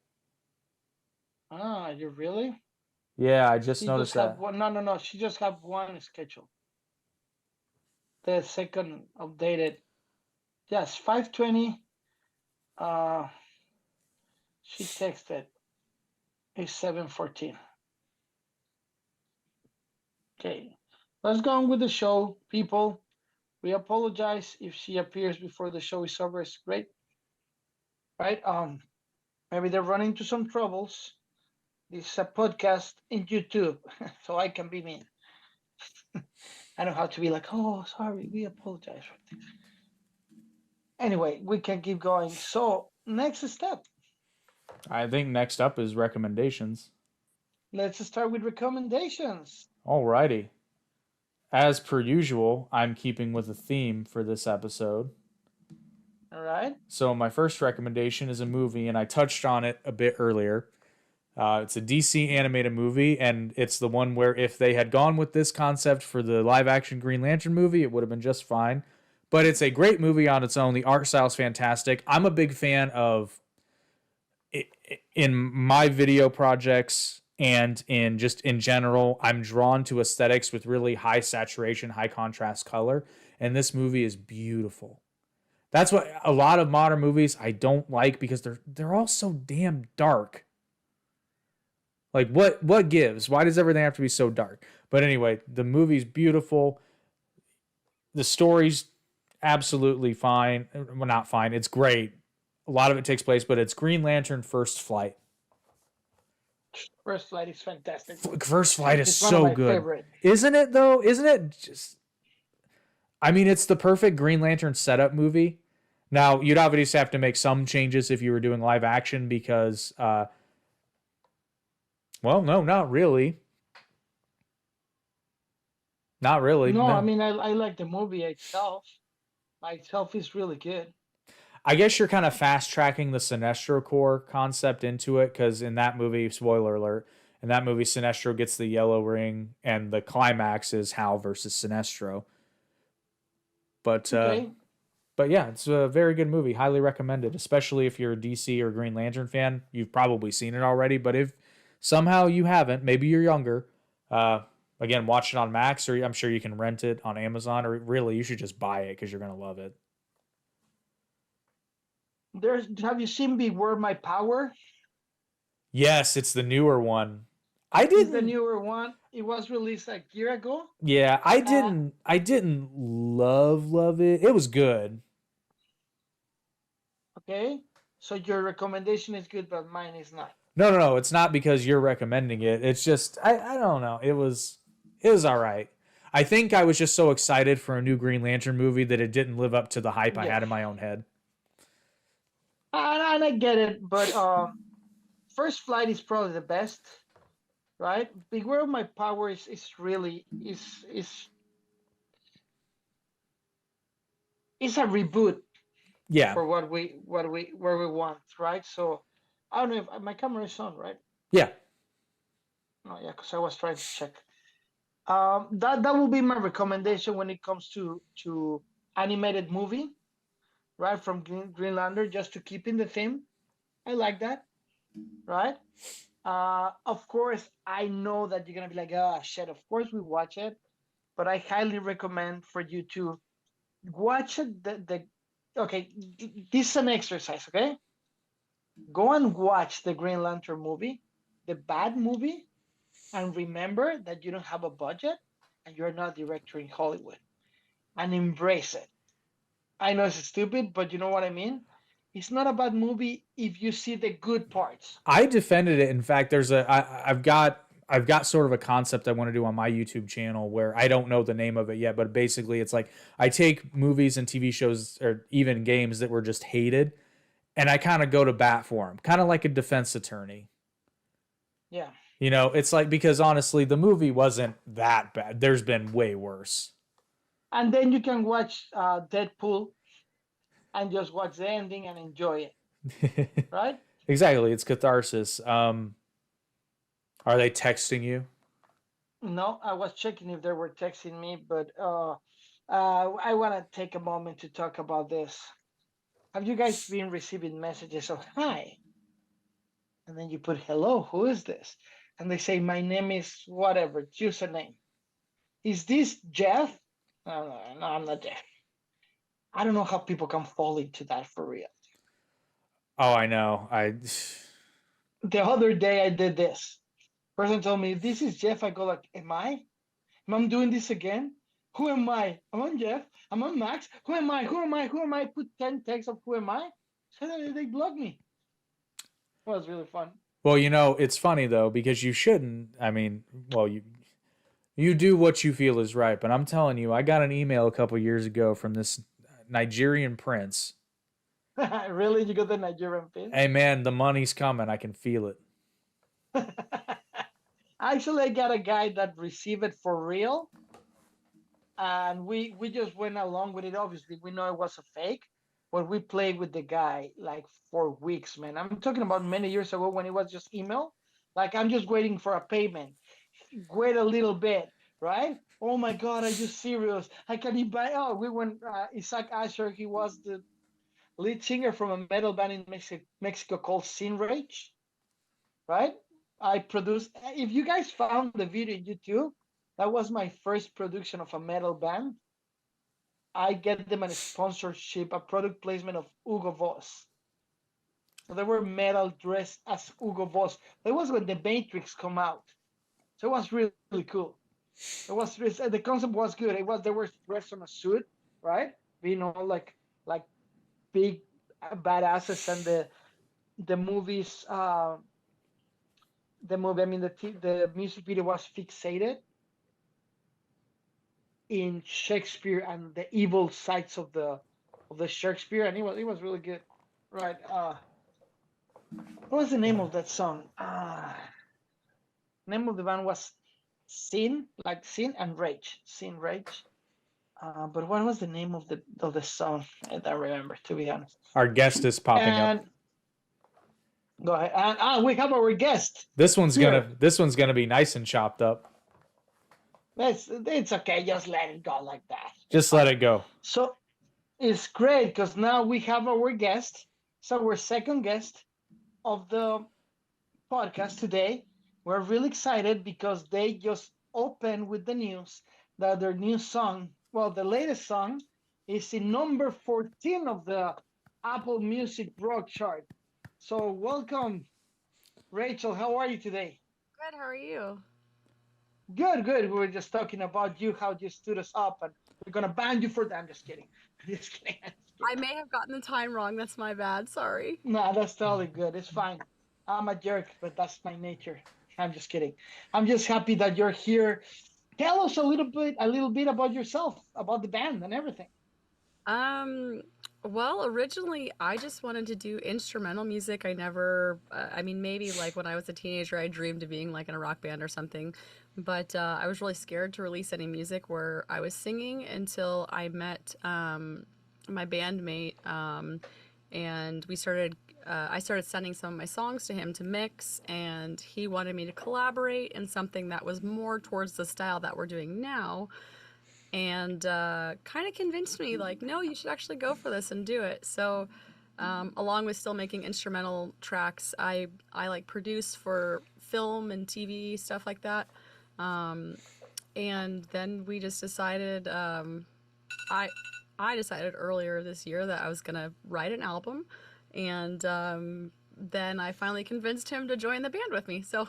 Ah, you really? Yeah, I just noticed that. No. She just have one schedule. The second updated. Yes, 5:20. She texted. It's 7:14. Okay, let's go on with the show, people. We apologize if she appears before the show is over. It's great, right? Maybe they're running into some troubles. This is a podcast in YouTube, so I can be mean. I know how to be like, oh, sorry, we apologize for this. Anyway, we can keep going. So, next step. I think next up is recommendations. Let's start with recommendations. Alrighty. As per usual, I'm keeping with a theme for this episode. All right. So my first recommendation is a movie, and I touched on it a bit earlier. It's a DC animated movie, and it's the one where if they had gone with this concept for the live-action Green Lantern movie, it would have been just fine. But it's a great movie on its own. The art style is fantastic. I'm a big fan of, in my video projects and in general, I'm drawn to aesthetics with really high saturation, high contrast color, and this movie is beautiful. That's what a lot of modern movies I don't like, because they're all so damn dark. Like, what gives? Why does everything have to be so dark? But anyway, the movie's beautiful. The story's absolutely fine. Well, not fine. It's great. A lot of it takes place, but it's Green Lantern First Flight. First Flight is fantastic. First Flight is so good. Favorite. Isn't it, though? Isn't it just... I mean, it's the perfect Green Lantern setup movie. Now, you'd obviously have to make some changes if you were doing live action because... well, no, not really. Not really. No, I mean, I like the movie itself. By itself is really good. I guess you're kind of fast-tracking the Sinestro Corps concept into it, because in that movie, spoiler alert, in that movie, Sinestro gets the yellow ring, and the climax is Hal versus Sinestro. But okay. But yeah, it's a very good movie. Highly recommended, especially if you're a DC or Green Lantern fan. You've probably seen it already, but if somehow you haven't, maybe you're younger, again, watch it on Max, or I'm sure you can rent it on Amazon, or really, you should just buy it because you're going to love it. Have you seen Beware My Power? Yes, it's the newer one. It's the newer one. It was released like a year ago. Yeah, I didn't love it. It was good. Okay, so your recommendation is good, but mine is not. No, it's not because you're recommending it. It's just I don't know. It was all right. I think I was just so excited for a new Green Lantern movie that it didn't live up to the hype I had in my own head. And I get it, but First Flight is probably the best, right? Beware of My Power is really is it's a reboot. Yeah. For where we want, right? So I don't know if my camera is on, right? Yeah. No, yeah, because I was trying to check. That will be my recommendation when it comes to animated movie, right? From Green Lantern, just to keep in the theme. I like that, right? Of course, I know that you're gonna be like, oh shit. Of course, we watch it, but I highly recommend for you to watch it. Okay, this is an exercise, okay? Go and watch the Green Lantern movie, the bad movie, and remember that you don't have a budget and you're not a director in Hollywood, and embrace it. I know it's stupid, but you know what I mean? It's not a bad movie if you see the good parts. I defended it. In fact, I've got sort of a concept I want to do on my YouTube channel where I don't know the name of it yet, but basically it's like I take movies and TV shows or even games that were just hated, and I kind of go to bat for them, kind of like a defense attorney. Yeah. You know, it's like, because honestly, the movie wasn't that bad. There's been way worse. And then you can watch Deadpool and just watch the ending and enjoy it, right? Exactly, it's catharsis. Are they texting you? No, I was checking if they were texting me, but I want to take a moment to talk about this. Have you guys been receiving messages of hi? And then you put hello, who is this? And they say, my name is whatever, choose a name. Is this Jeff? No, I'm not Jeff. I don't know how people can fall into that for real. Oh, I know. The other day I did this. Person told me, this is Jeff. I go like, am I? Am I doing this again? Who am I? Am I Jeff? Am I Max? Who am I? Who am I? Who am I? Put 10 texts of who am I? So they blocked me. It was really fun. Well, you know, it's funny though, because you shouldn't. I mean, well, you do what you feel is right, but I'm telling you, I got an email a couple years ago from this Nigerian prince. Really? You got the Nigerian pin? Hey man, the money's coming. I can feel it. Actually, I got a guy that received it for real, and we just went along with it. Obviously, we know it was a fake, but we played with the guy like for weeks, man. I'm talking about many years ago when it was just email. Like, I'm just waiting for a payment. Wait a little bit, right? Oh my God, are you serious? I can buy. Oh, we went. Isaac Asher, he was the lead singer from a metal band in Mexico called Sin Rage, right? I produced. If you guys found the video on YouTube, that was my first production of a metal band. I get them a sponsorship, a product placement of Hugo Boss. So they were metal dressed as Hugo Boss. That was when the Matrix come out. So it was really, really cool. It was the concept was good. It was they were dressed on a suit, right? Being all like big badasses, and the movies. The movie. I mean, the music video was fixated in Shakespeare and the evil sides of the Shakespeare, and it was really good. Right. What was the name of that song? Name of the band was Sin, like Sin and Rage. Sin Rage. But what was the name of the song? I don't remember, to be honest. Our guest is popping and, up. Go ahead. And we have our guest. This one's gonna be nice and chopped up. It's okay. Just let it go like that. Just let it go. So it's great because now we have our guest. So our second guest of the podcast today. We're really excited because they just opened with the news that their new song, well, the latest song, is in number 14 of the Apple Music rock chart. So welcome, Rachel. How are you today? Good. How are you? Good, good. We were just talking about you, how you stood us up, and we're gonna ban you for that. I'm just kidding. I'm just kidding. I may have gotten the time wrong. That's my bad. Sorry. No, that's totally good. It's fine. I'm a jerk, but that's my nature. I'm just kidding. I'm just happy that you're here. Tell us a little bit about yourself, about the band and everything. Well, originally I just wanted to do instrumental music. I never, I mean, maybe like when I was a teenager, I dreamed of being like in a rock band or something. But I was really scared to release any music where I was singing until I met my bandmate, and I started sending some of my songs to him to mix, and he wanted me to collaborate in something that was more towards the style that we're doing now, and kind of convinced me like, no, you should actually go for this and do it. So along with still making instrumental tracks, I like produce for film and TV, stuff like that. And then we just decided, I decided earlier this year that I was gonna write an album, and then I finally convinced him to join the band with me. So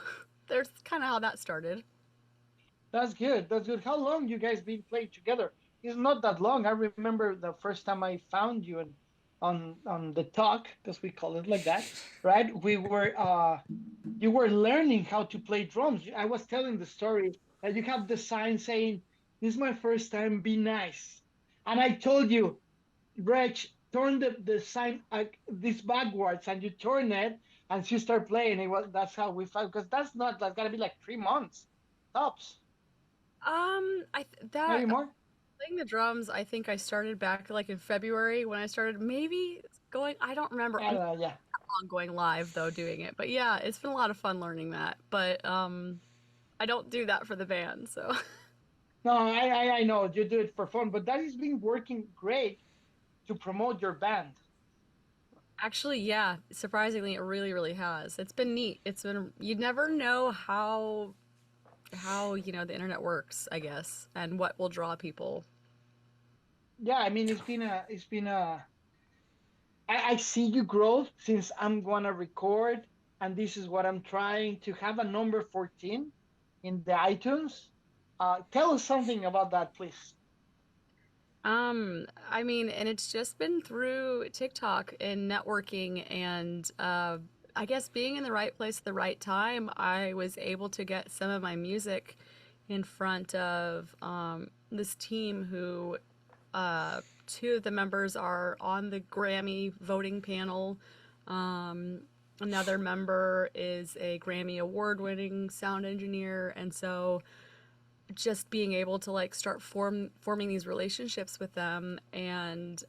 there's kind of how that started. That's good. That's good. How long you guys been playing together? It's not that long. I remember the first time I found you on the talk, because we call it like that, right? We were you were learning how to play drums. I was telling the story that you have the sign saying, "This is my first time. Be nice," and I told you, Reg, turn the sign this backwards, and you turn it, and she start playing. It was that's how we found, because that's gotta be like 3 months tops, maybe That more. playing the drums, I think I started back like in February when I started maybe going, I don't remember. I don't know. Yeah. On going live though doing it. But yeah, it's been a lot of fun learning that. But I don't do that for the band, so No, I know you do it for fun, but that has been working great to promote your band. actually, yeah, surprisingly it really really has. It's been neat. It's been you never know how, the internet works, I guess, and what will draw people. Yeah, I mean I see you grow since I'm gonna record, and this is what I'm trying to have a number 14 in the iTunes. Tell us something about that, please. I mean, and it's just been through TikTok and networking and I guess being in the right place at the right time, I was able to get some of my music in front of this team who two of the members are on the Grammy voting panel. Um, Another member is a Grammy award winning sound engineer, and so just being able to like start forming these relationships with them and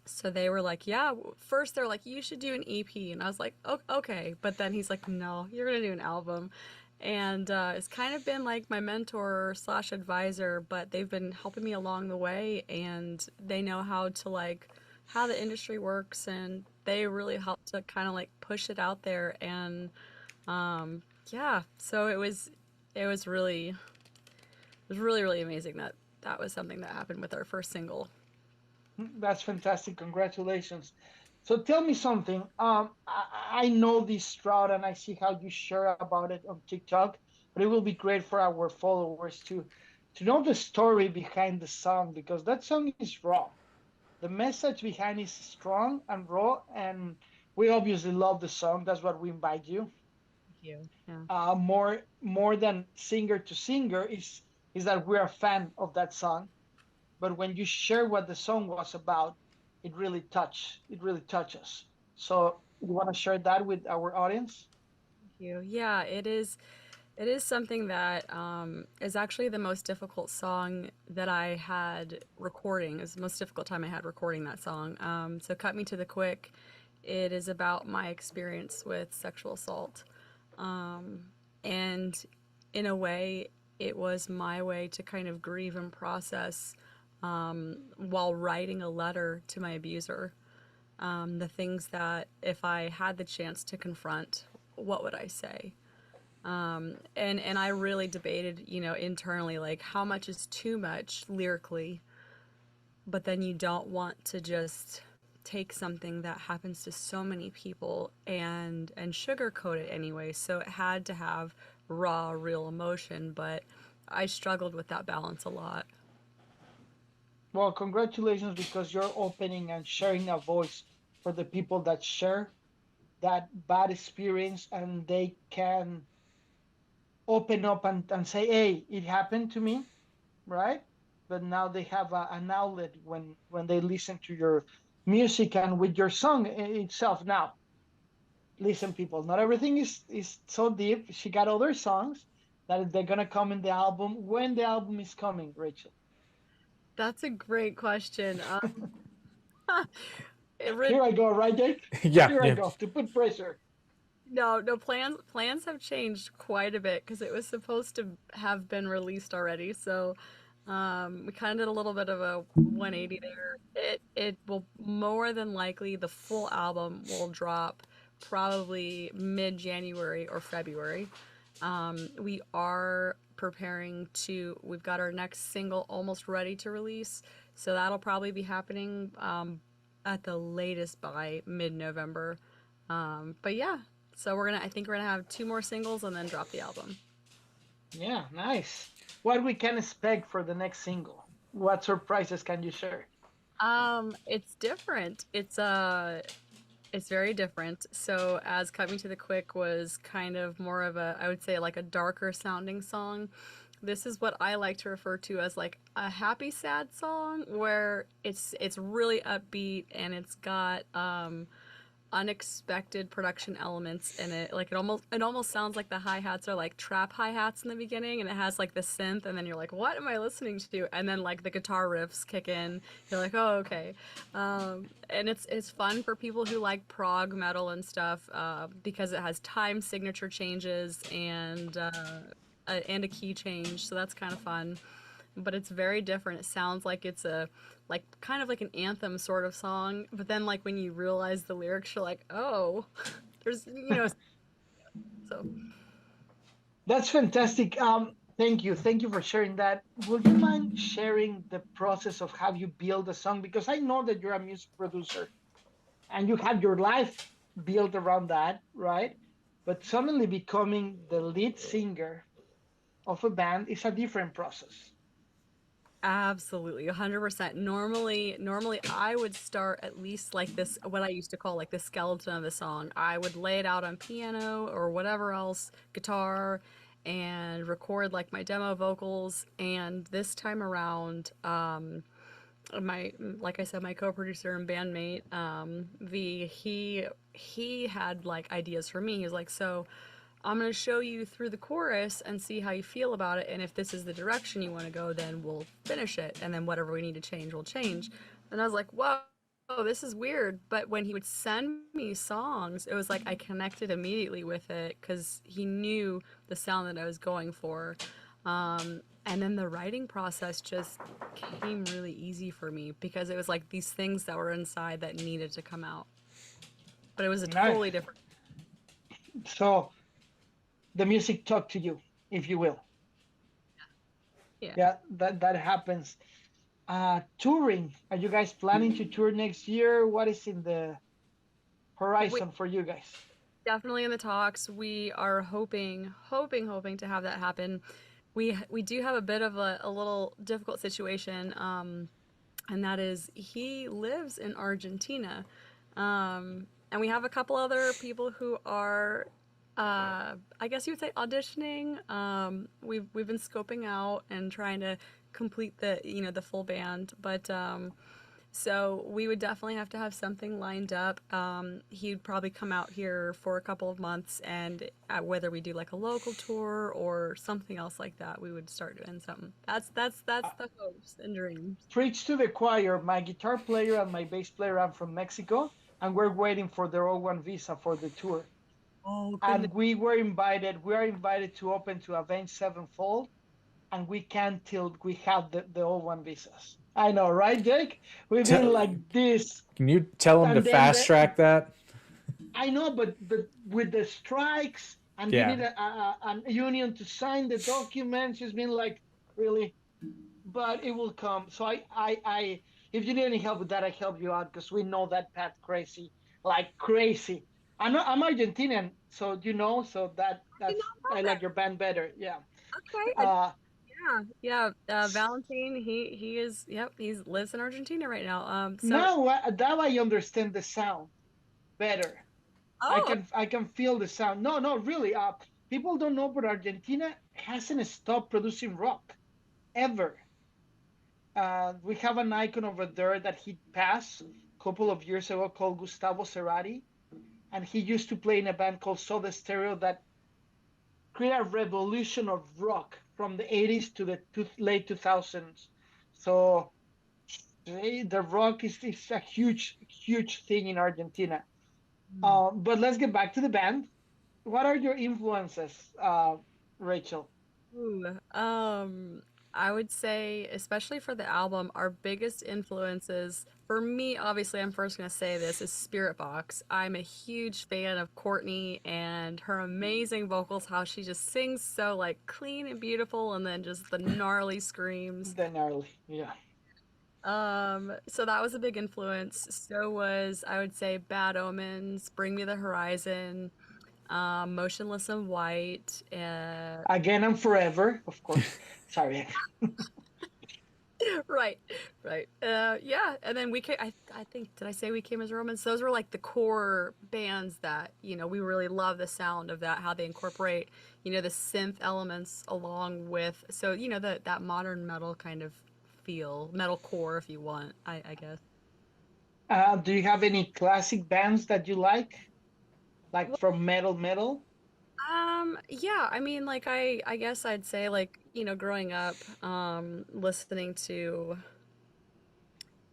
so they were like, yeah, first they're like, you should do an EP, and I was like, oh, okay, but then he's like, no, you're gonna do an album. And it's kind of been like my mentor slash advisor, but they've been helping me along the way, and they know how to like how the industry works, and they really helped to kind of like push it out there. And yeah, so it was really amazing that that was something that happened with our first single. That's fantastic. Congratulations. So tell me something. I know this route and I see how you share about it on TikTok, but it will be great for our followers to know the story behind the song, because that song is raw. The message behind is strong and raw, and we obviously love the song. That's what we invite you. Thank you. Yeah. More than singer to singer is that we're a fan of that song. But when you share what the song was about, it really touches. So you want to share that with our audience? Thank you. Yeah, it is something that is actually the most difficult song that I had recording. It was the most difficult time I had recording that song. So Cut Me to the Quick, it is about my experience with sexual assault. And in a way, it was my way to kind of grieve and process while writing a letter to my abuser. The things that if I had the chance to confront, what would I say? And I really debated, internally, like how much is too much lyrically, but then you don't want to just take something that happens to so many people and sugarcoat it anyway. So it had to have raw, real emotion, but I struggled with that balance a lot. Well, congratulations, because you're opening and sharing a voice for the people that share that bad experience, and they can open up and say, hey, it happened to me, right? But now they have an outlet when they listen to your music and with your song itself. Now, listen, people, not everything is so deep. She got other songs that they're gonna come in the album. When the album is coming, Rachel? That's a great question. It Here I go, right, Jake? Yeah, Here I yeah. go to put pressure. No, plans have changed quite a bit because it was supposed to have been released already. So we kind of did a little bit of a 180 there. It will more than likely the full album will drop probably mid-January or February. We are preparing to. We've got our next single almost ready to release, so that'll probably be happening at the latest by mid-November. But yeah, so I think we're gonna have 2 more singles and then drop the album. Yeah, nice. What we can expect for the next single? What surprises can you share? It's different. It's very different. So as Coming to the Quick was kind of more of a, I would say like a darker sounding song. This is what I like to refer to as like a happy sad song where it's really upbeat and it's got unexpected production elements in it. Like it almost sounds like the hi-hats are like trap hi-hats in the beginning and it has like the synth and then you're like, what am I listening to? And then like the guitar riffs kick in. You're like, oh, okay. And it's fun for people who like prog metal and stuff because it has time signature changes and a key change. So that's kind of fun. But it's very different. It sounds like it's a like kind of like an anthem sort of song, but then like when you realize the lyrics, you're like, oh, there's so That's fantastic. Thank you for sharing that. Would you mind sharing the process of how you build a song? Because I know that you're a music producer and you have your life built around that, right? But suddenly becoming the lead singer of a band is a different process. absolutely 100%. Normally I would start at least like this, what I used to call like the skeleton of the song. I would lay it out on piano or whatever else, guitar, and record like my demo vocals. And this time around, my like I said, my co-producer and bandmate, V, he had like ideas for me. He was like, so I'm gonna show you through the chorus and see how you feel about it, and if this is the direction you want to go, then we'll finish it, and then whatever we need to change, we'll change. And I was like, whoa, this is weird. But when he would send me songs, it was like I connected immediately with it because he knew the sound that I was going for. And then the writing process just came really easy for me because it was like these things that were inside that needed to come out. But it was a Nice. totally different. So the music talk to you, if you will. Yeah. Yeah, that happens. Touring. Are you guys planning to tour next year? What is in the We, horizon for you guys? definitely in the talks. We are hoping to have that happen. We do have a bit of a little difficult situation, and that is he lives in Argentina, and we have a couple other people who are, I guess you would say auditioning. We've been scoping out and trying to complete the full band, but so we would definitely have to have something lined up. He'd probably come out here for a couple of months, and whether we do like a local tour or something else like that, we would start doing something. That's the hopes and dreams. Preach to the choir. My guitar player and my bass player are from Mexico, and we're waiting for their O1 visa for the tour. Oh goodness. And we are invited to open to Avenged Sevenfold, and we can't till we have the O1 visas. I know, right, Jake? We've been Te- like this, can you tell them to and then fast track that? I know, but with the strikes, and we Yeah. need a union to sign the documents. It's been like really, but it will come. So if you need any help with that, I help you out because we know that path crazy, like crazy. I'm Argentinian, so so You that's know I that. like your band better. Yeah. Okay. Uh, Yeah. Valentine. He is. Yep. He lives in Argentina right now. So. now I understand the sound better. Oh. I can feel the sound. No, no, really. People don't know, but Argentina hasn't stopped producing rock ever. We have an icon over there that he passed a couple of years ago called Gustavo Cerati, and he used to play in a band called Soda Stereo that created a revolution of rock from the 80s to the late 2000s. So the rock is a huge thing in Argentina. But let's get back to the band. What are your influences, Rachel? Ooh, I would say, especially for the album, our biggest influences, for me, obviously, I'm first going to say this, is Spirit Box. I'm a huge fan of Courtney and her amazing vocals, how she just sings so like clean and beautiful, and then just the gnarly screams. The gnarly, yeah. So that was a big influence. So was, I would say, Bad Omens, Bring Me the Horizon, Motionless in White, Again and Forever, of course. Sorry. right, right. Yeah, and then I think, did I say We Came as Romans? Those were like the core bands that, we really love the sound of that, how they incorporate, the synth elements along with, so, that modern metal kind of feel, metal core, if you want, I guess. Do you have any classic bands that you like from metal? Yeah, I mean, like, I guess I'd say, like, growing up, listening to,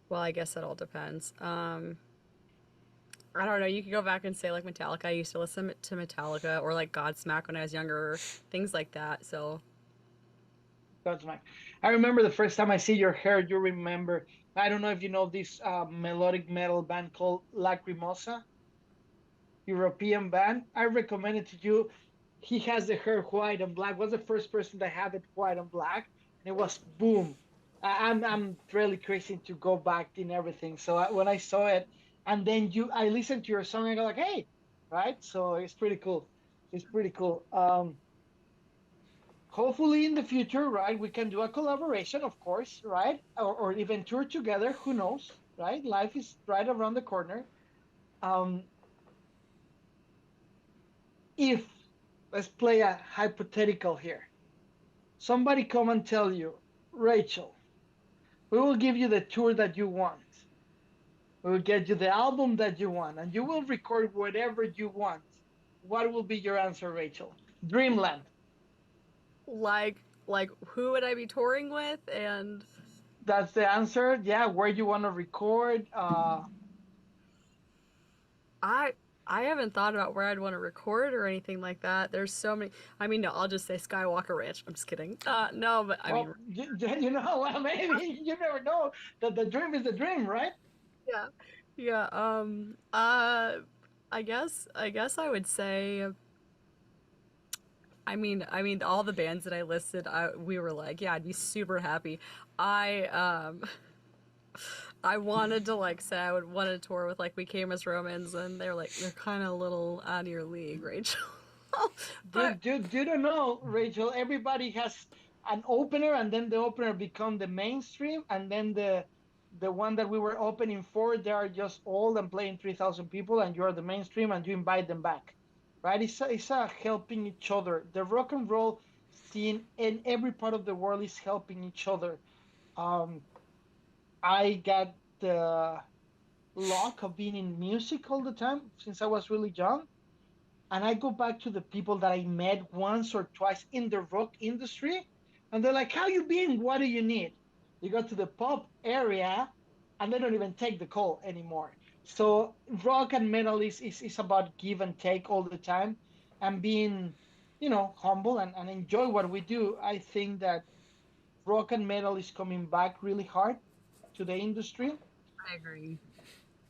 well, I guess it all depends. I don't know. You could go back and say like Metallica. I used to listen to Metallica or like Godsmack when I was younger, things like that. So That's my. I remember the first time I see your hair. You remember? I don't know if you know this melodic metal band called Lacrimosa, European band. I recommend it to you. He has the hair white and black. Was the first person that had it white and black, and it was boom. I'm really crazy to go back in everything. So when I saw it, and then I listened to your song, and I go like, hey, right? So it's pretty cool. It's pretty cool. Hopefully in the future, right, we can do a collaboration, of course, right, or even tour together. Who knows, right? Life is right around the corner. Um, if let's play a hypothetical here. Somebody come and tell you, Rachel, we will give you the tour that you want. We will get you the album that you want, and you will record whatever you want. What will be your answer, Rachel? Dreamland. like who would I be touring with? And That's the answer. Yeah, where you want to record. I I haven't thought about where I'd want to record or anything like that. There's so many. I mean, no, I'll just say Skywalker Ranch. I'm just kidding. No, but I mean, Well, you know, well, maybe you never know that the dream is the dream, right? yeah, yeah. I guess I would say. I mean, all the bands that I listed, we were like, yeah, I'd be super happy. I I wanted to like say I would want to tour with like We Came as Romans, and they're like they're kind of a little out of your league, Rachel. But You don't know, Rachel. Everybody has an opener, and then the opener become the mainstream, and then the one that we were opening for, they are just old and playing 3,000 people, and you're the mainstream, and you invite them back, right? It's a helping each other. The rock and roll scene in every part of the world is helping each other. Um, I got the luck of being in music all the time since I was really young. And I go back to the people that I met once or twice in the rock industry, and they're like, "How you been? What do you need?" You go to the pop area, and they don't even take the call anymore. So rock and metal is about give and take all the time, and being, humble and enjoy what we do. I think that rock and metal is coming back really hard to the industry, I agree.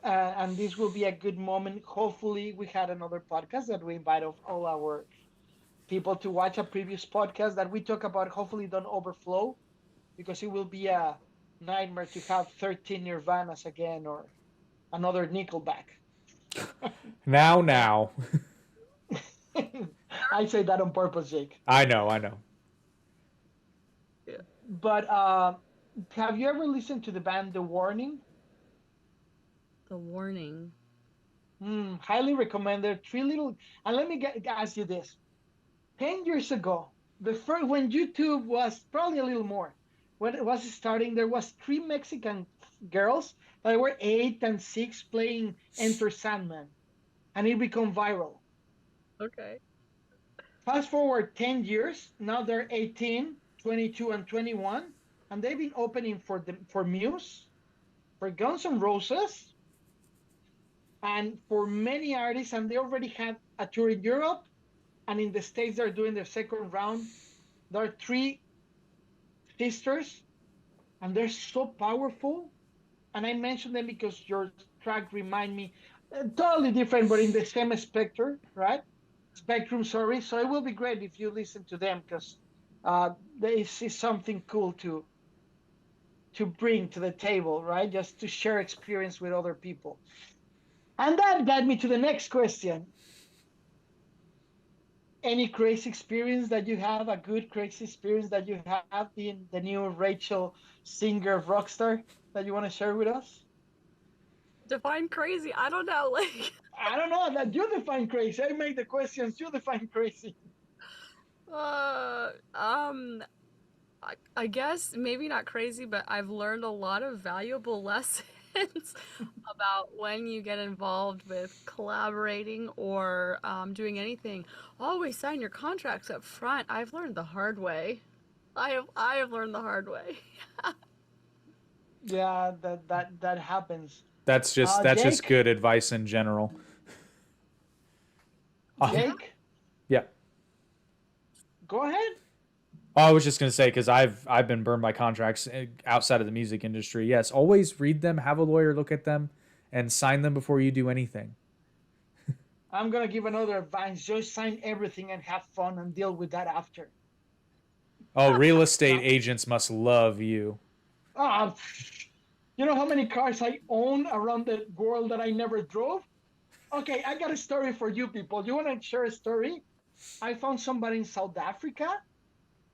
and this will be a good moment. Hopefully, we had another podcast that we invite of all our people to watch a previous podcast that we talk about. Hopefully, don't overflow because it will be a nightmare to have 13 Nirvanas again or another Nickelback. Now. I say that on purpose, Jake. I know. Yeah. But have you ever listened to the band The Warning? The Warning. Highly recommended. Three little. And let me ask you this: 10 years ago, the first when YouTube was probably a little more, when it was starting, there was three Mexican girls that were 8 and 6 playing Enter Sandman, and it became viral. Okay. Fast forward 10 years, now they're 18, 22, and 21, and they've been opening for Muse, for Guns N' Roses, and for many artists, and they already had a tour in Europe, and in the States they're doing their second round. There are three sisters, and they're so powerful. And I mentioned them because your track remind me totally different, but in the same spectrum, right? Spectrum, sorry. So it will be great if you listen to them because this is something cool too. to bring to the table, right? Just to share experience with other people. And that got me to the next question. Any crazy experience that you have, a good crazy experience that you have in the new Rachel singer of Rockstar that you want to share with us? Define crazy. I don't know. Like, I don't know, that you define crazy. I make the questions, you define crazy. uh, um, I guess maybe not crazy, but I've learned a lot of valuable lessons about when you get involved with collaborating or doing anything. Always sign your contracts up front. I've learned the hard way. I have learned the hard way. Yeah, that happens. That's just Jake? good advice in general. Yeah. Jake? Yeah. Go ahead. I was just gonna say, because I've been burned by contracts outside of the music industry. Yes, always read them, have a lawyer look at them, and sign them before you do anything. I'm gonna give another advice. Just sign everything and have fun and deal with that after. Oh, real estate No. agents must love you. Uh, you know how many cars I own around the world that I never drove? Okay, I got a story for you people. You want to share a story? I found somebody in South Africa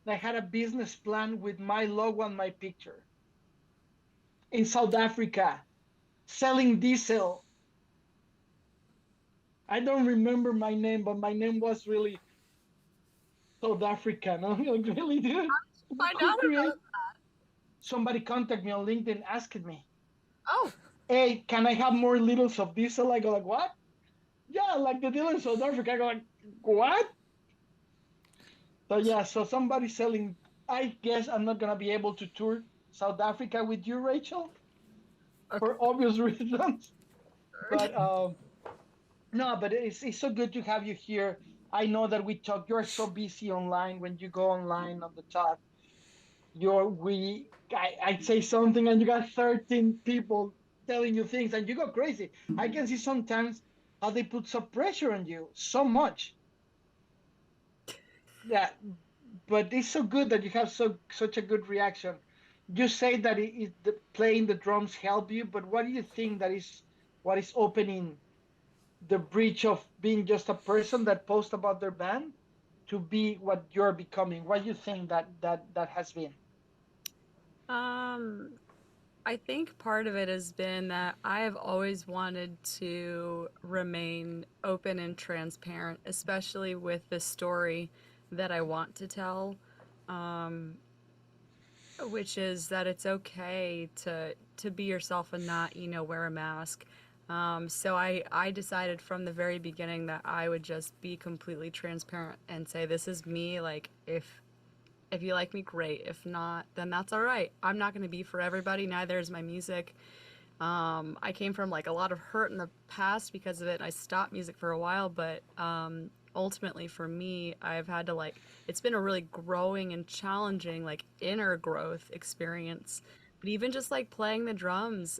that had a business plan with my logo and my picture. In South Africa, selling diesel. I don't remember my name, but my name was really South African. I'm like, really, dude? Find Who out create? about. Somebody contacted me on LinkedIn asking me, Oh, hey, can I have more littles of diesel? I go like, what? Yeah, like the deal in South Africa. I go like, what? So yeah, so somebody selling. I guess I'm not gonna be able to tour South Africa with you, Rachel, okay. for obvious reasons. But no, but it's so good to have you here. I know that we talk. You're so busy online when you go online on the talk. I say something and you got 13 people telling you things and you go crazy. I can see sometimes how they put some pressure on you so much. Yeah, but it's so good that you have such a good reaction. You say that playing the drums help you, but what do you think that is what is opening the breach of being just a person that posts about their band to be what you're becoming? What do you think that has been? Um, I think part of it has been that I have always wanted to remain open and transparent, especially with the story that I want to tell, um, which is that it's okay to be yourself and not, wear a mask. So I decided from the very beginning that I would just be completely transparent and say, this is me. Like, if you like me, great. If not, then that's all right. I'm not going to be for everybody. Neither is my music. I came from like a lot of hurt in the past because of it. I stopped music for a while, but ultimately for me, I've had to like, it's been a really growing and challenging like inner growth experience. But even just like playing the drums,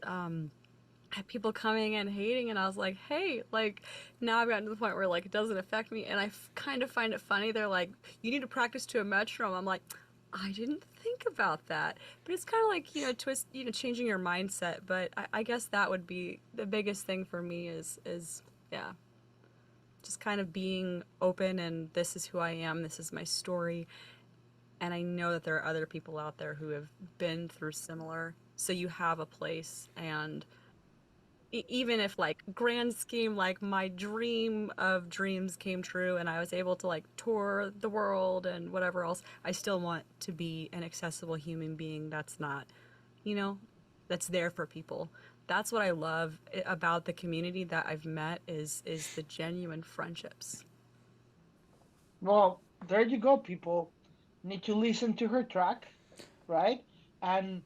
had people coming and hating, and I was like, hey, like, now I've gotten to the point where like it doesn't affect me, and kind of find it funny. They're like, you need to practice to a metronome. I'm like, I didn't think about that, but it's kind of like, changing your mindset. But I guess that would be the biggest thing for me is yeah, just kind of being open, and this is who I am, this is my story, and I know that there are other people out there who have been through similar, so you have a place. And even if like grand scheme, like my dream of dreams came true and I was able to like tour the world and whatever else, I still want to be an accessible human being that's not, you know, that's there for people. That's what I love about the community that I've met is the genuine friendships. Well, there you go, people. Need to listen to her track, right? And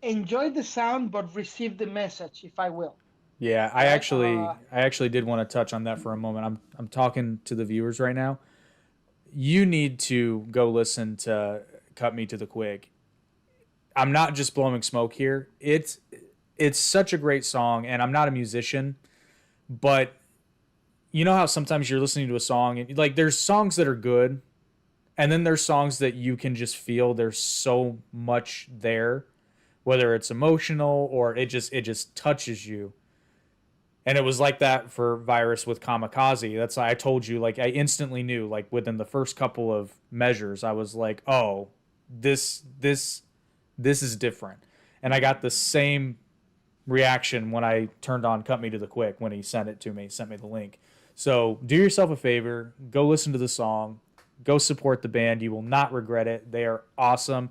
enjoy the sound, but receive the message, if I will, Yeah, right? I actually did want to touch on that for a moment. I'm talking to the viewers right now. You need to go listen to Cut Me to the Quick. I'm not just blowing smoke here. It's such a great song, and I'm not a musician, but you know how sometimes you're listening to a song and like there's songs that are good, and then there's songs that you can just feel there's so much there, whether it's emotional or it just touches you. And it was like that for Virus with Kamikaze. That's why I told you, like, I instantly knew, like, within the first couple of measures, I was like, oh, this is different. And I got the same reaction when I turned on Cut Me to the Quick when he sent it to me, sent me the link. So do yourself a favor, go listen to the song, go support the band. You will not regret it. They are awesome.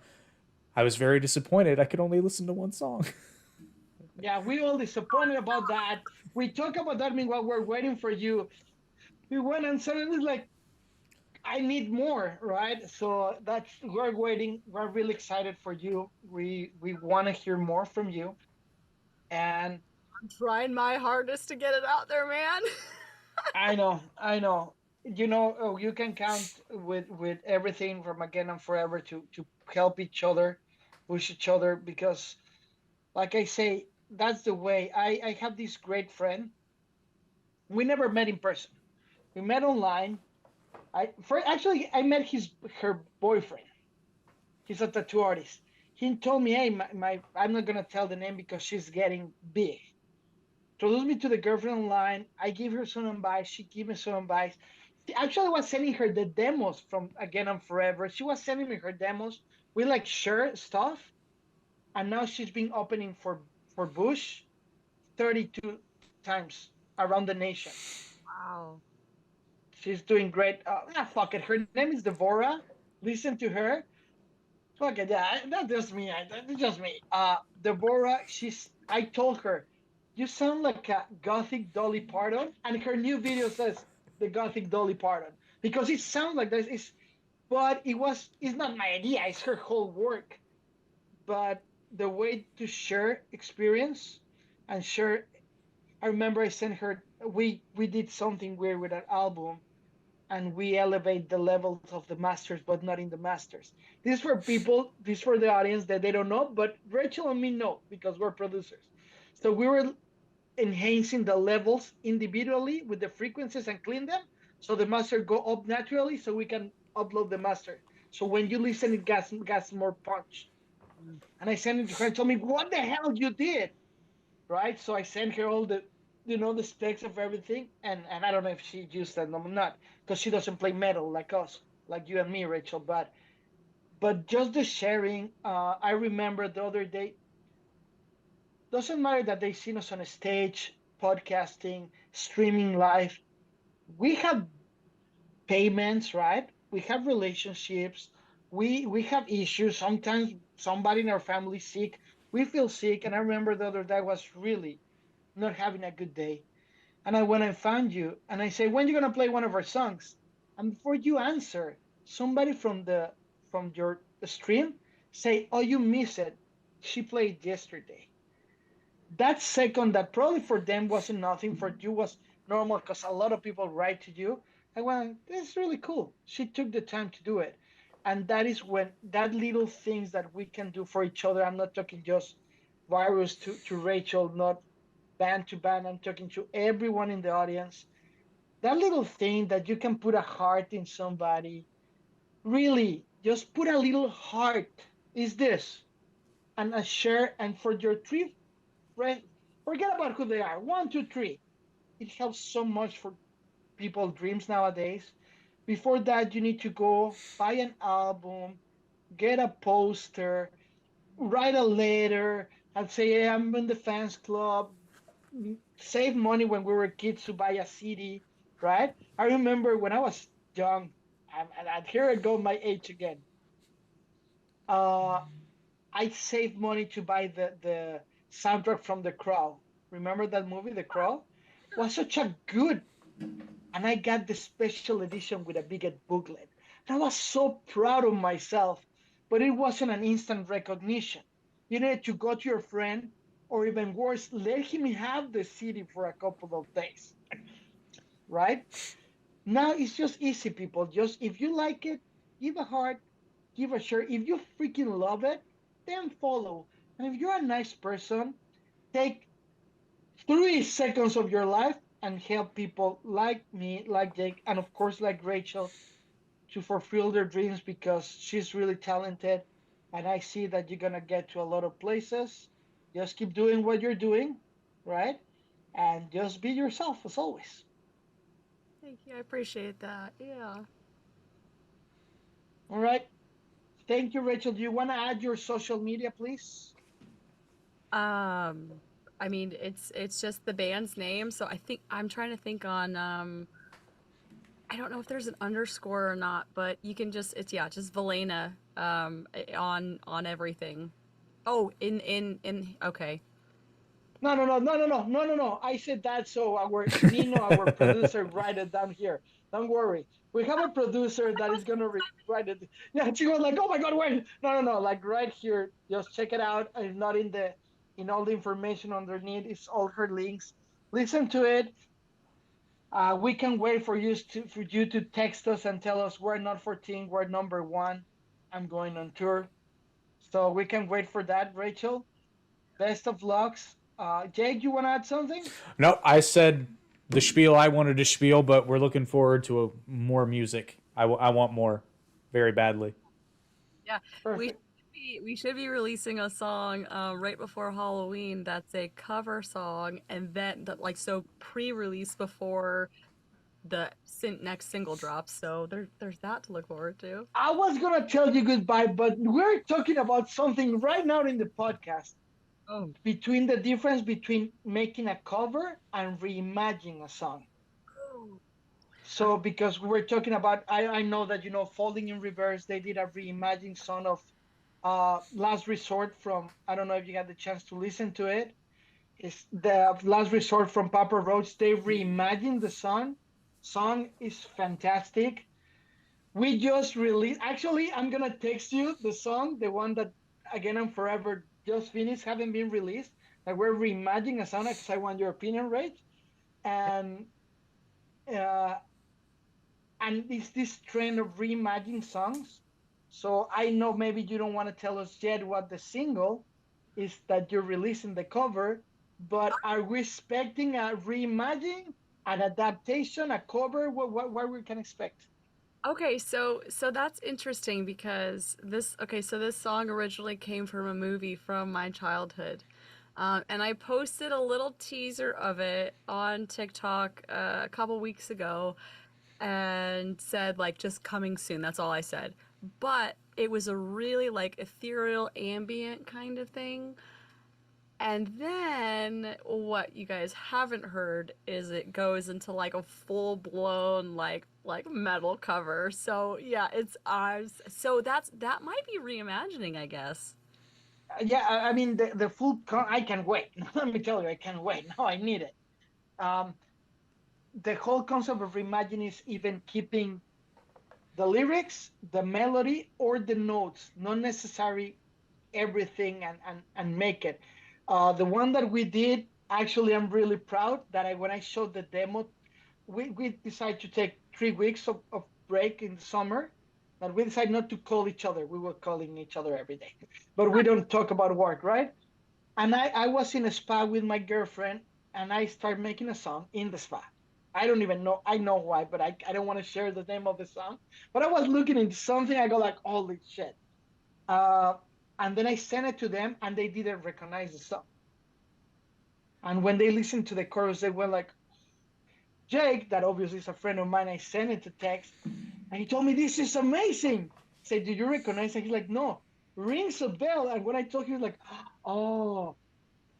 I was very disappointed. I could only listen to one song. Yeah, we all disappointed about that. We talk about that meanwhile we're waiting for you. We went and suddenly like I need more, right? So that's we're waiting. We're really excited for you. We want to hear more from you. And I'm trying my hardest to get it out there, man. I know, I know. You know, you can count with everything from Again and Forever to help each other, push each other because, like I say, that's the way. I have this great friend. We never met in person. We met online. Actually I met his her boyfriend. He's a tattoo artist. He told me, "Hey, my I'm not gonna tell the name because she's getting big." Introduced me to the girlfriend online. I gave her some advice. She gave me some advice. She actually was sending her the demos from Again and Forever. She was sending me her demos. We like share stuff, and now she's been opening for Bush 32 times around the nation. Wow. She's doing great. Fuck it. Her name is Devora. Listen to her. Fuck it. Yeah, that's just me. That's just me. Deborah, I told her, you sound like a gothic Dolly Parton, and her new video says the gothic Dolly Parton because it sounds like this. But it's not my idea. It's her whole work. But the way to share experience and share. I remember I sent her. We did something weird with an album and we elevate the levels of the masters, but not in the masters. This is for people, this is for the audience that they don't know, but Rachel and me know because we're producers. So we were enhancing the levels individually with the frequencies and clean them. So the master go up naturally so we can upload the master. So when you listen, it gets more punch. And I sent it to her and told me, what the hell you did? Right? So I sent her all the specs of everything, and I don't know if she used them or not, because she doesn't play metal like us, like you and me, Rachel. But just the sharing. I remember the other day. Doesn't matter that they seen us on a stage, podcasting, streaming live. We have payments, right? We have relationships. We have issues. Sometimes somebody in our family sick. We feel sick, and I remember the other day I was really not having a good day. And I went and found you, and I say, when you gonna play one of our songs? And before you answer, somebody from your stream say, oh, you miss it. She played yesterday. That second, that probably for them wasn't nothing, for you was normal because a lot of people write to you. I went, this is really cool. She took the time to do it. And that is when that little things that we can do for each other. I'm not talking just Virus to Rachel, not band to band. I'm talking to everyone in the audience. That little thing that you can put a heart in somebody, really, just put a little heart is this and a share. And for your three friends, forget about who they are. One, two, three. It helps so much for people's dreams nowadays. Before that, you need to go buy an album, get a poster, write a letter, and say, hey, I'm in the fans club, save money when we were kids to buy a CD, right? I remember when I was young, and here I go my age again. Uh, I saved money to buy the soundtrack from The Crow. Remember that movie, The Crow? Was such a good, and I got the special edition with a big booklet. And I was so proud of myself, but it wasn't an instant recognition. You needed to go to your friend, or even worse, let him have the CD for a couple of days, right? Now it's just easy, people. Just if you like it, give a heart, give a share. If you freaking love it, then follow. And if you're a nice person, take 3 seconds of your life and help people like me, like Jake, and of course like Rachel to fulfill their dreams because she's really talented and I see that you're gonna get to a lot of places. Just keep doing what you're doing, right? And just be yourself as always. Thank you. I appreciate that. Yeah. All right. Thank you, Rachel. Do you want to add your social media, please? Um, I mean, it's just the band's name, so I think I'm trying to think on I don't know if there's an underscore or not, but you can just it's yeah, just Valena on everything. Oh, in okay. No. I said that so our Nino, our producer, write it down here. Don't worry. We have a producer that is gonna write it. Yeah, she was like, "Oh my God, wait!" No. Like right here, just check it out. It's not in all the information underneath. It's all her links. Listen to it. We can wait for you to text us and tell us we're not 14, we're number one. I'm going on tour, so we can wait for that, Rachel. Best of lucks. Jake, you want to add something? No, I said the spiel I wanted to spiel, but we're looking forward to more music. I want more, very badly. Yeah, we should Perfect. we should be releasing a song right before Halloween that's a cover song, and then that like so pre-release before the next single drops. So there's that to look forward to. I was gonna tell you goodbye, but we're talking about something right now in the podcast Oh. between the difference between making a cover and reimagining a song. Oh. So because we were talking about, I know that Falling in Reverse, they did a reimagining song of Last Resort from, I don't know if you had the chance to listen to it. It's the Last Resort from Papa Roach. They reimagined the song. Song is fantastic. We just released. Actually, I'm gonna text you the song, the one that Again and Forever just finished, haven't been released. Like we're reimagining a song because I want your opinion, right? And uh, and it's this trend of reimagining songs. So I know maybe you don't want to tell us yet what the single is that you're releasing the cover, but are we expecting a reimagining, an adaptation, a cover? What we can expect? Okay, so that's interesting because this song originally came from a movie from my childhood. And I posted a little teaser of it on TikTok a couple weeks ago and said like just coming soon. That's all I said. But it was a really like ethereal ambient kind of thing. And then what you guys haven't heard is it goes into like a full blown like metal cover. So yeah, it's so that might be reimagining, I guess. Yeah, I mean the I can wait. Let me tell you, I can wait. No, I need it. Um, the whole concept of reimagining is even keeping the lyrics, the melody, or the notes, not necessarily everything and make it. The one that we did, actually, I'm really proud that when I showed the demo, we decided to take 3 weeks of break in the summer. But we decided not to call each other. We were calling each other every day, but we don't talk about work, right? And I was in a spa with my girlfriend, and I started making a song in the spa. I don't even know. I know why, but I don't want to share the name of the song. But I was looking into something. I go like, holy shit. Uh, and then I sent it to them, and they didn't recognize the song. And when they listened to the chorus, they were like, Jake, that obviously is a friend of mine, I sent it to text, and he told me, this is amazing. I said, did you recognize it? He's like, no, rings a bell. And when I told him, like, oh,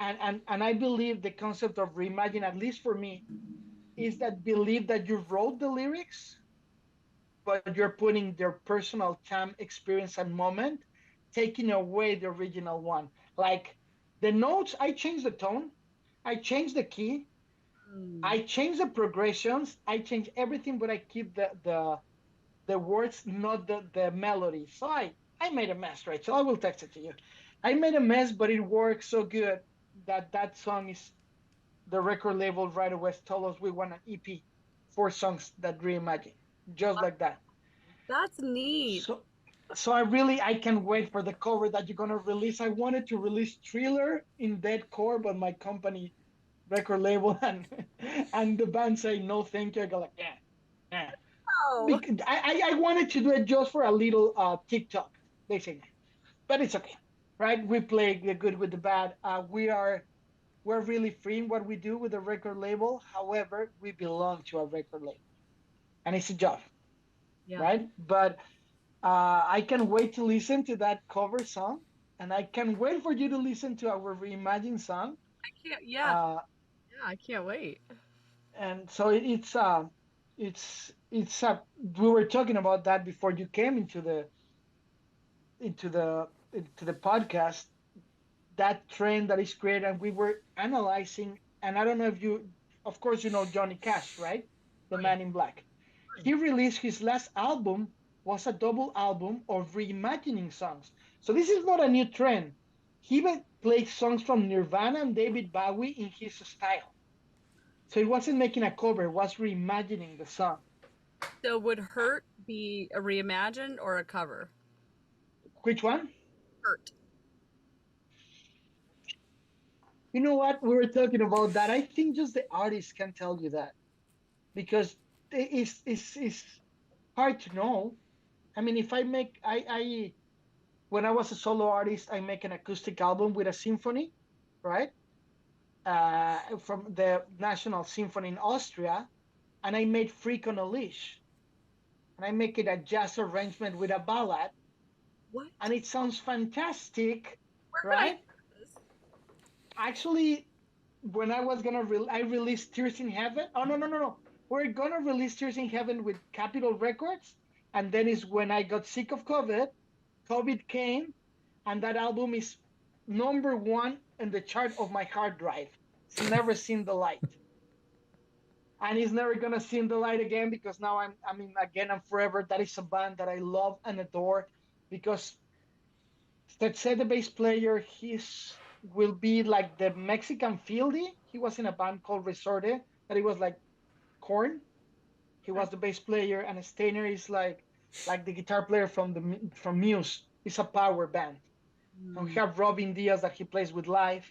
and I believe the concept of reimagine, at least for me, is that believe that you wrote the lyrics, but you're putting their personal time, experience, and moment, taking away the original one. Like the notes, I changed the tone, I changed the key, Mm. I changed the progressions, I changed everything, but I keep the words, not the melody. So I made a mess, right? So I will text it to you. I made a mess, but it works so good that that song is the record label right away told us we want an EP, 4 songs that reimagine, just like that. That's neat. So, so I can't wait for the cover that you're gonna release. I wanted to release Thriller in Deadcore, but my company record label and the band say no, thank you. I go like, yeah. Oh. Because I wanted to do it just for a little TikTok. They say, but it's okay, right? We play the good with the bad. We're really free in what we do with the record label. However, we belong to a record label, and it's a job, Yeah. right? But I can wait to listen to that cover song, and I can wait for you to listen to our reimagined song. I can't. Yeah. Uh, Yeah. I can't wait. and so we were talking about that before you came into the into the podcast, that trend that is created, and we were analyzing. And I don't know if you, of course, you know Johnny Cash, right? The Oh yeah. Man in Black. He released his last album, was a double album of reimagining songs. So this is not a new trend. He even played songs from Nirvana and David Bowie in his style. So he wasn't making a cover, was reimagining the song. So would Hurt be a reimagine or a cover? Which one? Hurt. You know what? We were talking about that. I think just the artist can tell you that, because it's hard to know. I mean, if I make I when I was a solo artist, I make an acoustic album with a symphony, right? From the National Symphony in Austria, and I made Freak on a Leash, and I make it a jazz arrangement with a ballad, What? and it sounds fantastic, Where could I right? hear this? Actually, when I was gonna I released Tears in Heaven. Oh, no, no, no, no. We're gonna release Tears in Heaven with Capitol Records, and then is when I got sick of COVID. COVID came, and that album is number one in the chart of my hard drive. It's never seen the light, and it's never gonna see the light again, because now I mean, again and forever. That is a band that I love and adore, because that said, the bass player, he's will be like the Mexican Fieldy. He was in a band called Resorte, that he was like Korn. He was the bass player, and Steiner is like the guitar player from Muse. It's a power band. And we Hmm. have Robin Diaz that he plays with live.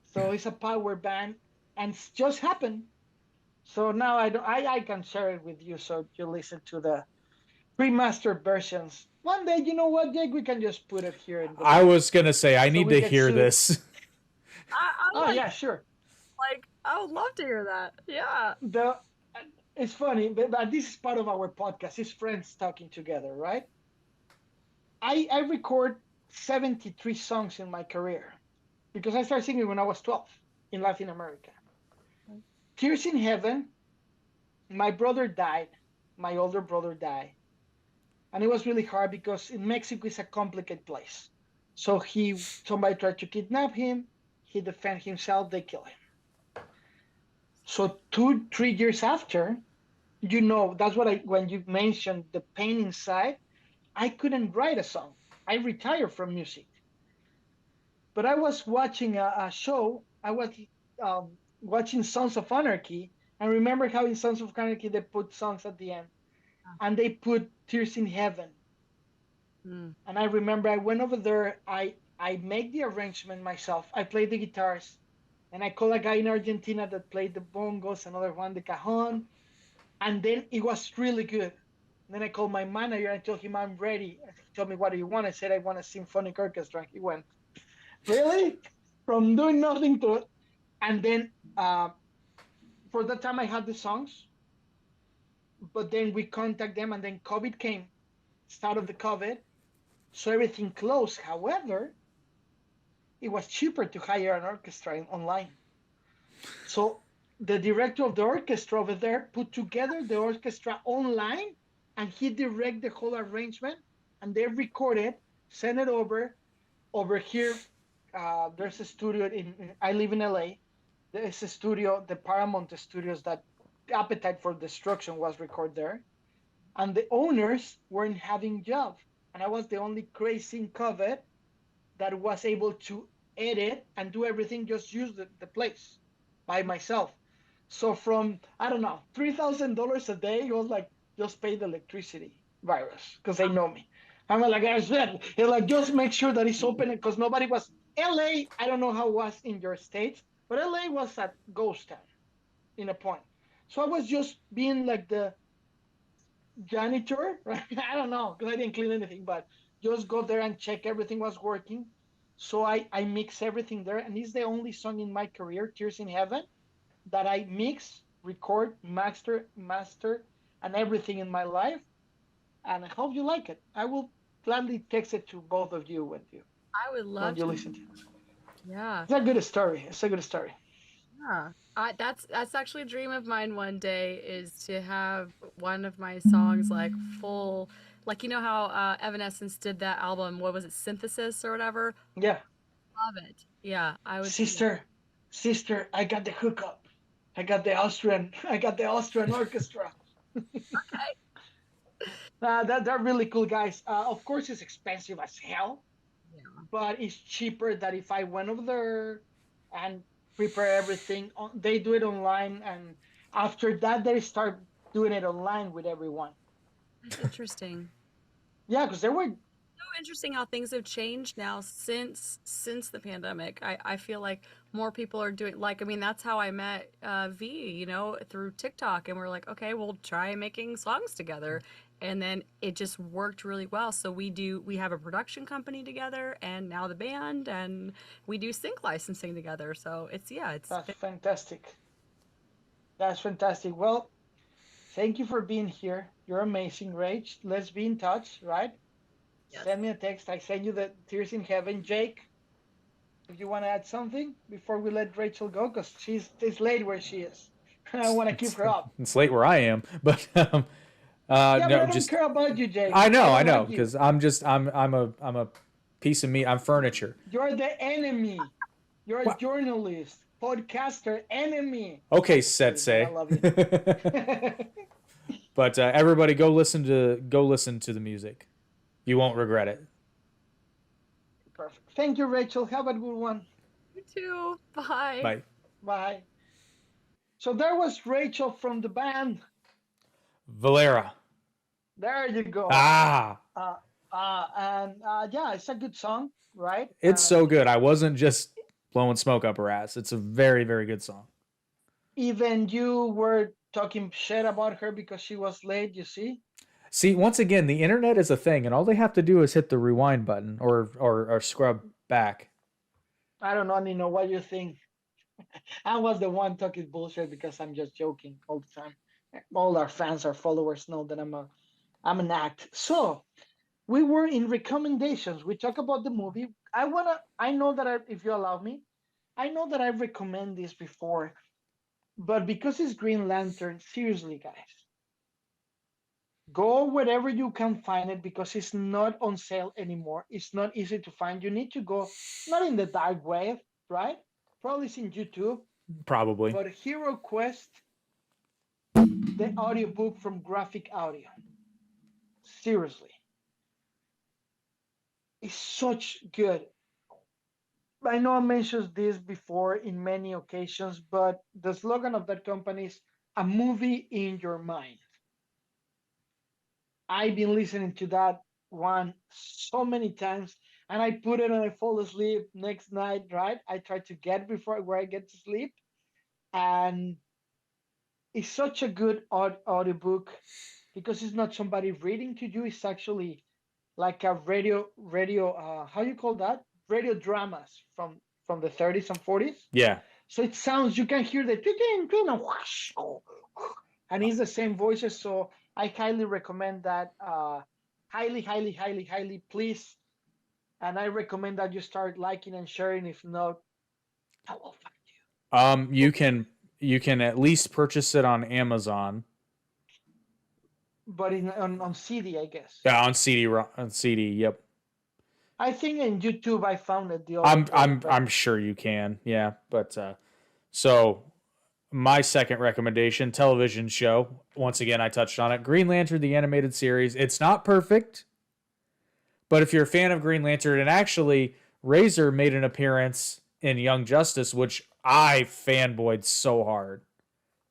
So it's a power band, and it's just happened. So now I can share it with you, so you listen to the remastered versions. One day, you know what, Jake? We can just put it here in the I pod, was gonna say I so need we to get hear sued. this. I Oh yeah, sure. I would love to hear that. Yeah. The It's funny, but this is part of our podcast. It's friends talking together, right? I record 73 songs in my career, because I started singing when I was 12 in Latin America. Tears in Heaven, my brother died, my older brother died, and it was really hard because in Mexico it's a complicated place. So somebody tried to kidnap him, he defended himself, they kill him. So 2, 3 years after, that's what when you mentioned the pain inside, I couldn't write a song. I retired from music. But I was watching a show. I was watching Sons of Anarchy. And remember how in Sons of Anarchy they put songs at the end, and they put Tears in Heaven. Mm. And I remember I went over there. I made the arrangement myself. I played the guitars, and I called a guy in Argentina that played the bongos, another one the cajon, and then it was really good. And then I called my manager and told him I'm ready. And he told me, "What do you want?" I said, "I want a symphonic orchestra." And he went, "Really?" From doing nothing to it. And then for that time I had the songs, but then we contact them, and then COVID came, start of the COVID, so everything closed. However, it was cheaper to hire an orchestra online. So the director of the orchestra over there put together the orchestra online, and he directed the whole arrangement, and they recorded, sent it over here. There's a studio I live in LA. There's a studio, the Paramount Studios, that Appetite for Destruction was recorded there, and the owners weren't having job, and I was the only crazy in COVID that was able to edit and do everything, just use the place by myself. So from, I don't know, $3,000 a day, it was like, just pay the electricity virus, because they know me. I'm like, I said, it's like, just make sure that it's open, because nobody was. LA, I don't know how it was in your states, but LA was a ghost town in a point. So I was just being like the janitor, right? I don't know, because I didn't clean anything, but just go there and check everything was working. So I mix everything there, and it's the only song in my career, Tears in Heaven, that I mix, record, master, and everything in my life. And I hope you like it. I will gladly text it to both of you I would when love you to. listen to it. Yeah. It's a good story. It's a good story. Yeah. That's actually a dream of mine one day is to have one of my songs like full, like you know how Evanescence did that album, what was it, Synthesis or whatever? Yeah. Love it. Yeah, I would. Yeah. Sister, sister, I got the hookup. I got the Austrian orchestra. They're really cool guys. Of course, it's expensive as hell, Yeah. but it's cheaper than if I went over there and prepare everything. They do it online, and after that, they start doing it online with everyone. That's interesting. Yeah, because they were. So interesting how things have changed now since the pandemic. I feel like more people are doing like I mean that's how I met V, you know, through TikTok, and we're like, okay, we'll try making songs together, and then it just worked really well. So we have a production company together, and now the band, and we do sync licensing together. So it's yeah, it's That's fantastic. That's fantastic. Well, thank you for being here. You're amazing, Rach. Let's be in touch, right? yes. Send me a text. I send you the Tears in Heaven. Jake, if you want to add something before we let Rachel go, because it's late where she is. I want to keep her up. It's late where I am, but Yeah, but no, I don't just care about you, Jake. I I know, don't like you. because I'm a piece of meat. I'm furniture. You're the enemy. You're a What? journalist, podcaster, enemy. Okay, Just kidding, man. I Setsei. love you. But everybody, go listen to the music. You won't regret it. Perfect. Thank you, Rachel. Have a good one. You too. Bye. Bye. Bye. So there was Rachel from the band. Valera. There you go. Ah, Uh, yeah, it's a good song, right? it's so good. I wasn't just blowing smoke up her ass. It's a very, very good song. Even you were talking shit about her because she was late. You see? See, once again, the internet is a thing, and all they have to do is hit the rewind button or scrub back. I don't know, Nino. What you think? I was the one talking bullshit because I'm just joking all the time. All our fans, our followers know that I'm an act. So we were in recommendations. We talk about the movie. I know that if you allow me, I know that I've recommended this before, but because it's Green Lantern, seriously, guys, go wherever you can find it because it's not on sale anymore. It's not easy to find. You need to go, not in the dark web, right? Probably it's in YouTube, Probably. but Hero Quest, the audiobook from Graphic Audio. Seriously, it's such good. I know I mentioned this before in many occasions, but the slogan of that company is a movie in your mind. I've been listening to that one so many times, and I put it and I fall asleep next night, right? I try to get before where I get to sleep, and it's such a good audiobook because it's not somebody reading to you, it's actually like a radio how you call that, radio dramas from the 30s and 40s. Yeah. So it sounds, you can hear the and it's the same voices. So I highly recommend that. Highly, highly, highly, highly, please. And I recommend that you start liking and sharing. If not, I will find You can at least purchase it on Amazon. But on CD, I guess. Yeah, on CD. On CD. Yep. I think in YouTube I found it. I'm sure you can. Yeah, but so my second recommendation, television show. Once again, I touched on it. Green Lantern, the animated series. It's not perfect, but if you're a fan of Green Lantern, and actually Razor made an appearance in Young Justice, which I fanboyed so hard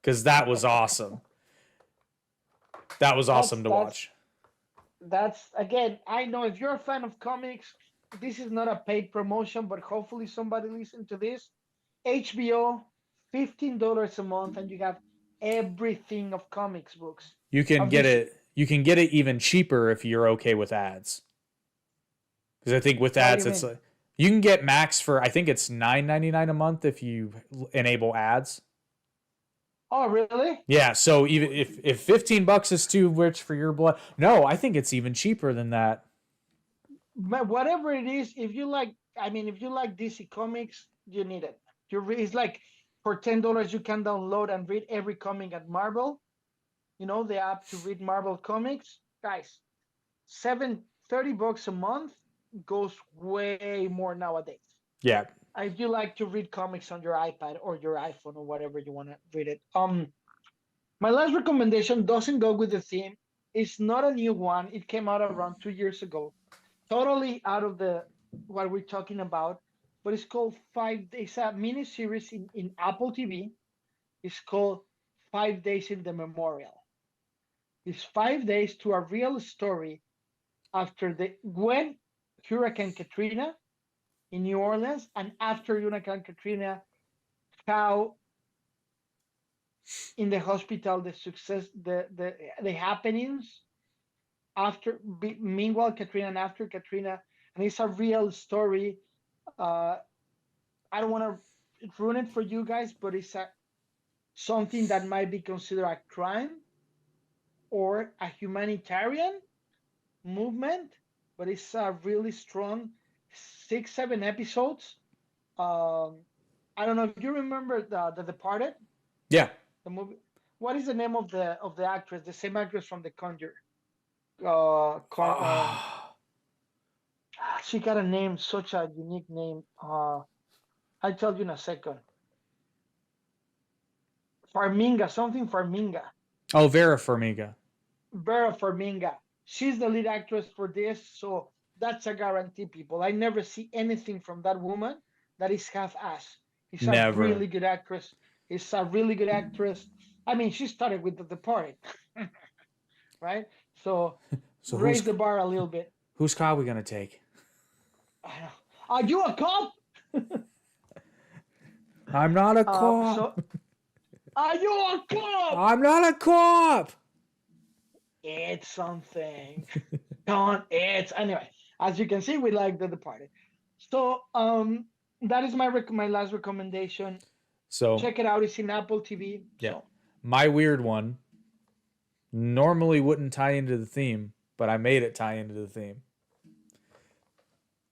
because that was awesome. That was awesome to watch. That's again, I know if you're a fan of comics, this is not a paid promotion, but hopefully somebody listen to this. HBO, $15 a month, and you have everything of comics books. You can get it even cheaper if you're okay with ads. Because I think with What do ads, you it's mean? like you can get max for I think it's $9.99 a month if you enable ads. Oh, really? Yeah, so even if $15 is too rich for your blood, no, I think it's even cheaper than that. But whatever it is, if you like, I mean, if you like DC Comics, you need it. It's like for $10 you can download and read every comic at Marvel. The app to read Marvel comics, guys. $30 a month goes way more nowadays. Yeah. If you like to read comics on your iPad or your iPhone or whatever you want to read it. My last recommendation doesn't go with the theme. It's not a new one. It came out around 2 years ago. Totally out of the what we're talking about, but it's called It's a mini series in Apple TV. It's called 5 Days in the Memorial. It's 5 days to a real story after when Hurricane Katrina in New Orleans, and after Hurricane Katrina, how in the hospital the happenings after, meanwhile Katrina and after Katrina, and it's a real story. Uh, I don't want to ruin it for you guys, but it's something that might be considered a crime or a humanitarian movement, but it's a really strong 6, 7 episodes. I don't know if you remember the Departed, Yeah. the movie. What is the name of the actress? The same actress from The Conjure. Uh, she got a name, such a unique name. I'll tell you in a second. Farminga, something Farminga. Oh, Vera Farmiga. Vera Farminga. She's the lead actress for this, so that's a guarantee, people. I never see anything from that woman that is half-ass. She's a Never. really good actress. She's a really good actress. I mean, she started with The Departed, right? So So raise the bar a little bit. whose car are we gonna take? Are you a cop? I'm not a cop. Are you a cop? I'm not a cop. It's something. Anyway. As you can see, we like The Departed. So that is my last recommendation. So check it out. It's in Apple TV. Yeah. So. My weird one normally wouldn't tie into the theme, but I made it tie into the theme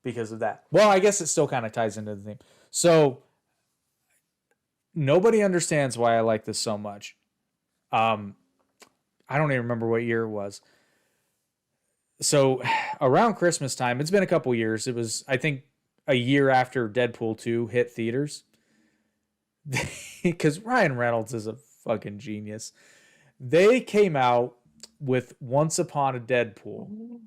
because of that. Well, I guess it still kind of ties into the theme. So nobody understands why I like this so much. I don't even remember what year it was. So around Christmas time, it's been a couple years. It was, I think, a year after Deadpool 2 hit theaters. Because Ryan Reynolds is a fucking genius. They came out with Once Upon a Deadpool.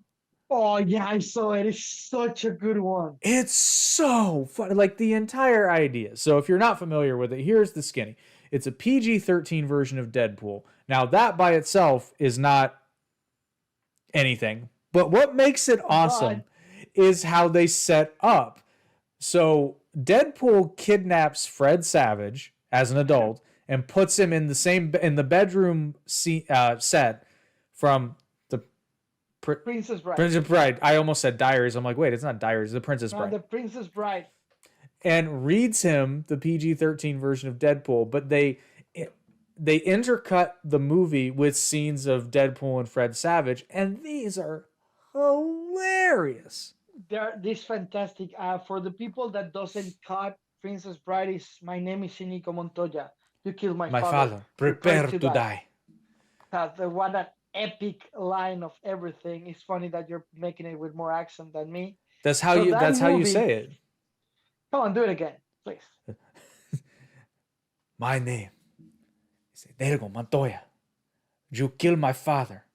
Oh, yeah, I saw it. It's such a good one. It's so fun. Like the entire idea. So if you're not familiar with it, here's the skinny. It's a PG-13 version of Deadpool. Now, that by itself is not anything. But what makes it awesome is how they set up. So Deadpool kidnaps Fred Savage as an adult and puts him in the bedroom set from the Princess Bride. Princess Bride. I almost said Diaries. I'm like, wait, it's not Diaries. It's the Princess Bride. The Princess Bride. And reads him the PG-13 version of Deadpool, but they intercut the movie with scenes of Deadpool and Fred Savage, and these are hilarious. This fantastic. For the people that doesn't cut Princess Bride, My name is Inigo Montoya. You killed my father. Prepare to die. What an epic line of everything. It's funny that you're making it with more accent than me. That's how you say it. Come on, do it again, please. My name is Inigo Montoya. You killed my father.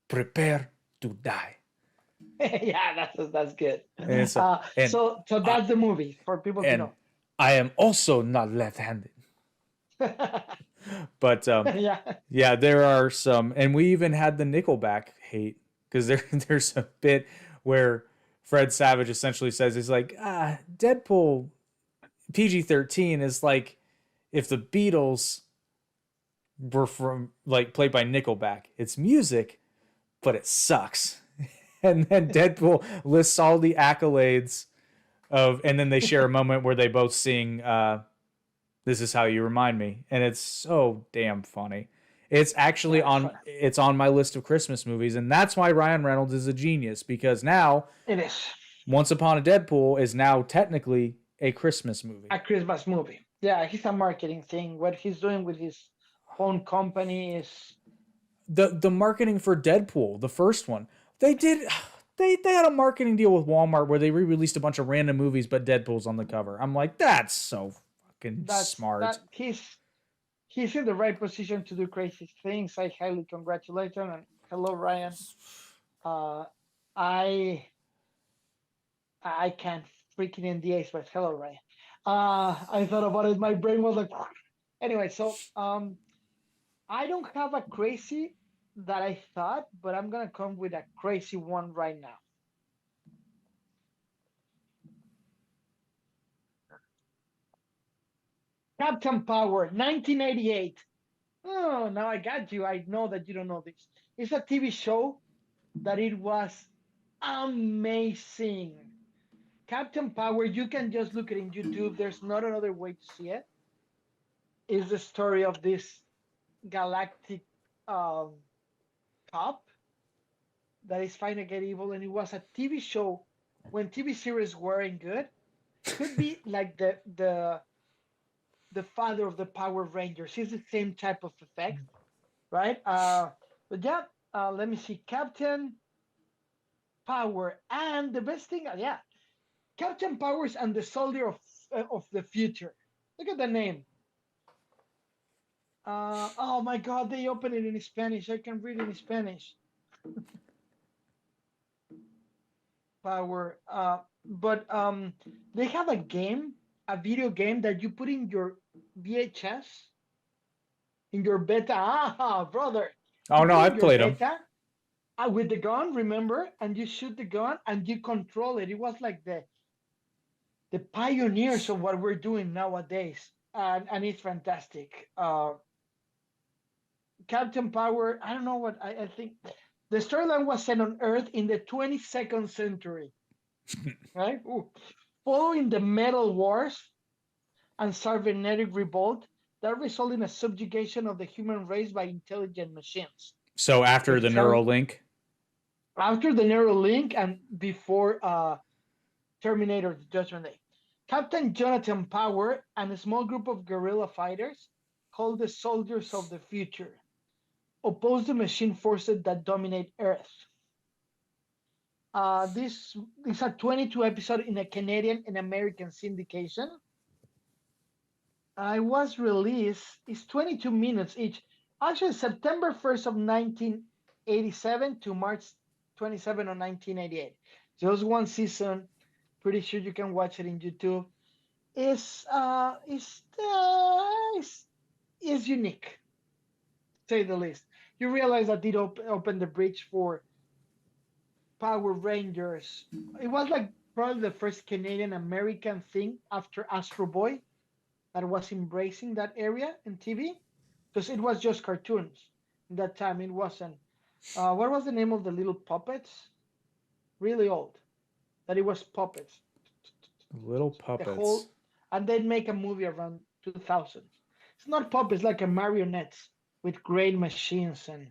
Prepare to die. Yeah, that's good. So that's the movie for people to know. I am also not left-handed. But yeah, there are some, and we even had the Nickelback hate because there's a bit where Fred Savage essentially says he's like, Deadpool PG-13 is like if the Beatles were from like played by Nickelback. It's music, but it sucks. And then Deadpool lists all the accolades and then they share a moment where they both sing This Is How You Remind Me. And it's so damn funny. It's actually it's on my list of Christmas movies, and that's why Ryan Reynolds is a genius, because now it is. Once Upon a Deadpool is now technically a Christmas movie. A Christmas movie. Yeah, he's a marketing thing. What he's doing with his own company is the marketing for Deadpool, the first one. They had a marketing deal with Walmart where they re-released a bunch of random movies, but Deadpool's on the cover. I'm like, that's so fucking smart. He's in the right position to do crazy things. I highly congratulate him. And hello, Ryan. I can't freaking NDAs, but hello, Ryan. I thought about it. My brain was like, anyway. So I don't have a crazy that I thought, but I'm gonna come with a crazy one right now. Captain Power, 1988. Oh, now I got you. I know that you don't know this. It's a TV show that it was amazing. Captain Power, you can just look it in YouTube. There's not another way to see it. It's the story of this galactic cop that is fighting against evil, and it was a TV show when TV series weren't good. Could be like the father of the Power Rangers. It's the same type of effect, right? But yeah, let me see. Captain Power, and the best thing, Captain Powers and the Soldier of the Future. Look at the name. Oh my God, they open it in Spanish. I can read it in Spanish. Power. But they have a game, a video game that you put in your VHS, in your beta. Ah, brother. Oh no, I've played them. With the gun, remember? And you shoot the gun and you control it. It was like the pioneers of what we're doing nowadays. And it's fantastic. Captain Power, I don't know what I think. The storyline was set on Earth in the 22nd century, right? Ooh. Following the Metal Wars and cybernetic revolt that resulted in a subjugation of the human race by intelligent machines. So after the Neuralink? After the Neuralink and before Terminator Judgment Day. Captain Jonathan Power and a small group of guerrilla fighters called the Soldiers of the Future oppose the machine forces that dominate Earth. This is a 22 episode in a Canadian and American syndication. It was released, it's 22 minutes each. Actually, September 1st of 1987 to March 27 of 1988. Just one season. Pretty sure you can watch it in YouTube. It's unique, to say the least. You realize that it opened the bridge for Power Rangers. It was like probably the first Canadian American thing after Astro Boy that was embracing that area in TV, because it was just cartoons at that time. It wasn't. What was the name of the little puppets? Really old. That it was puppets. Little puppets. And they'd make a movie around 2000. It's not puppets, like a marionettes with great machines and.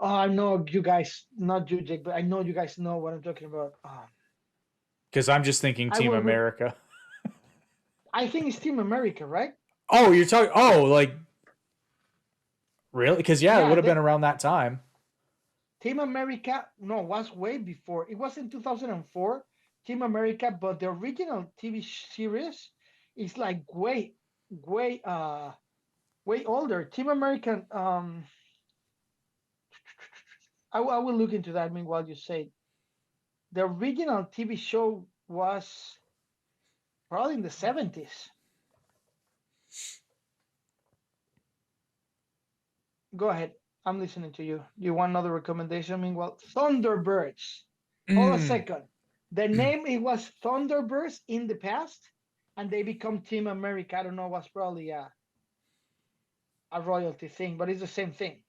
Oh, I know you guys, not you, Jake, but I know you guys know what I'm talking about. Because I'm just thinking Team America. I think it's Team America, right? Oh, you're talking. Oh, like really? Because it would have been around that time. Team America, no, was way before. It was in 2004. Team America, but the original TV series is like way older. Team America. I will look into that. Meanwhile, you say the original TV show was probably in the 70s. Go ahead. I'm listening to you. You want another recommendation? Meanwhile, Thunderbirds. Hold a second. The name, it was Thunderbirds in the past, and they become Team America. I don't know, was probably a royalty thing, but it's the same thing.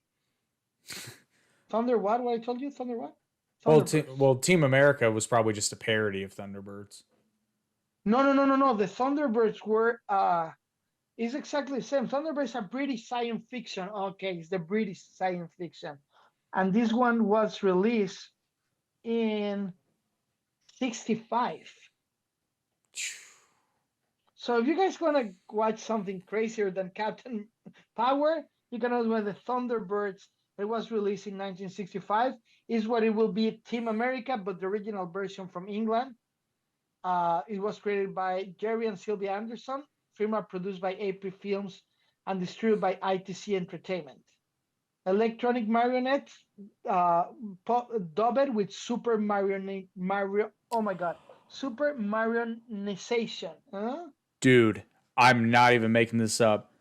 Thunder what? What I told you? Thunder what? Thunderbirds. Team America was probably just a parody of Thunderbirds. No. The Thunderbirds were it's exactly the same. Thunderbirds are British science fiction. Okay, it's the British science fiction, and this one was released in '65. So if you guys want to watch something crazier than Captain Power, you can also watch the Thunderbirds. It was released in 1965. Is what it will be Team America, but the original version from England. It was created by Jerry and Sylvia Anderson. Film produced by AP Films and distributed by ITC Entertainment. Electronic marionettes, dubbed with super Oh my God, super marionization. Huh? Dude, I'm not even making this up.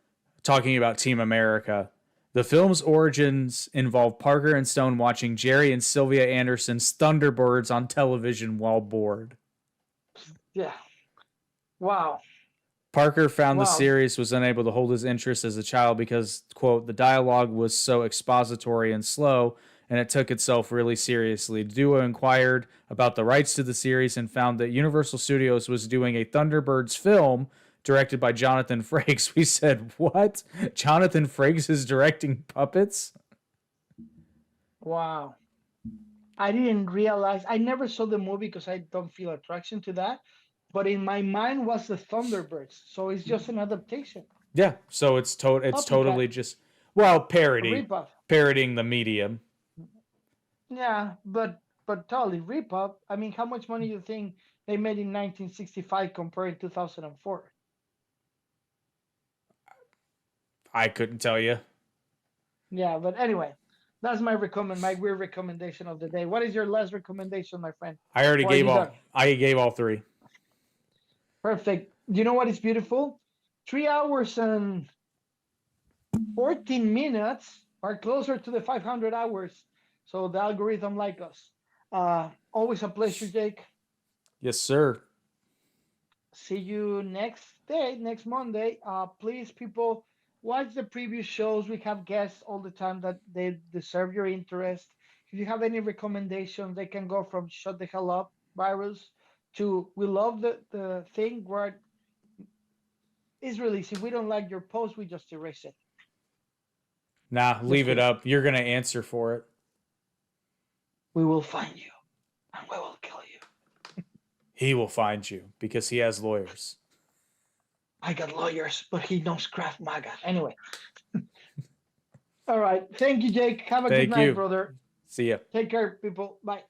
Talking about Team America. The film's origins involve Parker and Stone watching Jerry and Sylvia Anderson's Thunderbirds on television while bored. Yeah. Wow. Parker found the series was unable to hold his interest as a child because, quote, the dialogue was so expository and slow, and it took itself really seriously. The duo inquired about the rights to the series and found that Universal Studios was doing a Thunderbirds film directed by Jonathan Frakes. We said, what? Jonathan Frakes is directing puppets? Wow. I didn't realize. I never saw the movie because I don't feel attraction to that. But in my mind was the Thunderbirds, so it's just an adaptation. Yeah, so it's totally just parodying the medium. Yeah, but totally rip-off. I mean, how much money do you think they made in 1965 compared to 2004? I couldn't tell you. Yeah, but anyway, that's my weird recommendation of the day. What is your last recommendation, my friend? I gave all three. Perfect. You know what is beautiful? 3 hours and 14 minutes are closer to the 500 hours. So the algorithm like us. Always a pleasure, Jake. Yes, sir. See you next Monday. Please, people, watch the previous shows. We have guests all the time that they deserve your interest. If you have any recommendations, they can go from Shut the Hell Up Virus to We Love the Thing, where it's released. If we don't like your post, we just erase it. Nah, leave it up. You're going to answer for it. We will find you and we will kill you. He will find you because he has lawyers. I got lawyers, but he knows Krav Maga. Anyway. All right. Thank you, Jake. Have a good night, brother. See ya. Take care, people. Bye.